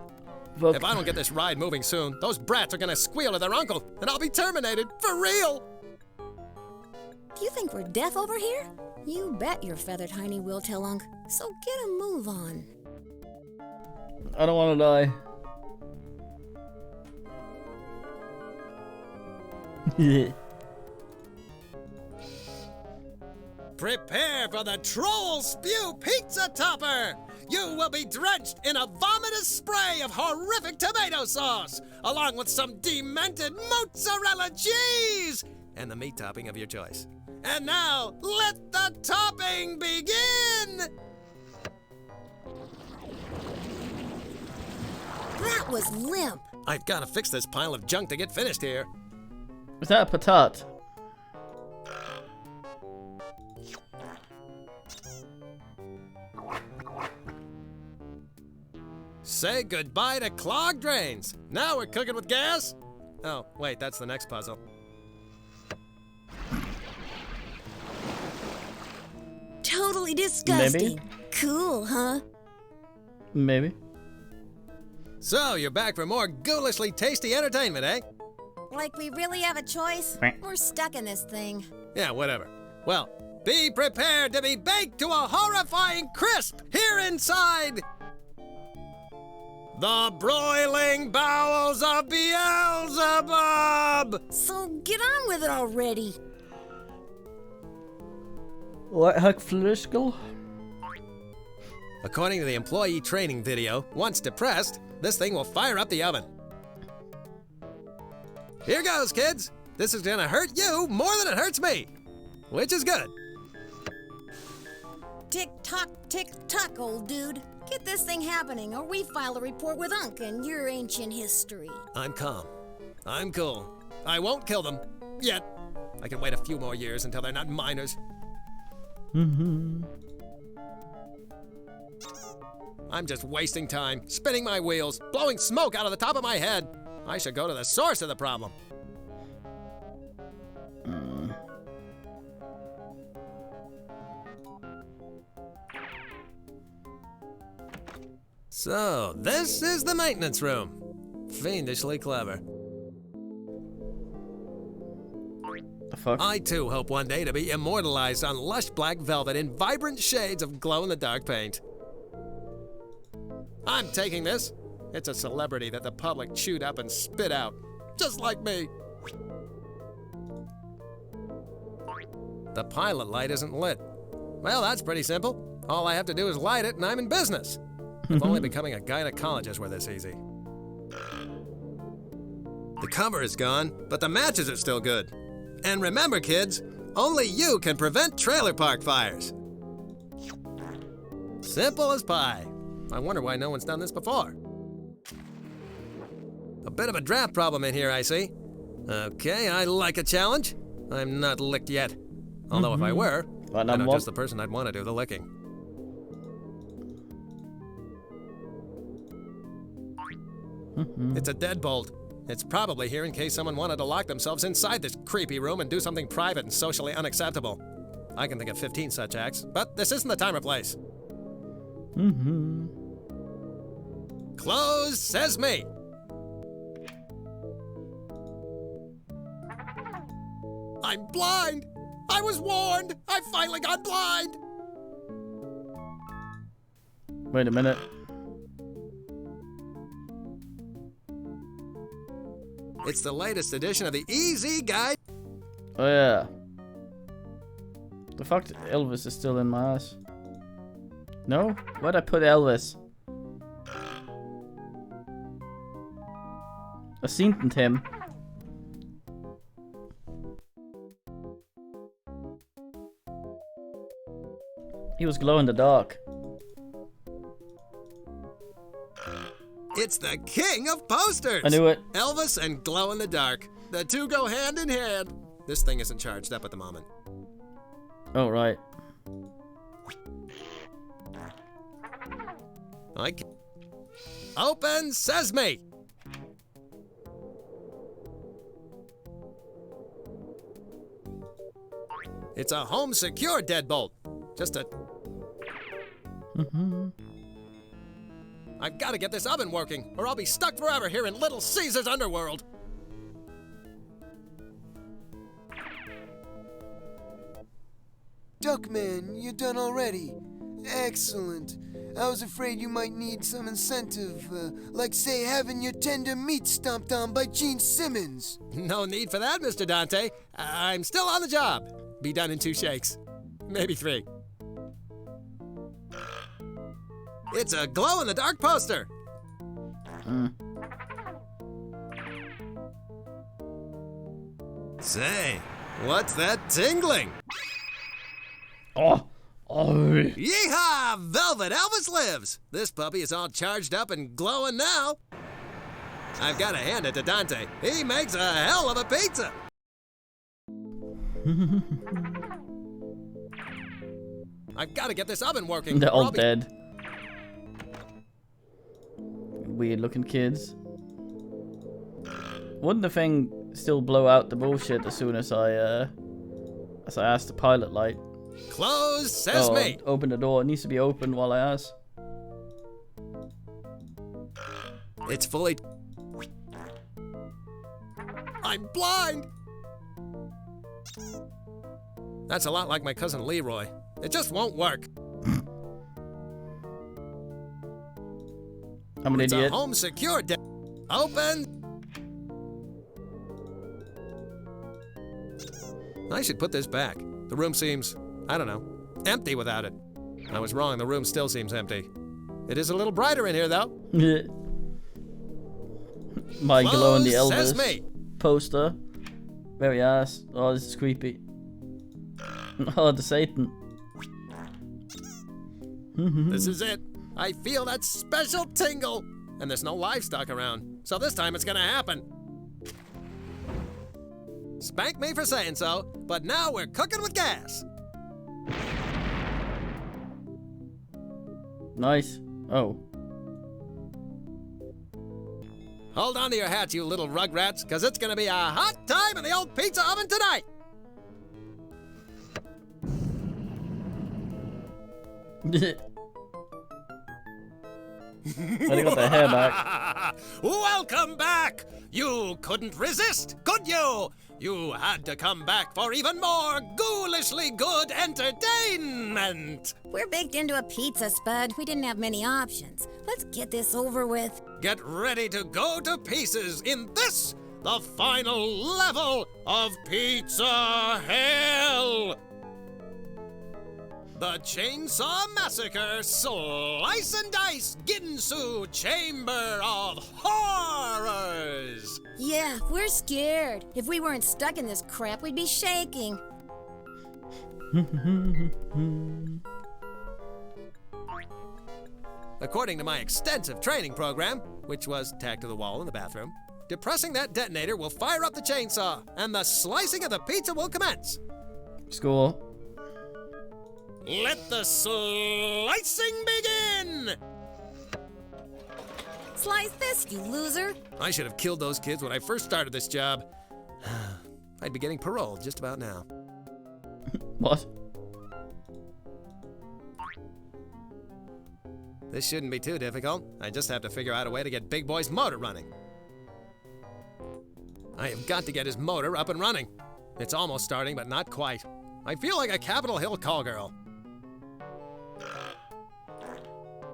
[SPEAKER 2] Fuck.
[SPEAKER 1] If I don't get this ride moving soon, those brats are gonna squeal at their uncle, and I'll be terminated, for real!
[SPEAKER 5] Do you think we're deaf over here? You bet your feathered hiney will, Telunk. So get a move on.
[SPEAKER 2] I don't want to die.
[SPEAKER 1] Prepare for the Troll Spew Pizza Topper! You will be drenched in a vomitous spray of horrific tomato sauce, along with some demented mozzarella cheese, and the meat topping of your choice. And now, let the topping begin!
[SPEAKER 5] That was limp.
[SPEAKER 1] I've got to fix this pile of junk to get finished here.
[SPEAKER 2] Was that a patat?
[SPEAKER 1] Say goodbye to clogged drains. Now we're cooking with gas? Oh, wait, that's the next puzzle.
[SPEAKER 5] Totally disgusting.
[SPEAKER 2] Maybe.
[SPEAKER 5] Cool, huh?
[SPEAKER 2] Maybe.
[SPEAKER 1] So, you're back for more ghoulishly tasty entertainment, eh?
[SPEAKER 5] Like we really have a choice? We're stuck in this thing.
[SPEAKER 1] Yeah, whatever. Well, be prepared to be baked to a horrifying crisp here inside The broiling bowels of Beelzebub!
[SPEAKER 5] So get on with it already.
[SPEAKER 2] What heck, Fliskel?
[SPEAKER 1] According to the employee training video, once depressed, this thing will fire up the oven. Here goes, kids. This is gonna hurt you more than it hurts me, which is good.
[SPEAKER 5] Tick tock, old dude. Get this thing happening, or we file a report with Unc and your ancient history.
[SPEAKER 1] I'm calm. I'm cool. I won't kill them. Yet. I can wait a few more years until they're not minors. I'm just wasting time, spinning my wheels, blowing smoke out of the top of my head. I should go to the source of the problem. So, this is the maintenance room. Fiendishly clever.
[SPEAKER 2] The fuck?
[SPEAKER 1] I too hope one day to be immortalized on lush black velvet in vibrant shades of glow-in-the-dark paint. I'm taking this. It's a celebrity that the public chewed up and spit out, just like me. The pilot light isn't lit. Well, that's pretty simple. All I have to do is light it and I'm in business. If only becoming a gynecologist were this easy. The cover is gone, but the matches are still good. And remember, kids, only you can prevent trailer park fires. Simple as pie. I wonder why no one's done this before. A bit of a draft problem in here, I see. Okay, I like a challenge. I'm not licked yet. Although if I were, I know just the person I'd want to do the licking. It's a deadbolt. It's probably here in case someone wanted to lock themselves inside this creepy room and do something private and socially unacceptable. I can think of 15 such acts, but this isn't the time or place. Close sesame! I'm blind! I was warned! I finally got blind!
[SPEAKER 2] Wait a minute.
[SPEAKER 1] It's the latest edition of the Easy Guide.
[SPEAKER 2] Oh yeah. The fuck, Elvis is still in my ass. No? Where'd I put Elvis? I seen him. He was glow in the dark.
[SPEAKER 1] It's the king of posters!
[SPEAKER 2] I knew it.
[SPEAKER 1] Elvis and glow in the dark. The two go hand in hand. This thing isn't charged up at the moment.
[SPEAKER 2] Oh, right.
[SPEAKER 1] Open sesame! It's a home secure deadbolt. Just a... I've got to get this oven working, or I'll be stuck forever here in Little Caesar's underworld.
[SPEAKER 19] Duckman, you're done already. Excellent. I was afraid you might need some incentive, like, say, having your tender meat stomped on by Gene Simmons.
[SPEAKER 1] No need for that, Mr. Dante. I'm still on the job. Be done in 2 shakes. Maybe 3. It's a glow-in-the-dark poster. Say, what's that tingling?
[SPEAKER 2] Oh!
[SPEAKER 1] Yeehaw! Velvet Elvis lives! This puppy is all charged up and glowing now. I've got to hand it to Dante. He makes a hell of a pizza. I've got to get this oven working.
[SPEAKER 2] They're all dead. Weird looking kids. Wouldn't the thing still blow out the bullshit as soon as I asked the pilot light?
[SPEAKER 1] Close sesame!
[SPEAKER 2] Oh, open the door. It needs to be open while I ask.
[SPEAKER 1] It's fully... I'm blind! That's a lot like my cousin Leroy. It just won't work.
[SPEAKER 2] I'm an
[SPEAKER 1] it's
[SPEAKER 2] idiot.
[SPEAKER 1] a home secure Open. I should put this back. The room seems, I don't know, empty without it. I was wrong, the room still seems empty. It is a little brighter in here, though.
[SPEAKER 2] My Glow in the
[SPEAKER 1] Close
[SPEAKER 2] Elvis
[SPEAKER 1] sesame.
[SPEAKER 2] poster. Very ass. Oh, this is creepy. Oh, the Satan.
[SPEAKER 1] This is it. I feel that special tingle. And there's no livestock around, so this time it's gonna happen. Spank me for saying so, but now we're cooking with gas.
[SPEAKER 2] Nice. Oh.
[SPEAKER 1] Hold on to your hats, you little rugrats, because it's gonna be a hot time in the old pizza oven tonight.
[SPEAKER 2] I got the hair back.
[SPEAKER 1] Welcome back! You couldn't resist, could you? You had to come back for even more ghoulishly good entertainment!
[SPEAKER 5] We're baked into a pizza, Spud. We didn't have many options. Let's get this over with.
[SPEAKER 1] Get ready to go to pieces in this, the final level of Pizza Hell! The Chainsaw Massacre Slice and Dice Ginsu Chamber of Horrors!
[SPEAKER 5] Yeah, we're scared. If we weren't stuck in this crap, we'd be shaking.
[SPEAKER 1] According to my extensive training program, which was tacked to the wall in the bathroom, depressing that detonator will fire up the chainsaw, and the slicing of the pizza will commence.
[SPEAKER 2] Score.
[SPEAKER 1] Let the slicing begin!
[SPEAKER 5] Slice this, you loser.
[SPEAKER 1] I should have killed those kids when I first started this job. I'd be getting paroled just about now.
[SPEAKER 2] What?
[SPEAKER 1] This shouldn't be too difficult. I just have to figure out a way to get Big Boy's motor running. I have got to get his motor up and running. It's almost starting, but not quite. I feel like a Capitol Hill call girl.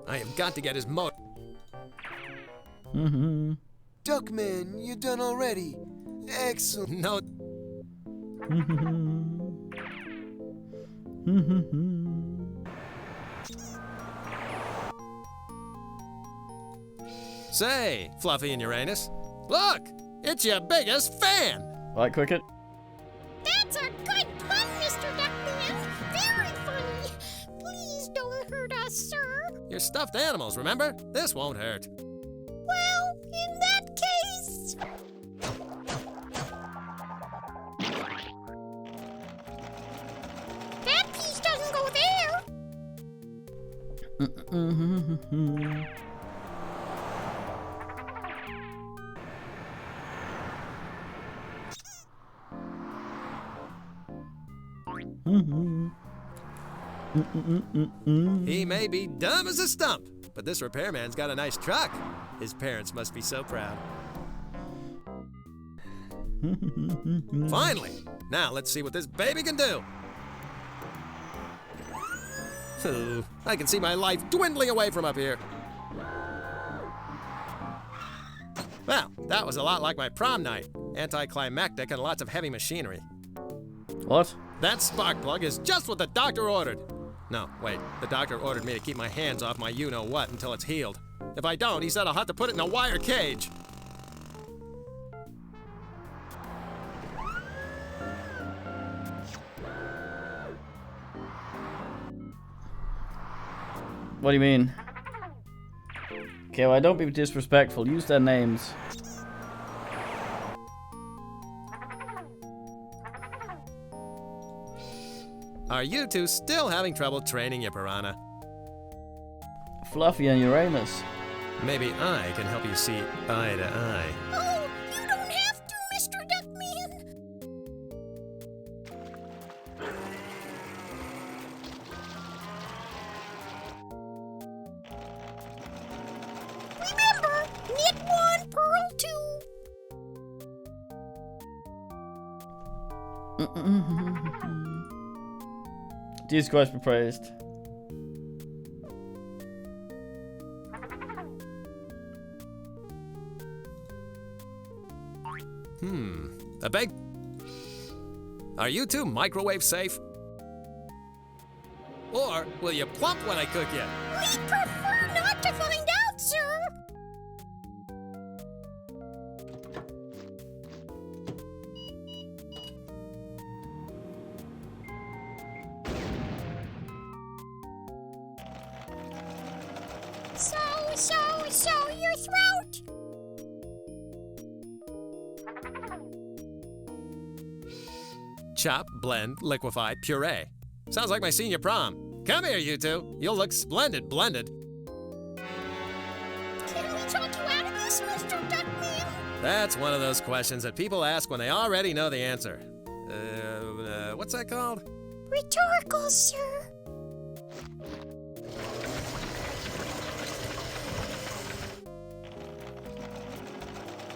[SPEAKER 1] I have got to get his motor.
[SPEAKER 19] Duckman, you're done already. Excellent.
[SPEAKER 1] No. Say, Fluffy and Uranus, look! It's your biggest fan!
[SPEAKER 2] Right, Cricket?
[SPEAKER 13] That's a good pun, Mr. Duckman. Very funny. Please don't hurt us, sir.
[SPEAKER 1] You're stuffed animals, remember? This won't hurt.
[SPEAKER 13] Well, in that case... That piece doesn't go there.
[SPEAKER 1] He may be dumb as a stump, but this repairman's got a nice truck. His parents must be so proud. Finally! Now let's see what this baby can do. Ooh, I can see my life dwindling away from up here. Well, that was a lot like my prom night. Anticlimactic and lots of heavy machinery.
[SPEAKER 2] What?
[SPEAKER 1] That spark plug is just what the doctor ordered. No, wait, the doctor ordered me to keep my hands off my you-know-what until it's healed. If I don't, he said I'll have to put it in a wire cage.
[SPEAKER 2] What do you mean? Okay, well, don't be disrespectful. Use their names.
[SPEAKER 1] Are you two still having trouble training your piranha?
[SPEAKER 2] Fluffy and Uranus.
[SPEAKER 1] Maybe I can help you see eye to eye.
[SPEAKER 13] Oh, you don't have to, Mr. Duckman. Remember, knit one, purl two.
[SPEAKER 2] Jesus Christ be praised.
[SPEAKER 1] A big... Are you two microwave safe? Or will you plump when I cook you?
[SPEAKER 13] We'd prefer not to find out, sir. So, your throat.
[SPEAKER 1] Chop, blend, liquefy, puree. Sounds like my senior prom. Come here, you two. You'll look splendid blended.
[SPEAKER 13] Can we talk you out of this, Mr. Duckman?
[SPEAKER 1] That's one of those questions that people ask when they already know the answer. What's that called?
[SPEAKER 13] Rhetorical, sir.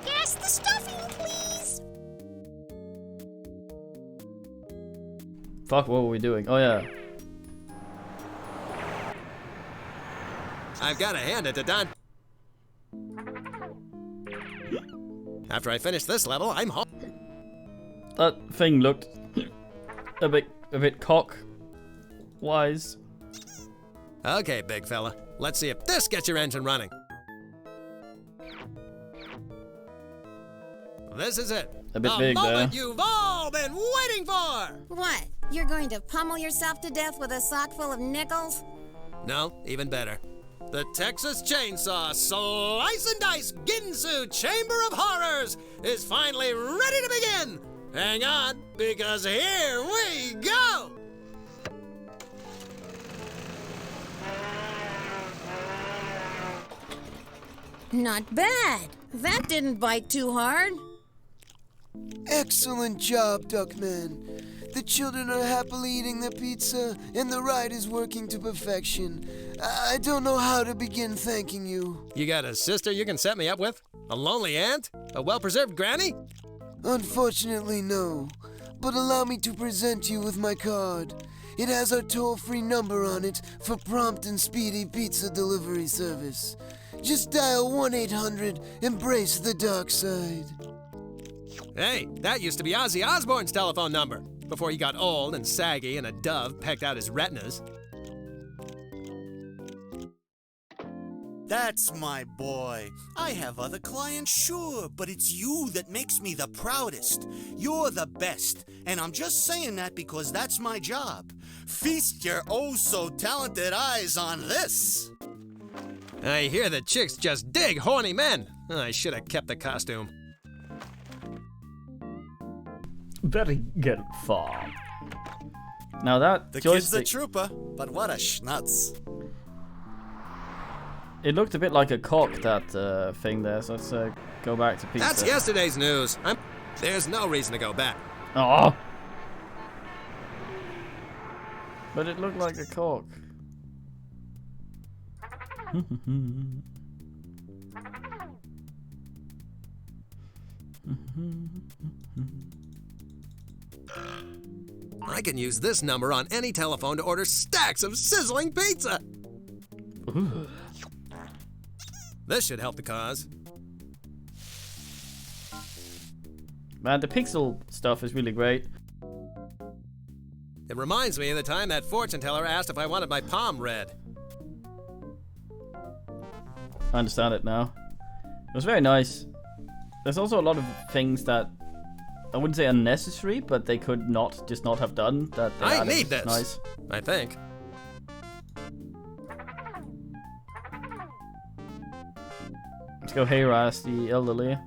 [SPEAKER 13] Pass the stuffing, please.
[SPEAKER 2] Fuck, what were we doing? Oh yeah.
[SPEAKER 1] I've got to hand it to Don. After I finish this level, I'm home.
[SPEAKER 2] That thing looked a bit cock-wise.
[SPEAKER 1] Okay, big fella. Let's see if this gets your engine running. This is it.
[SPEAKER 2] A bit
[SPEAKER 1] the
[SPEAKER 2] big there.
[SPEAKER 1] moment you've all been waiting for!
[SPEAKER 5] What? You're going to pummel yourself to death with a sock full of nickels?
[SPEAKER 1] No, even better. The Texas Chainsaw Slice and Dice Ginsu Chamber of Horrors is finally ready to begin! Hang on, because here we go!
[SPEAKER 5] Not bad. That didn't bite too hard.
[SPEAKER 19] Excellent job, Duckman. The children are happily eating their pizza, and the ride is working to perfection. I don't know how to begin thanking you.
[SPEAKER 1] You got a sister you can set me up with? A lonely aunt? A well-preserved granny?
[SPEAKER 19] Unfortunately, no. But allow me to present you with my card. It has our toll-free number on it for prompt and speedy pizza delivery service. Just dial 1-800-EMBRACE the dark side.
[SPEAKER 1] Hey, that used to be Ozzy Osbourne's telephone number, before he got old and saggy and a dove pecked out his retinas.
[SPEAKER 11] That's my boy. I have other clients, sure, but it's you that makes me the proudest. You're the best, and I'm just saying that because that's my job. Feast your oh-so-talented eyes on this.
[SPEAKER 1] I hear the chicks just dig horny men. I should have kept the costume.
[SPEAKER 2] Very good farm. Now that
[SPEAKER 16] The
[SPEAKER 2] joystick,
[SPEAKER 16] kid's a trooper, but what a schnutz.
[SPEAKER 2] it looked a bit like a cock, that thing there. So let's go back to pizza.
[SPEAKER 1] That's yesterday's news. There's no reason to go back.
[SPEAKER 2] Oh. But it looked like a cock.
[SPEAKER 1] I can use this number on any telephone to order stacks of sizzling pizza.
[SPEAKER 2] Ooh.
[SPEAKER 1] This should help the cause.
[SPEAKER 2] Man, the pixel stuff is really great.
[SPEAKER 1] It reminds me of the time that fortune teller asked if I wanted my palm read.
[SPEAKER 2] I understand it now. It was very nice. There's also a lot of things that I wouldn't say unnecessary, but they could just not have done. That they
[SPEAKER 1] I
[SPEAKER 2] added.
[SPEAKER 1] need this.
[SPEAKER 2] Nice.
[SPEAKER 1] I think.
[SPEAKER 2] Let's go harass the elderly.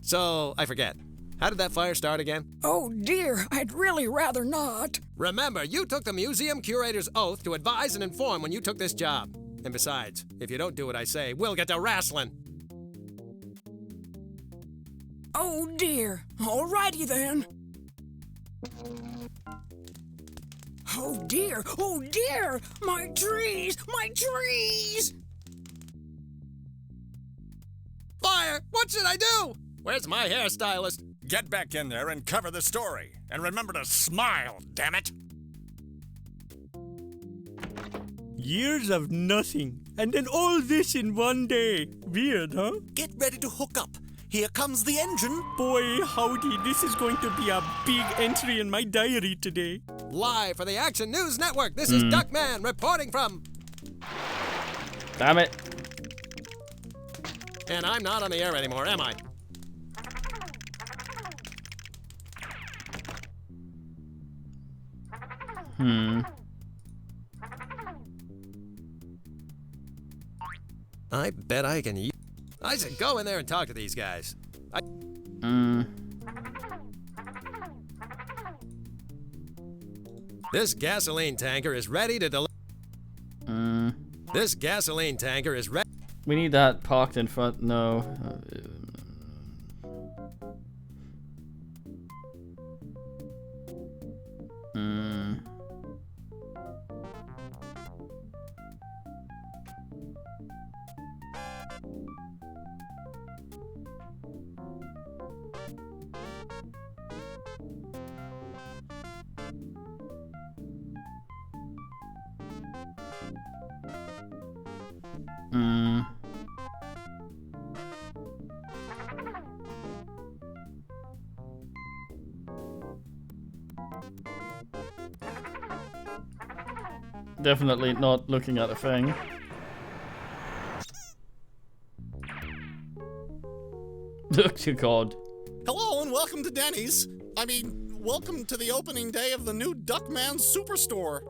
[SPEAKER 1] So, I forget. How did that fire start again?
[SPEAKER 18] Oh dear, I'd really rather not.
[SPEAKER 1] Remember, you took the museum curator's oath to advise and inform when you took this job. And besides, if you don't do what I say, we'll get to wrestling.
[SPEAKER 18] Oh dear. Alrighty then. Oh dear, oh dear! My trees! My trees!
[SPEAKER 1] Fire! What should I do? Where's my hairstylist?
[SPEAKER 9] Get back in there and cover the story. And remember to smile, damn it!
[SPEAKER 11] Years of nothing, And then all this in one day. Weird, huh?
[SPEAKER 16] Get ready to hook up. Here comes the engine.
[SPEAKER 11] Boy, howdy, this is going to be a big entry in my diary today.
[SPEAKER 1] Live for the Action News Network, this is Duckman reporting from...
[SPEAKER 2] Damn it.
[SPEAKER 1] And I'm not on the air anymore, am I? I bet I can use... I should go in there and talk to these guys. This gasoline tanker is ready to deliver... This gasoline tanker is ready...
[SPEAKER 2] We need that parked in front. No. Definitely not looking at a thing. Dear God.
[SPEAKER 16] Hello and welcome to Denny's. Welcome to the opening day of the new Duckman Superstore.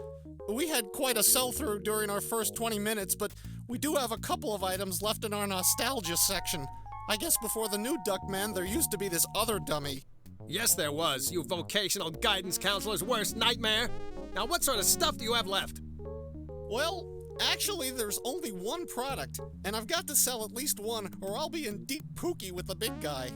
[SPEAKER 16] We had quite a sell-through during our first 20 minutes, but we do have a couple of items left in our nostalgia section. I guess before the new Duckman, there used to be this other dummy.
[SPEAKER 1] Yes, there was, you vocational guidance counselor's worst nightmare. Now, what sort of stuff do you have left?
[SPEAKER 16] Well, actually, there's only one product, and I've got to sell at least one, or I'll be in deep pookie with the big guy.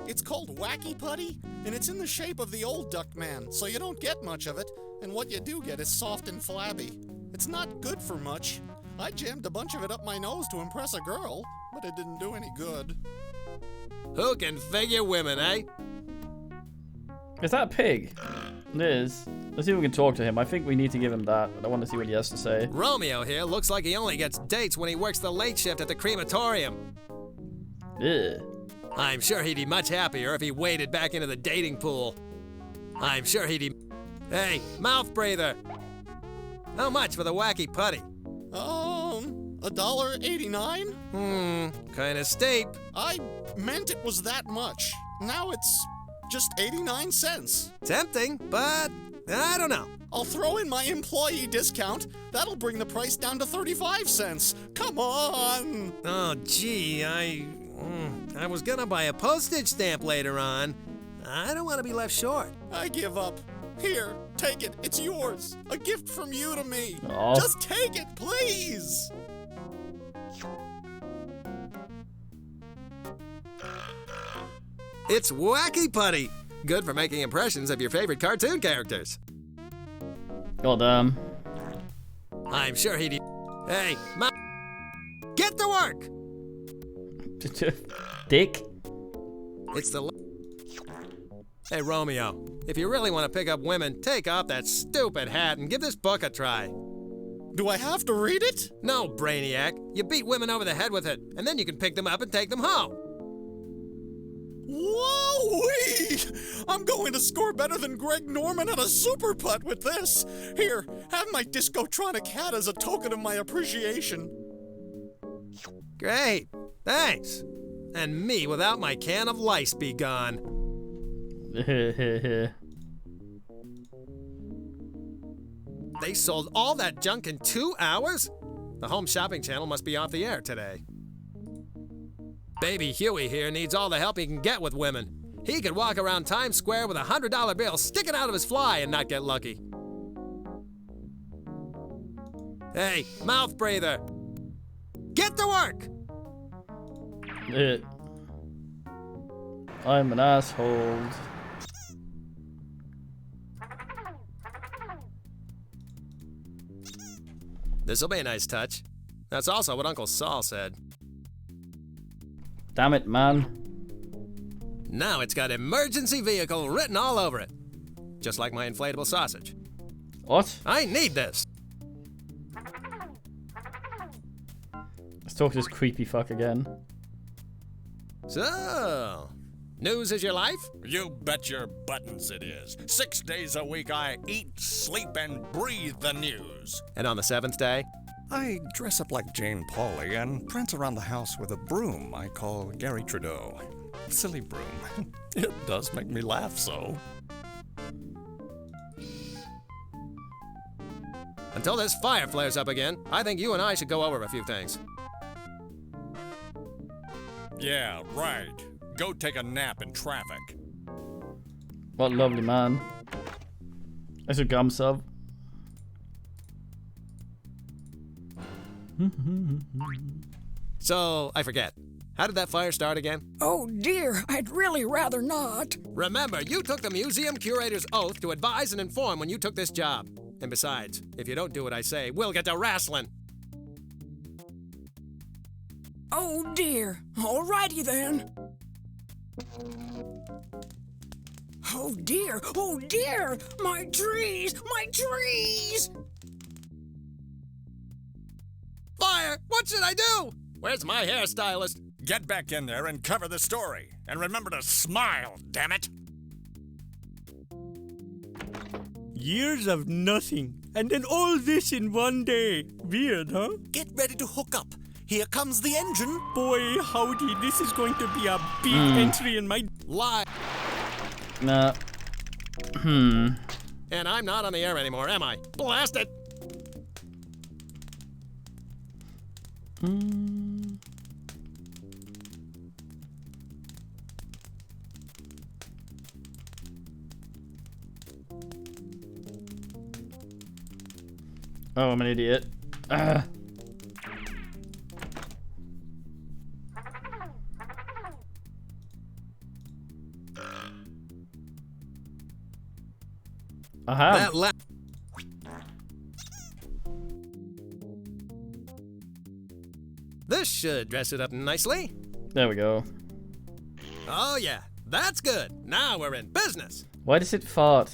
[SPEAKER 16] It's called Wacky Putty, and it's in the shape of the old Duckman, so you don't get much of it, and what you do get is soft and flabby. It's not good for much. I jammed a bunch of it up my nose to impress a girl, but it didn't do any good.
[SPEAKER 1] Who can figure women, eh?
[SPEAKER 2] Is that a pig? It is. Let's see if we can talk to him. I think we need to give him that, but I want to see what he has to say.
[SPEAKER 1] Romeo here looks like he only gets dates when he works the late shift at the crematorium.
[SPEAKER 2] Ugh.
[SPEAKER 1] I'm sure he'd be much happier if he waded back into the dating pool. I'm sure he'd be... Hey, mouth breather! How much for the Wacky Putty?
[SPEAKER 16] $1.89?
[SPEAKER 1] Kinda steep.
[SPEAKER 16] I meant it was that much. Now it's just 89 cents.
[SPEAKER 1] Tempting, but I don't know.
[SPEAKER 16] I'll throw in my employee discount. That'll bring the price down to 35 cents. Come on!
[SPEAKER 1] Oh, gee, I was gonna buy a postage stamp later on. I don't want to be left short.
[SPEAKER 16] I give up. Here, take it. It's yours. A gift from you to me.
[SPEAKER 2] Aww.
[SPEAKER 16] Just take it, please.
[SPEAKER 1] It's Wacky Putty. Good for making impressions of your favorite cartoon characters.
[SPEAKER 2] God damn.
[SPEAKER 1] I'm sure he'd... Hey, get to work!
[SPEAKER 2] Dick?
[SPEAKER 1] It's the... Hey, Romeo, if you really want to pick up women, take off that stupid hat and give this book a try.
[SPEAKER 16] Do I have to read it?
[SPEAKER 1] No, Brainiac. You beat women over the head with it, and then you can pick them up and take them home.
[SPEAKER 16] Whoa-wee! I'm going to score better than Greg Norman at a super putt with this. Here, have my Discotronic hat as a token of my appreciation.
[SPEAKER 1] Great. Thanks. And me without my can of lice be gone. They sold all that junk in 2 hours? The Home Shopping Channel must be off the air today. Baby Huey here needs all the help he can get with women. He could walk around Times Square with a $100 bill sticking out of his fly and not get lucky. Hey, mouth breather! Get to work!
[SPEAKER 2] I'm an asshole.
[SPEAKER 1] This'll be a nice touch. That's also what Uncle Saul said.
[SPEAKER 2] Damn it, man.
[SPEAKER 1] Now it's got emergency vehicle written all over it. Just like my inflatable sausage.
[SPEAKER 2] What?
[SPEAKER 1] I need this.
[SPEAKER 2] Let's talk to this creepy fuck again.
[SPEAKER 1] So, news is your life?
[SPEAKER 9] You bet your buttons it is. 6 days a week I eat, sleep, and breathe the news.
[SPEAKER 1] And on the 7th day?
[SPEAKER 9] I dress up like Jane Pauley and prance around the house with a broom I call Gary Trudeau. Silly broom. It does make me laugh so.
[SPEAKER 1] Until this fire flares up again, I think you and I should go over a few things.
[SPEAKER 9] Yeah, right. Go take a nap in traffic.
[SPEAKER 2] What a lovely man. That's a gum sub.
[SPEAKER 1] So, I forget. How did that fire start again?
[SPEAKER 18] Oh dear, I'd really rather not.
[SPEAKER 1] Remember, you took the museum curator's oath to advise and inform when you took this job. And besides, if you don't do what I say, we'll get to wrestling.
[SPEAKER 18] Oh dear, alrighty then. Oh dear, my trees, my trees!
[SPEAKER 1] Fire! What should I do? Where's my hairstylist?
[SPEAKER 9] Get back in there and cover the story. And remember to smile, damn it!
[SPEAKER 11] Years of nothing, and then all this in one day. Weird, huh?
[SPEAKER 16] Get ready to hook up. Here comes the engine.
[SPEAKER 11] Boy, howdy, this is going to be a big entry in my
[SPEAKER 1] life.
[SPEAKER 2] Nah.
[SPEAKER 1] And I'm not on the air anymore, am I? Blast it!
[SPEAKER 2] Oh, I'm an idiot. I have.
[SPEAKER 1] This should dress it up nicely.
[SPEAKER 2] There we go.
[SPEAKER 1] Oh yeah, that's good. Now we're in business.
[SPEAKER 2] Why does it fart?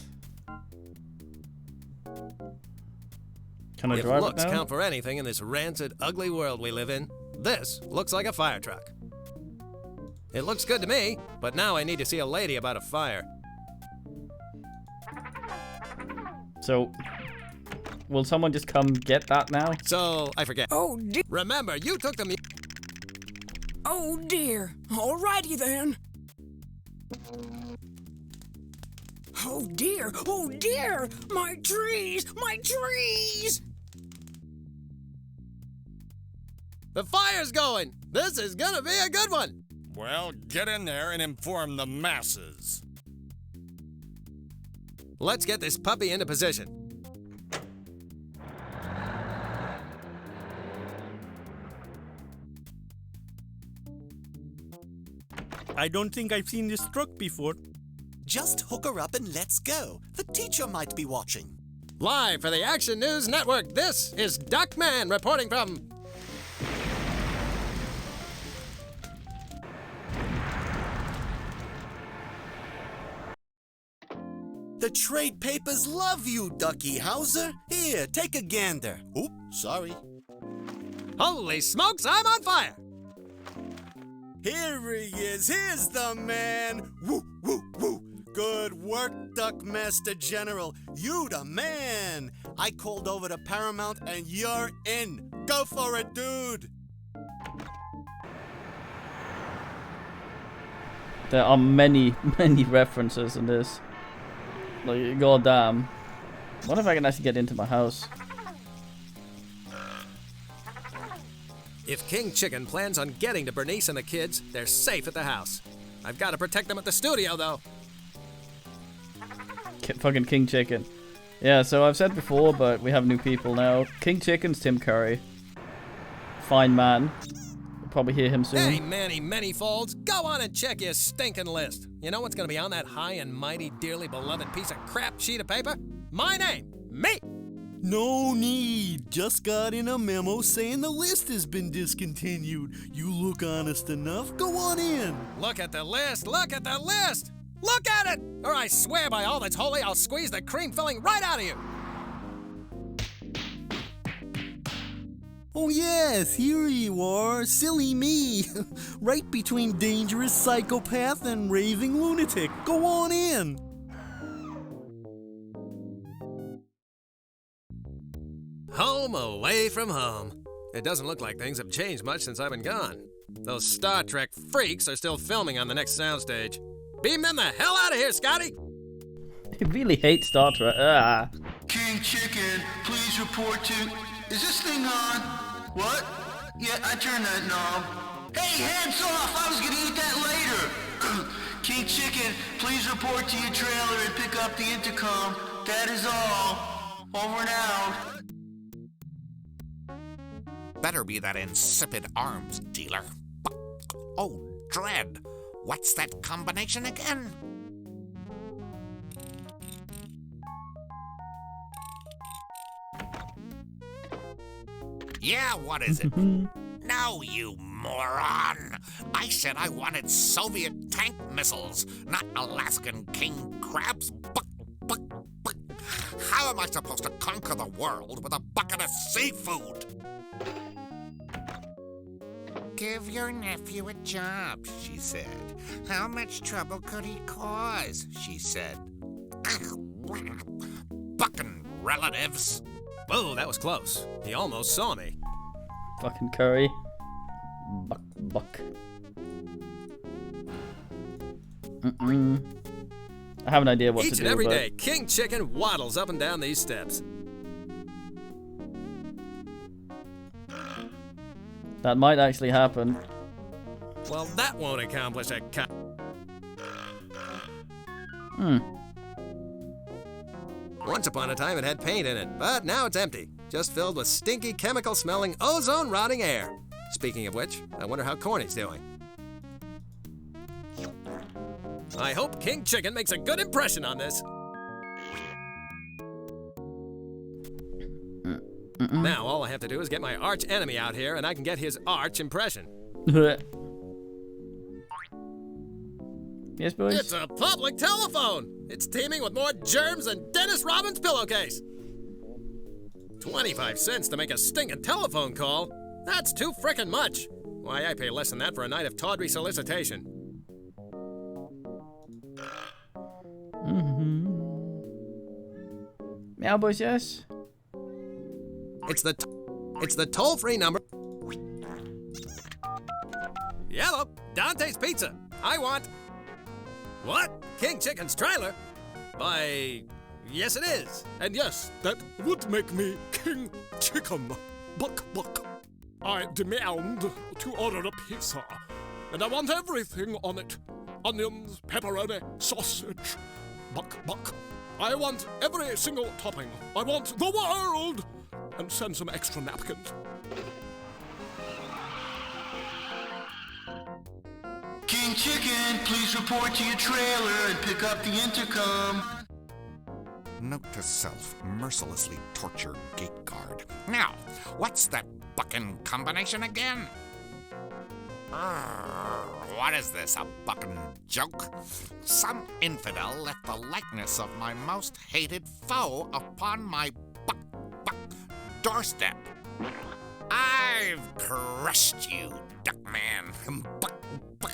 [SPEAKER 2] Can I
[SPEAKER 1] If
[SPEAKER 2] drive
[SPEAKER 1] looks
[SPEAKER 2] it now?
[SPEAKER 1] count for anything in this rancid, ugly world we live in, this looks like a fire truck. It looks good to me, but now I need to see a lady about a fire.
[SPEAKER 2] So, will someone just come get that now?
[SPEAKER 1] So, I forget.
[SPEAKER 18] Oh dear.
[SPEAKER 1] Remember, you took the
[SPEAKER 18] Oh dear, alrighty then. Oh dear, my trees, my trees!
[SPEAKER 1] The fire's going! This is gonna be a good one!
[SPEAKER 9] Well, get in there and inform the masses.
[SPEAKER 1] Let's get this puppy into position.
[SPEAKER 11] I don't think I've seen this truck before.
[SPEAKER 16] Just hook her up and let's go. The teacher might be watching.
[SPEAKER 1] Live for the Action News Network, this is Duckman reporting from...
[SPEAKER 16] The trade papers love you, Ducky Hauser. Here, take a gander. Oop, sorry.
[SPEAKER 1] Holy smokes, I'm on fire!
[SPEAKER 11] Here he is. Here's the man. Woo, woo, woo. Good work, Duckmaster General. You the man. I called over to Paramount and you're in. Go for it, dude.
[SPEAKER 2] There are many, many references in this. Like, goddamn. What if I can actually get into my house?
[SPEAKER 1] If King Chicken plans on getting to Bernice and the kids, they're safe at the house. I've got to protect them at the studio, though.
[SPEAKER 2] Fucking King Chicken. Yeah, so I've said before, but we have new people now. King Chicken's Tim Curry. Fine man. You'll probably hear him soon.
[SPEAKER 1] Hey, Manny Manyfolds, go on and check your stinking list. You know what's going to be on that high and mighty, dearly beloved piece of crap sheet of paper? My name, me.
[SPEAKER 11] No need. Just got in a memo saying the list has been discontinued. You look honest enough. Go on in.
[SPEAKER 1] Look at the list. Look at the list. Look at it! Or I swear by all that's holy, I'll squeeze the cream filling right out of you.
[SPEAKER 11] Oh yes, here you are, silly me. Right between dangerous psychopath and raving lunatic. Go on in.
[SPEAKER 1] Home away from home. It doesn't look like things have changed much since I've been gone. Those Star Trek freaks are still filming on the next soundstage. Beam them the hell out of here, Scotty!
[SPEAKER 2] I really hate Star Trek.
[SPEAKER 20] King Chicken, please report to... Is this thing on? What? Yeah, I turned that knob. Hey, hands off! I was gonna eat that later! King Chicken, please report to your trailer and pick up the intercom. That is all. Over and out.
[SPEAKER 10] Better be that insipid arms dealer. Oh, Dread. What's that combination again? Yeah, what is it? No, you moron! I said I wanted Soviet tank missiles, not Alaskan king crabs. How am I supposed to conquer the world with a bucket of seafood? Give your nephew a job, she said. How much trouble could he cause, she said. Bucking relatives.
[SPEAKER 1] Whoa, that was close. He almost saw me.
[SPEAKER 2] Fucking curry. Buck. I have an idea what to do.
[SPEAKER 1] Each and every day, King Chicken waddles up and down these steps.
[SPEAKER 2] That might actually happen.
[SPEAKER 1] Well, that won't accomplish a cut. Once upon a time it had paint in it, but now it's empty. Just filled with stinky, chemical-smelling, ozone-rotting air. Speaking of which, I wonder how Corny's doing. I hope King Chicken makes a good impression on this. Now all I have to do is get my arch enemy out here and I can get his arch impression.
[SPEAKER 2] Yes, boys?
[SPEAKER 1] It's a public telephone! It's teeming with more germs than Dennis Robbins' pillowcase. 25 cents to make a stinking telephone call? That's too frickin' much. Why, I pay less than that for a night of tawdry solicitation.
[SPEAKER 2] Meow, boys, yes?
[SPEAKER 1] It's the toll-free number. Yellow, Dante's Pizza. I want... What? King Chicken's trailer? Why, yes it is.
[SPEAKER 9] And yes, that would make me King Chicken. Buck. I demand to order a pizza, and I want everything on it. Onions, pepperoni, sausage. Buck. I want every single topping. I want the world! And send some extra napkins.
[SPEAKER 20] King Chicken, please report to your trailer and pick up the intercom.
[SPEAKER 10] Note to self, mercilessly torture gate guard. Now, what's that bucking combination again? What is this, a bucking joke? Some infidel left the likeness of my most hated foe upon my buck doorstep. I've crushed you, Duckman.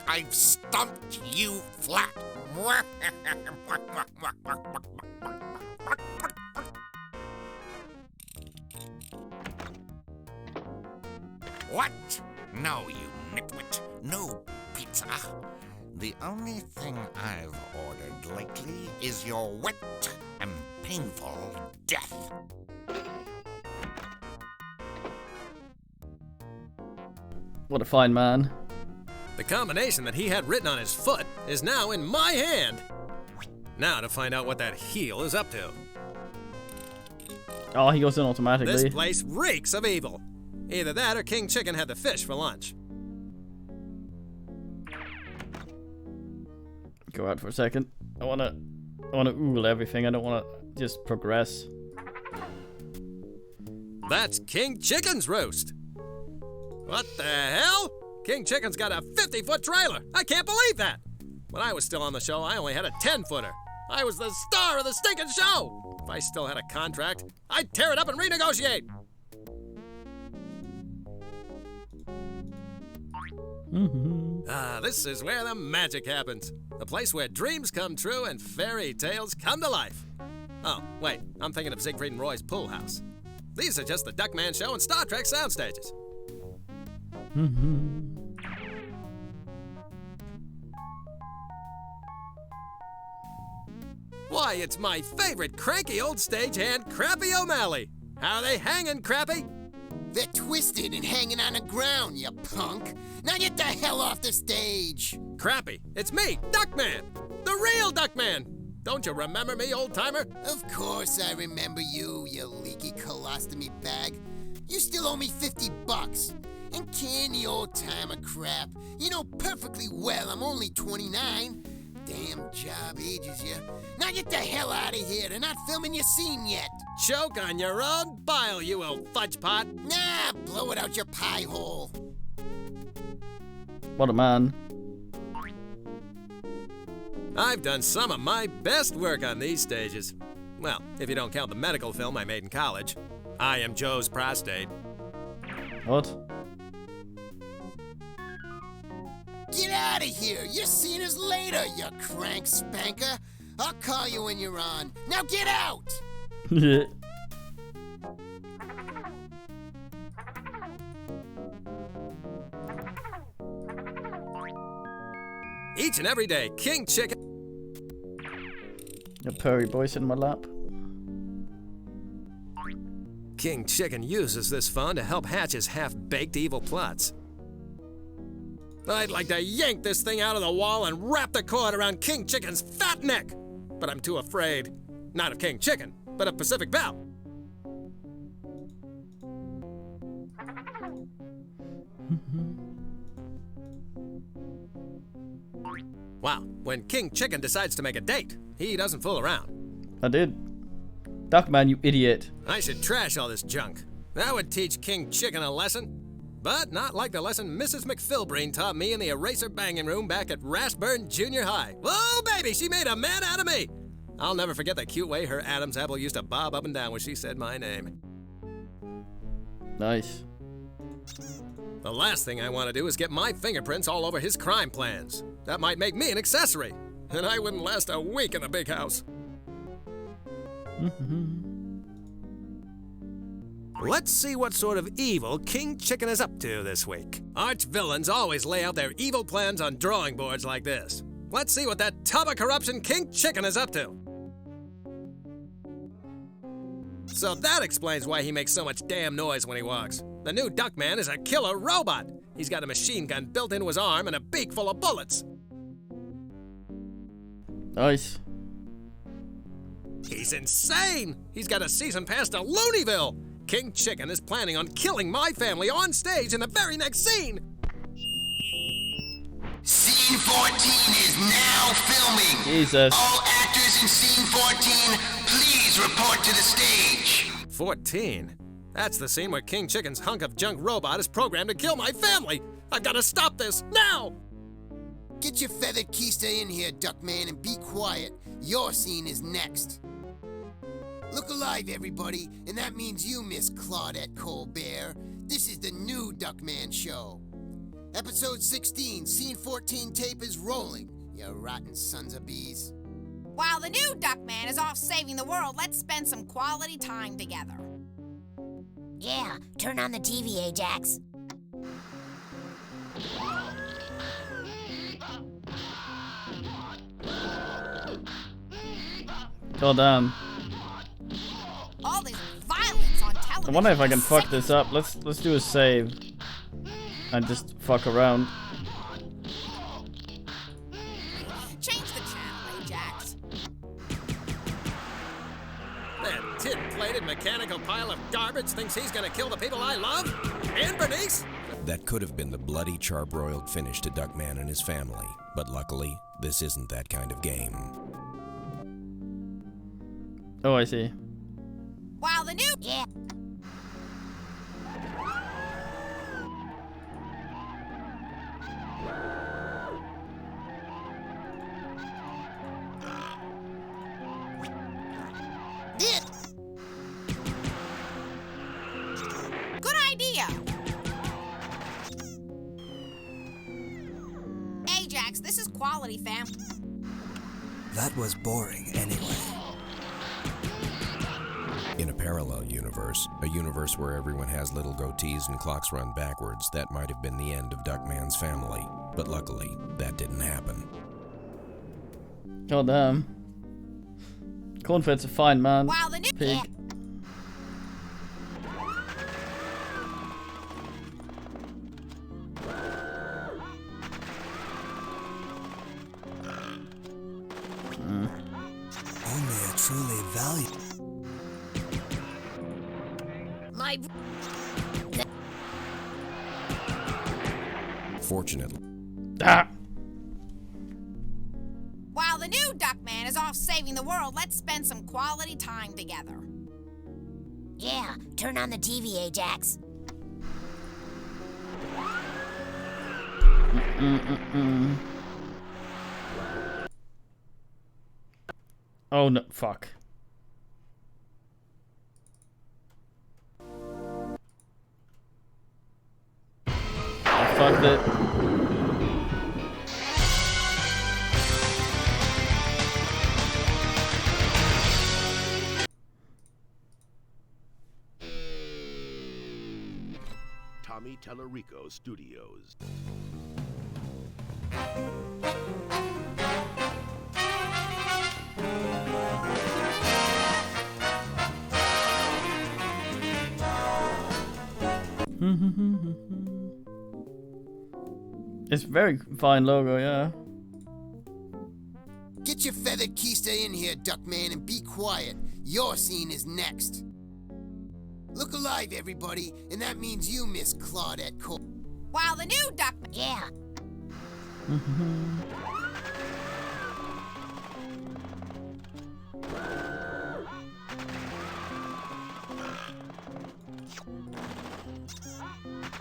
[SPEAKER 10] I've stomped you flat. What? No, you nitwit. No pizza. The only thing I've ordered lately is your wet and painful death.
[SPEAKER 2] What a fine man.
[SPEAKER 1] The combination that he had written on his foot is now in my hand. Now to find out what that heel is up to.
[SPEAKER 2] Oh, he goes in automatically.
[SPEAKER 1] This place reeks of evil. Either that or King Chicken had the fish for lunch.
[SPEAKER 2] Go out for a second. I wanna ool everything. I don't wanna just progress.
[SPEAKER 1] That's King Chicken's roast. What the hell? King Chicken's got a 50-foot trailer. I can't believe that. When I was still on the show, I only had a 10-footer. I was the star of the stinking show. If I still had a contract, I'd tear it up and renegotiate. This is where the magic happens. The place where dreams come true and fairy tales come to life. Oh, wait, I'm thinking of Siegfried and Roy's pool house. These are just the Duckman show and Star Trek sound stages. Why, it's my favorite cranky old stagehand, Crappy O'Malley. How are they hanging, Crappy?
[SPEAKER 14] They're twisted and hanging on the ground, you punk. Now get the hell off the stage.
[SPEAKER 1] Crappy, it's me, Duckman. The real Duckman. Don't you remember me, old-timer?
[SPEAKER 14] Of course I remember you, you leaky colostomy bag. You still owe me $50. And candy old-timer crap. You know perfectly well I'm only 29. Damn job ages you. Now get the hell out of here. They're not filming your scene yet.
[SPEAKER 1] Choke on your own bile, you old fudge pot.
[SPEAKER 14] Nah, blow it out your pie hole.
[SPEAKER 2] What a man.
[SPEAKER 1] I've done some of my best work on these stages. Well, if you don't count the medical film I made in college. I Am Joe's Prostate.
[SPEAKER 2] What?
[SPEAKER 14] Get out of here! Your scene is later, you crank spanker! I'll call you when you're on. Now get out!
[SPEAKER 1] Each and every day, King Chicken...
[SPEAKER 2] A purry voice in my lap.
[SPEAKER 1] King Chicken uses this phone to help hatch his half-baked evil plots. I'd like to yank this thing out of the wall and wrap the cord around King Chicken's fat neck. But I'm too afraid. Not of King Chicken, but of Pacific Bell. Wow, when King Chicken decides to make a date, he doesn't fool around.
[SPEAKER 2] I did. Duckman, you idiot.
[SPEAKER 1] I should trash all this junk. That would teach King Chicken a lesson. But not like the lesson Mrs. McPhilbreen taught me in the eraser banging room back at Rathburn Junior High. Whoa, baby, she made a man out of me. I'll never forget the cute way her Adam's apple used to bob up and down when she said my name.
[SPEAKER 2] Nice.
[SPEAKER 1] The last thing I want to do is get my fingerprints all over his crime plans. That might make me an accessory, and I wouldn't last a week in the big house. Let's see what sort of evil King Chicken is up to this week. Arch villains always lay out their evil plans on drawing boards like this. Let's see what that tub of corruption King Chicken is up to. So that explains why he makes so much damn noise when he walks. The new Duckman is a killer robot. He's got a machine gun built into his arm and a beak full of bullets.
[SPEAKER 2] Nice.
[SPEAKER 1] He's insane! He's got a season pass to Looneyville! King Chicken is planning on killing my family on stage in the very next scene!
[SPEAKER 14] Scene 14 is now filming.
[SPEAKER 2] Jesus.
[SPEAKER 14] All actors in scene 14, please report to the stage.
[SPEAKER 1] 14? That's the scene where King Chicken's hunk of junk robot is programmed to kill my family! I've got to stop this, now!
[SPEAKER 14] Get your feathered keister in here, Duckman, and be quiet. Your scene is next. Look alive, everybody, and that means you, Miss Claudette Colbert. This is the new Duckman Show. Episode 16, Scene 14 tape is rolling, you rotten sons of bees.
[SPEAKER 7] While the new Duckman is off saving the world, let's spend some quality time together.
[SPEAKER 6] Yeah, turn on the TV, Ajax.
[SPEAKER 2] God damn.
[SPEAKER 7] All this violence on television.
[SPEAKER 2] I wonder if I can fuck this up. Let's do a save. And just fuck around.
[SPEAKER 7] Change the channel, Ajax.
[SPEAKER 1] That tin-plated mechanical pile of garbage thinks he's gonna kill the people I love? And Bernice?
[SPEAKER 3] That could have been the bloody charbroiled finish to Duckman and his family, but luckily, this isn't that kind of game.
[SPEAKER 2] Oh, I see.
[SPEAKER 7] While the new...
[SPEAKER 6] Yeah.
[SPEAKER 7] Good idea. relax. This is quality, fam.
[SPEAKER 8] That was boring anyway.
[SPEAKER 3] In a parallel universe, a universe where everyone has little goatees and clocks run backwards, that might have been the end of Duckman's family. But luckily, that didn't happen.
[SPEAKER 2] God damn. Cornfed's a fine man.
[SPEAKER 7] Wow, the new
[SPEAKER 2] Pig.
[SPEAKER 8] Only a truly valuable.
[SPEAKER 6] My...
[SPEAKER 3] Fortunately.
[SPEAKER 2] Ah!
[SPEAKER 7] While the new Duckman is off saving the world, let's spend some quality time together.
[SPEAKER 6] Yeah, turn on the TV, Ajax.
[SPEAKER 2] Oh no, fuck. I fucked it.
[SPEAKER 12] Tommy Tellerico Studios.
[SPEAKER 2] It's very fine logo, yeah.
[SPEAKER 14] Get your feathered keister in here, Duckman, and be quiet. Your scene is next. Look alive, everybody, and that means you, Miss Claudette Cole.
[SPEAKER 7] While the new Duckman...
[SPEAKER 6] Yeah.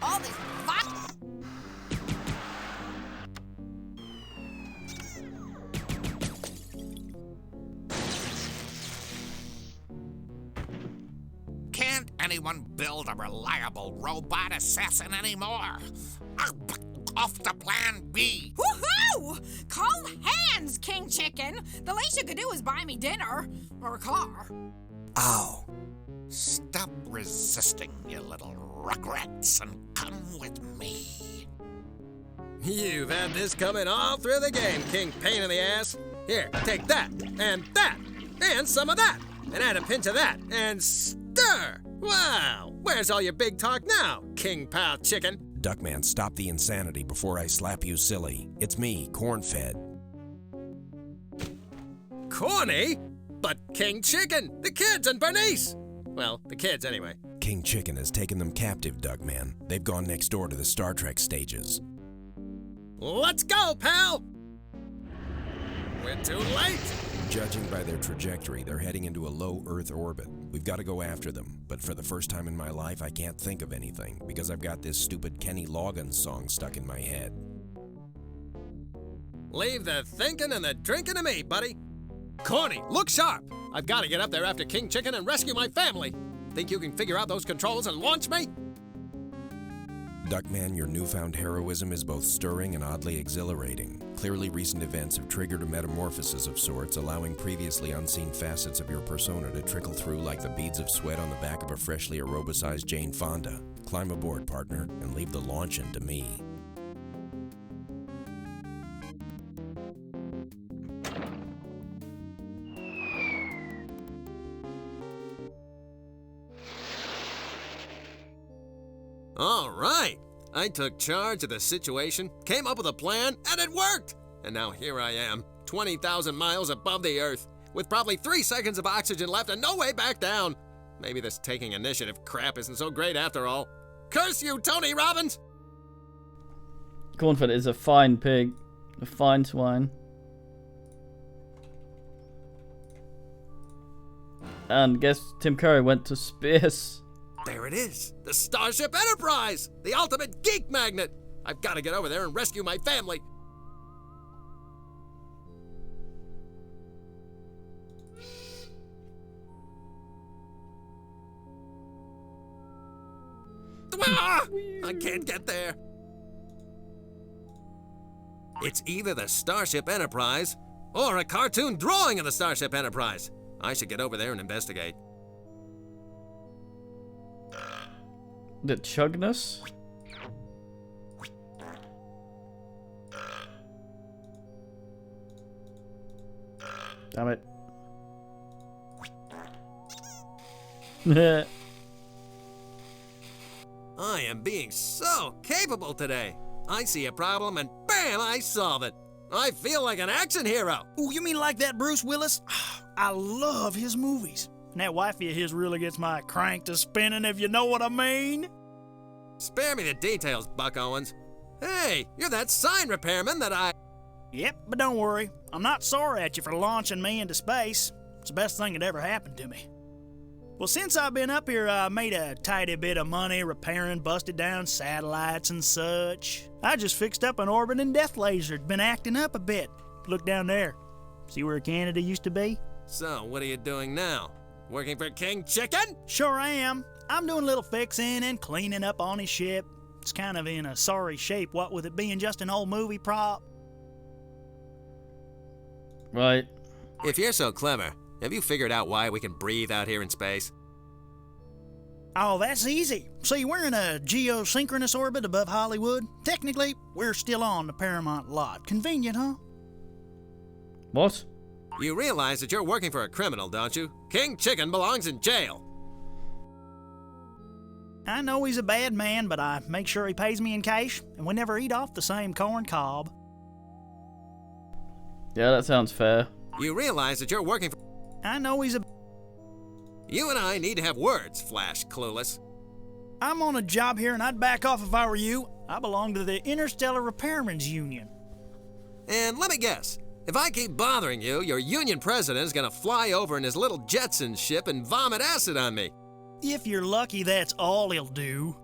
[SPEAKER 7] All this
[SPEAKER 10] Can't anyone build a reliable robot assassin anymore? Off to plan B.
[SPEAKER 7] Woohoo! Cold hands, King Chicken. The least you could do is buy me dinner. Or a car.
[SPEAKER 8] Ow.
[SPEAKER 10] Stop resisting, you little rugrats, and come with me.
[SPEAKER 1] You've had this coming all through the game, King Pain in the Ass. Here, take that, and some of that, and add a pinch of that, and stir! Wow! Where's all your big talk now, King Pal Chicken?
[SPEAKER 3] Duckman, stop the insanity before I slap you silly. It's me, Cornfed.
[SPEAKER 1] Corny? But King Chicken, the kids, and Bernice! Well, the kids anyway.
[SPEAKER 3] King Chicken has taken them captive, Duckman. They've gone next door to the Star Trek stages.
[SPEAKER 1] Let's go, pal! We're too late!
[SPEAKER 3] Judging by their trajectory, they're heading into a low Earth orbit. We've got to go after them, but for the first time in my life, I can't think of anything, because I've got this stupid Kenny Loggins song stuck in my head.
[SPEAKER 1] Leave the thinking and the drinking to me, buddy. Corny, look sharp! I've got to get up there after King Chicken and rescue my family. Think you can figure out those controls and launch me?
[SPEAKER 3] Duckman, your newfound heroism is both stirring and oddly exhilarating. Clearly, recent events have triggered a metamorphosis of sorts, allowing previously unseen facets of your persona to trickle through like the beads of sweat on the back of a freshly aerobicized Jane Fonda. Climb aboard, partner, and leave the launching to me.
[SPEAKER 1] All right. I took charge of the situation, came up with a plan, and it worked! And now here I am, 20,000 miles above the Earth, with probably 3 seconds of oxygen left and no way back down. Maybe this taking initiative crap isn't so great after all. Curse you, Tony Robbins!
[SPEAKER 2] Cornfed is a fine pig. A fine swine. And guess Tim Curry went to space.
[SPEAKER 1] There it is, the Starship Enterprise, the ultimate geek magnet. I've got to get over there and rescue my family. Ah, I can't get there. It's either the Starship Enterprise or a cartoon drawing of the Starship Enterprise. I should get over there and investigate.
[SPEAKER 2] The Chugnus? Damn it.
[SPEAKER 1] I am being so capable today. I see a problem and bam, I solve it. I feel like an action hero.
[SPEAKER 21] Ooh, you mean like that Bruce Willis? I love his movies. And that wifey of his really gets my crank to spinning, if you know what I mean.
[SPEAKER 1] Spare me the details, Buck Owens. Hey, you're that sign repairman that I...
[SPEAKER 21] Yep, but don't worry. I'm not sorry at you for launching me into space. It's the best thing that ever happened to me. Well, since I've been up here, I made a tidy bit of money repairing busted down satellites and such. I just fixed up an orbiting death laser. It's been acting up a bit. Look down there. See where Canada used to be?
[SPEAKER 1] So, what are you doing now? Working for King Chicken?
[SPEAKER 21] Sure am. I'm doing a little fixing and cleaning up on his ship. It's kind of in a sorry shape, what with it being just an old movie prop.
[SPEAKER 2] Right.
[SPEAKER 1] If you're so clever, have you figured out why we can breathe out here in space?
[SPEAKER 21] Oh, that's easy. See, we're in a geosynchronous orbit above Hollywood. Technically, we're still on the Paramount lot. Convenient, huh?
[SPEAKER 2] What?
[SPEAKER 1] You realize that you're working for a criminal, don't you? King Chicken belongs in jail.
[SPEAKER 21] I know he's a bad man, but I make sure he pays me in cash, and we never eat off the same corn cob.
[SPEAKER 2] Yeah, that sounds fair.
[SPEAKER 1] You realize that you're working for...
[SPEAKER 21] I know he's a...
[SPEAKER 1] You and I need to have words, Flash Clueless.
[SPEAKER 21] I'm on a job here, and I'd back off if I were you. I belong to the Interstellar Repairmen's Union.
[SPEAKER 1] And let me guess. If I keep bothering you, your union president is gonna fly over in his little Jetson ship and vomit acid on me.
[SPEAKER 21] If you're lucky, that's all he'll do.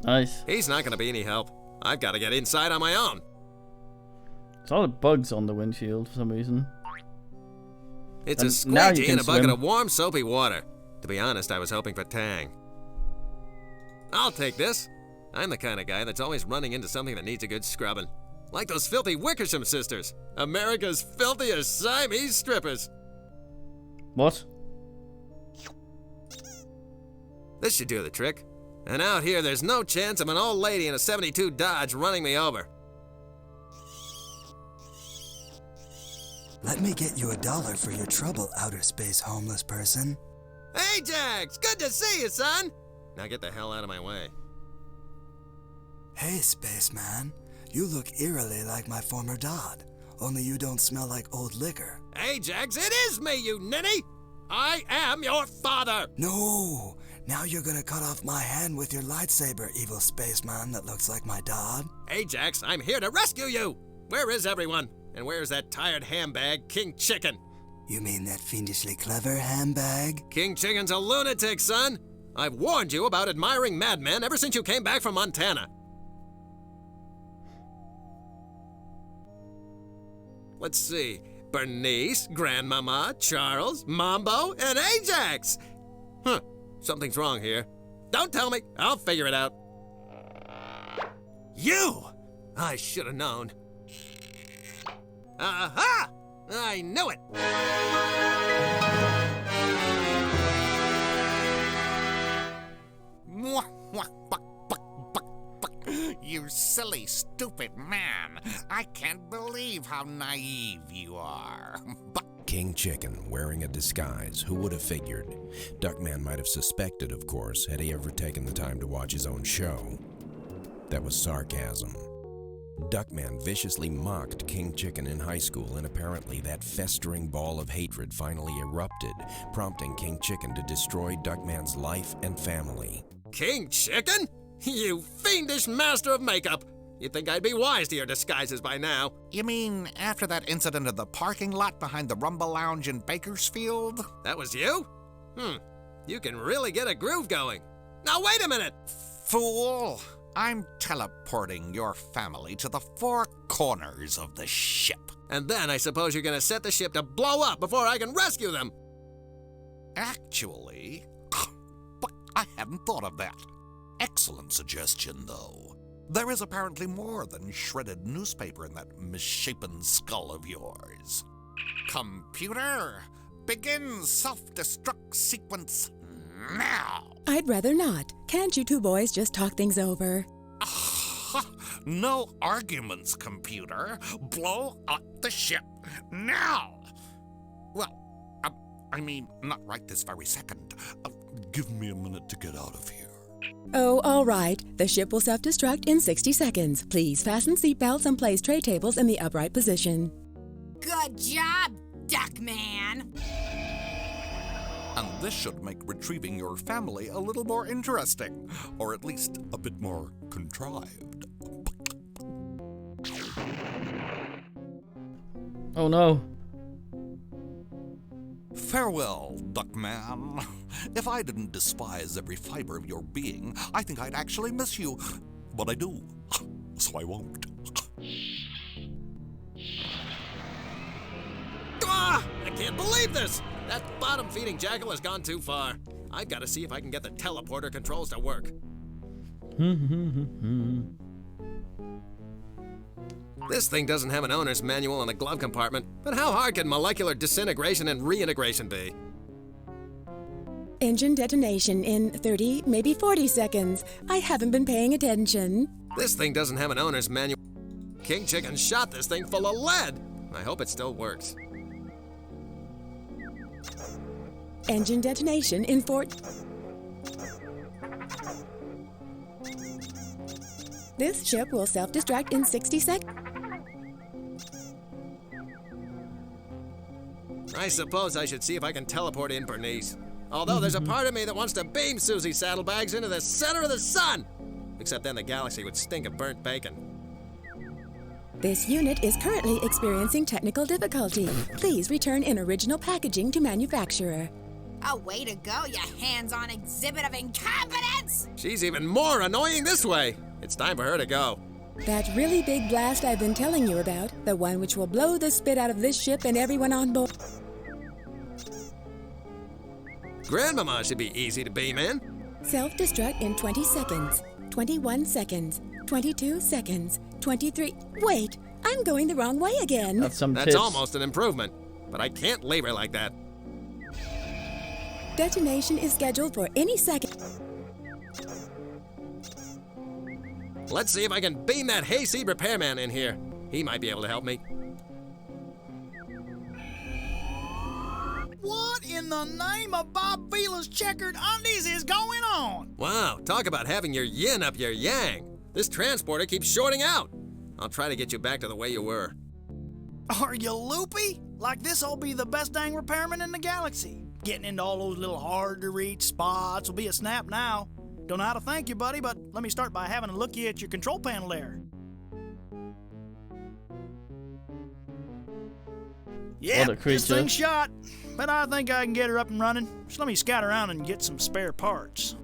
[SPEAKER 2] Nice.
[SPEAKER 1] He's not gonna be any help. I've gotta get inside on my own.
[SPEAKER 2] There's all the bugs on the windshield for some reason.
[SPEAKER 1] It's a
[SPEAKER 2] now you
[SPEAKER 1] squeegee
[SPEAKER 2] can
[SPEAKER 1] in a bucket
[SPEAKER 2] swim.
[SPEAKER 1] of warm, soapy water. To be honest, I was hoping for Tang. I'll take this. I'm the kind of guy that's always running into something that needs a good scrubbing. Like those filthy Wickersham sisters. America's filthiest Siamese strippers.
[SPEAKER 2] What?
[SPEAKER 1] This should do the trick. And out here, there's no chance of an old lady in a 72 Dodge running me over.
[SPEAKER 8] Let me get you $1 for your trouble, outer space homeless person.
[SPEAKER 1] Hey, Jax! Good to see you, son! Now get the hell out of my way.
[SPEAKER 8] Hey, spaceman. You look eerily like my former Dodd, only you don't smell like old liquor.
[SPEAKER 1] Hey, Jax, it is me, you ninny! I am your father!
[SPEAKER 8] No! Now you're gonna cut off my hand with your lightsaber, evil spaceman that looks like my Dodd.
[SPEAKER 1] Hey, Jax, I'm here to rescue you! Where is everyone? And where's that tired hambag, King Chicken?
[SPEAKER 8] You mean that fiendishly clever handbag?
[SPEAKER 1] King Chicken's a lunatic, son! I've warned you about admiring madmen ever since you came back from Montana. Let's see. Bernice, Grandmama, Charles, Mambo, and Ajax! Huh, something's wrong here. Don't tell me, I'll figure it out. You! I should have known. Aha! I knew it!
[SPEAKER 10] You silly, stupid man. I can't believe how naive you are.
[SPEAKER 3] King Chicken, wearing a disguise, who would have figured? Duckman might have suspected, of course, had he ever taken the time to watch his own show. That was sarcasm. Duckman viciously mocked King Chicken in high school, and apparently that festering ball of hatred finally erupted, prompting King Chicken to destroy Duckman's life and family.
[SPEAKER 1] King Chicken? You fiendish master of makeup! You'd think I'd be wise to your disguises by now.
[SPEAKER 10] You mean after that incident in the parking lot behind the Rumble Lounge in Bakersfield?
[SPEAKER 1] That was you? You can really get a groove going. Now wait a minute!
[SPEAKER 10] Fool! I'm teleporting your family to the four corners of the ship.
[SPEAKER 1] And then I suppose you're gonna set the ship to blow up before I can rescue them.
[SPEAKER 10] Actually, I hadn't thought of that. Excellent suggestion, though. There is apparently more than shredded newspaper in that misshapen skull of yours. Computer, begin self-destruct sequence now.
[SPEAKER 17] I'd rather not. Can't you two boys just talk things over?
[SPEAKER 10] No arguments, computer. Blow up the ship now. Well, I mean, not right this very second. Give me a minute to get out of here.
[SPEAKER 17] Oh, all right. The ship will self-destruct in 60 seconds. Please fasten seatbelts and place tray tables in the upright position.
[SPEAKER 7] Good job, Duckman.
[SPEAKER 10] And this should make retrieving your family a little more interesting, or at least a bit more contrived.
[SPEAKER 2] Oh no.
[SPEAKER 10] Farewell, Duckman. If I didn't despise every fiber of your being, I think I'd actually miss you. But I do, so I won't.
[SPEAKER 1] Ah! I can't believe this! That bottom-feeding jackal has gone too far. I've got to see if I can get the teleporter controls to work. This thing doesn't have an owner's manual in the glove compartment, but how hard can molecular disintegration and reintegration be?
[SPEAKER 17] Engine detonation in 30, maybe 40 seconds. I haven't been paying attention.
[SPEAKER 1] This thing doesn't have an owner's manual. King Chicken shot this thing full of lead. I hope it still works.
[SPEAKER 17] Engine detonation in 40. This ship will self-destruct in 60 seconds.
[SPEAKER 1] I suppose I should see if I can teleport in Bernice. Although there's a part of me that wants to beam Susie Saddlebags into the center of the sun. Except then the galaxy would stink of burnt bacon.
[SPEAKER 17] This unit is currently experiencing technical difficulty. Please return in original packaging to manufacturer.
[SPEAKER 7] Oh, way to go, you hands-on exhibit of incompetence!
[SPEAKER 1] She's even more annoying this way. It's time for her to go.
[SPEAKER 17] That really big blast I've been telling you about, the one which will blow the spit out of this ship and everyone on board.
[SPEAKER 1] Grandmama should be easy to beam in.
[SPEAKER 17] Self-destruct in 20 seconds, 21 seconds, 22 seconds, 23... Wait, I'm going the wrong way again.
[SPEAKER 2] That's
[SPEAKER 1] almost an improvement, but I can't leave her like that.
[SPEAKER 17] Detonation is scheduled for any second.
[SPEAKER 1] Let's see if I can beam that hayseed repairman in here. He might be able to help me.
[SPEAKER 21] What in the name of Bob Vila's checkered undies is going on?
[SPEAKER 1] Wow, talk about having your yin up your yang. This transporter keeps shorting out. I'll try to get you back to the way you were.
[SPEAKER 21] Are you loopy? Like this'll be the best dang repairman in the galaxy. Getting into all those little hard-to-reach spots will be a snap now. Don't know how to thank you, buddy, but let me start by having a looky at your control panel there. Yeah, this thing's shot, but I think I can get her up and running. Just let me scout around and get some spare parts.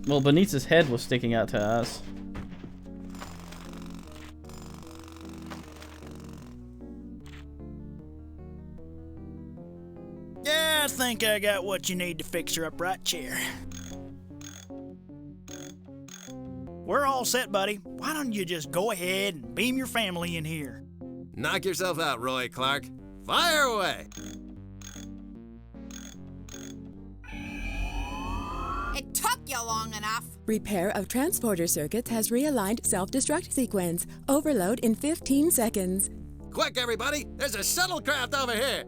[SPEAKER 2] Well, Benita's head was sticking out her ass.
[SPEAKER 21] Yeah, I think I got what you need to fix your upright chair. We're all set, buddy. Why don't you just go ahead and beam your family in here?
[SPEAKER 1] Knock yourself out, Roy Clark. Fire away!
[SPEAKER 7] It took you long enough.
[SPEAKER 17] Repair of transporter circuits has realigned self-destruct sequence. Overload in 15 seconds.
[SPEAKER 1] Quick, everybody! There's a shuttlecraft over here!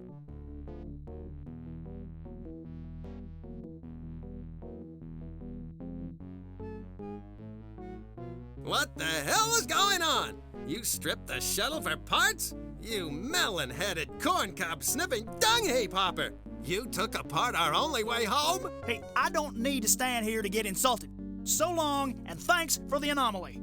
[SPEAKER 1] What the hell is going on? You stripped the shuttle for parts? You melon-headed, corn-cob-sniffing dung heap hopper! You took apart our only way home?
[SPEAKER 21] Hey, I don't need to stand here to get insulted. So long, and thanks for the anomaly.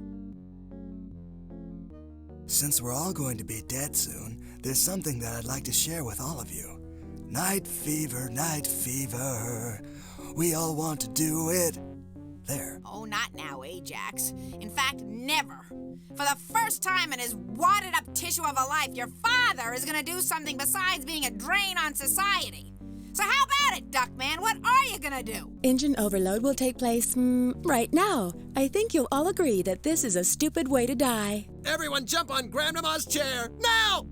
[SPEAKER 8] Since we're all going to be dead soon, there's something that I'd like to share with all of you. Night fever, night fever. We all want to do it. There.
[SPEAKER 7] Oh, not now, Ajax. In fact, never. For the first time in his wadded-up tissue of a life, your father is gonna do something besides being a drain on society. So how about it, Duckman? What are you gonna do?
[SPEAKER 15] Engine overload will take place right now. I think you'll all agree that this is a stupid way to die.
[SPEAKER 1] Everyone jump on Grandmama's chair, now!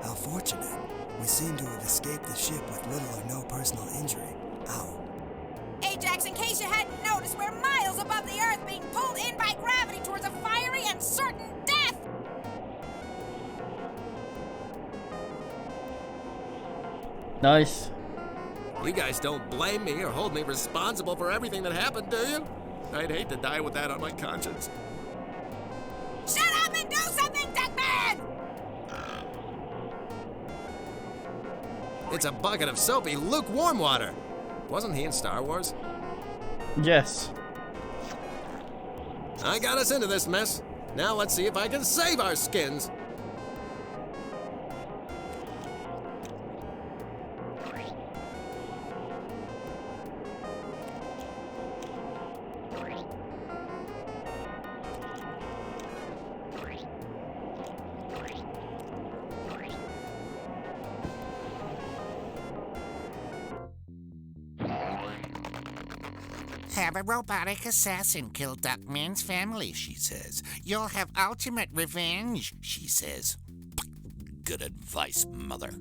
[SPEAKER 8] How fortunate. We seem to have escaped the ship with little or no personal injury. Ow.
[SPEAKER 7] Ajax, in case you hadn't noticed, we're miles above the Earth being pulled in by gravity towards a fiery and certain death!
[SPEAKER 2] Nice.
[SPEAKER 1] You guys don't blame me or hold me responsible for everything that happened, do you? I'd hate to die with that on my conscience.
[SPEAKER 7] Shut up and do something, Duckman!
[SPEAKER 1] It's a bucket of soapy, lukewarm water. Wasn't he in Star Wars?
[SPEAKER 2] Yes.
[SPEAKER 1] I got us into this mess. Now let's see if I can save our skins.
[SPEAKER 10] Have a robotic assassin kill Duckman's family, she says. You'll have ultimate revenge, she says. Good advice, mother.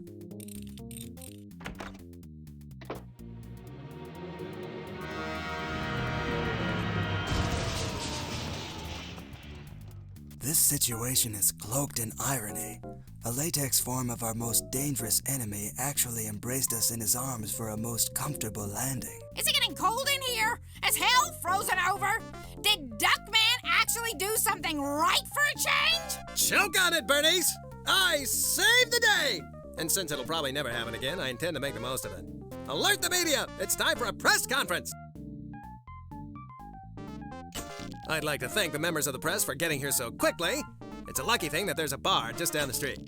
[SPEAKER 8] This situation is cloaked in irony. A latex form of our most dangerous enemy actually embraced us in his arms for a most comfortable landing.
[SPEAKER 7] Is it getting cold in here? Is hell frozen over? Did Duckman actually do something right for a change?
[SPEAKER 1] Choke on it, Bernice! I saved the day! And since it'll probably never happen again, I intend to make the most of it. Alert the media! It's time for a press conference! I'd like to thank the members of the press for getting here so quickly. It's a lucky thing that there's a bar just down the street.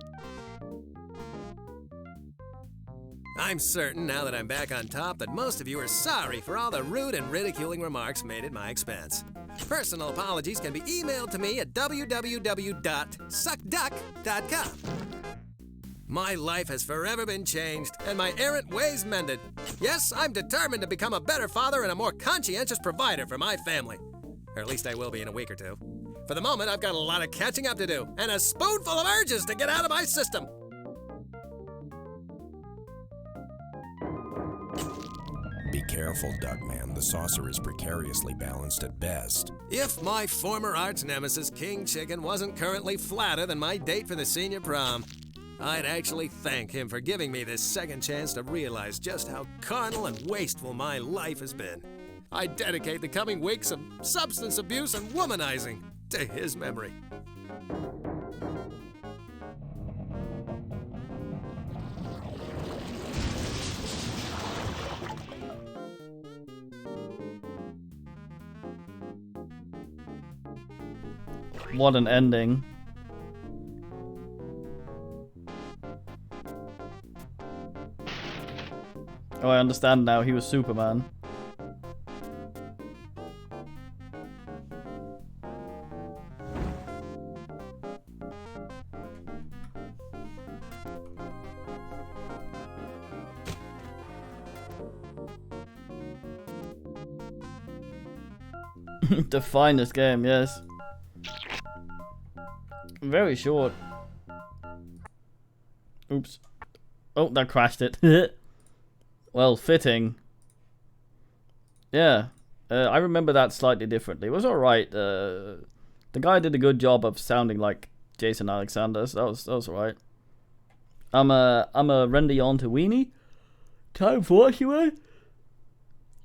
[SPEAKER 1] I'm certain, now that I'm back on top, that most of you are sorry for all the rude and ridiculing remarks made at my expense. Personal apologies can be emailed to me at www.suckduck.com. My life has forever been changed, and my errant ways mended. Yes, I'm determined to become a better father and a more conscientious provider for my family. Or at least I will be in a week or two. For the moment, I've got a lot of catching up to do, and a spoonful of urges to get out of my system.
[SPEAKER 3] Be careful, Duckman. The saucer is precariously balanced at best.
[SPEAKER 1] If my former arch nemesis, King Chicken, wasn't currently flatter than my date for the senior prom, I'd actually thank him for giving me this second chance to realize just how carnal and wasteful my life has been. I dedicate the coming weeks of substance abuse and womanizing to his memory.
[SPEAKER 2] What an ending. Oh, I understand now. He was Superman. The finest game, yes. Very short. Oops. Oh, that crashed it. Well, fitting. Yeah. I remember that slightly differently. It was alright. The guy did a good job of sounding like Jason Alexander, so that was alright. I'm a render on to Weenie. Time for what you want?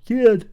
[SPEAKER 2] Kid.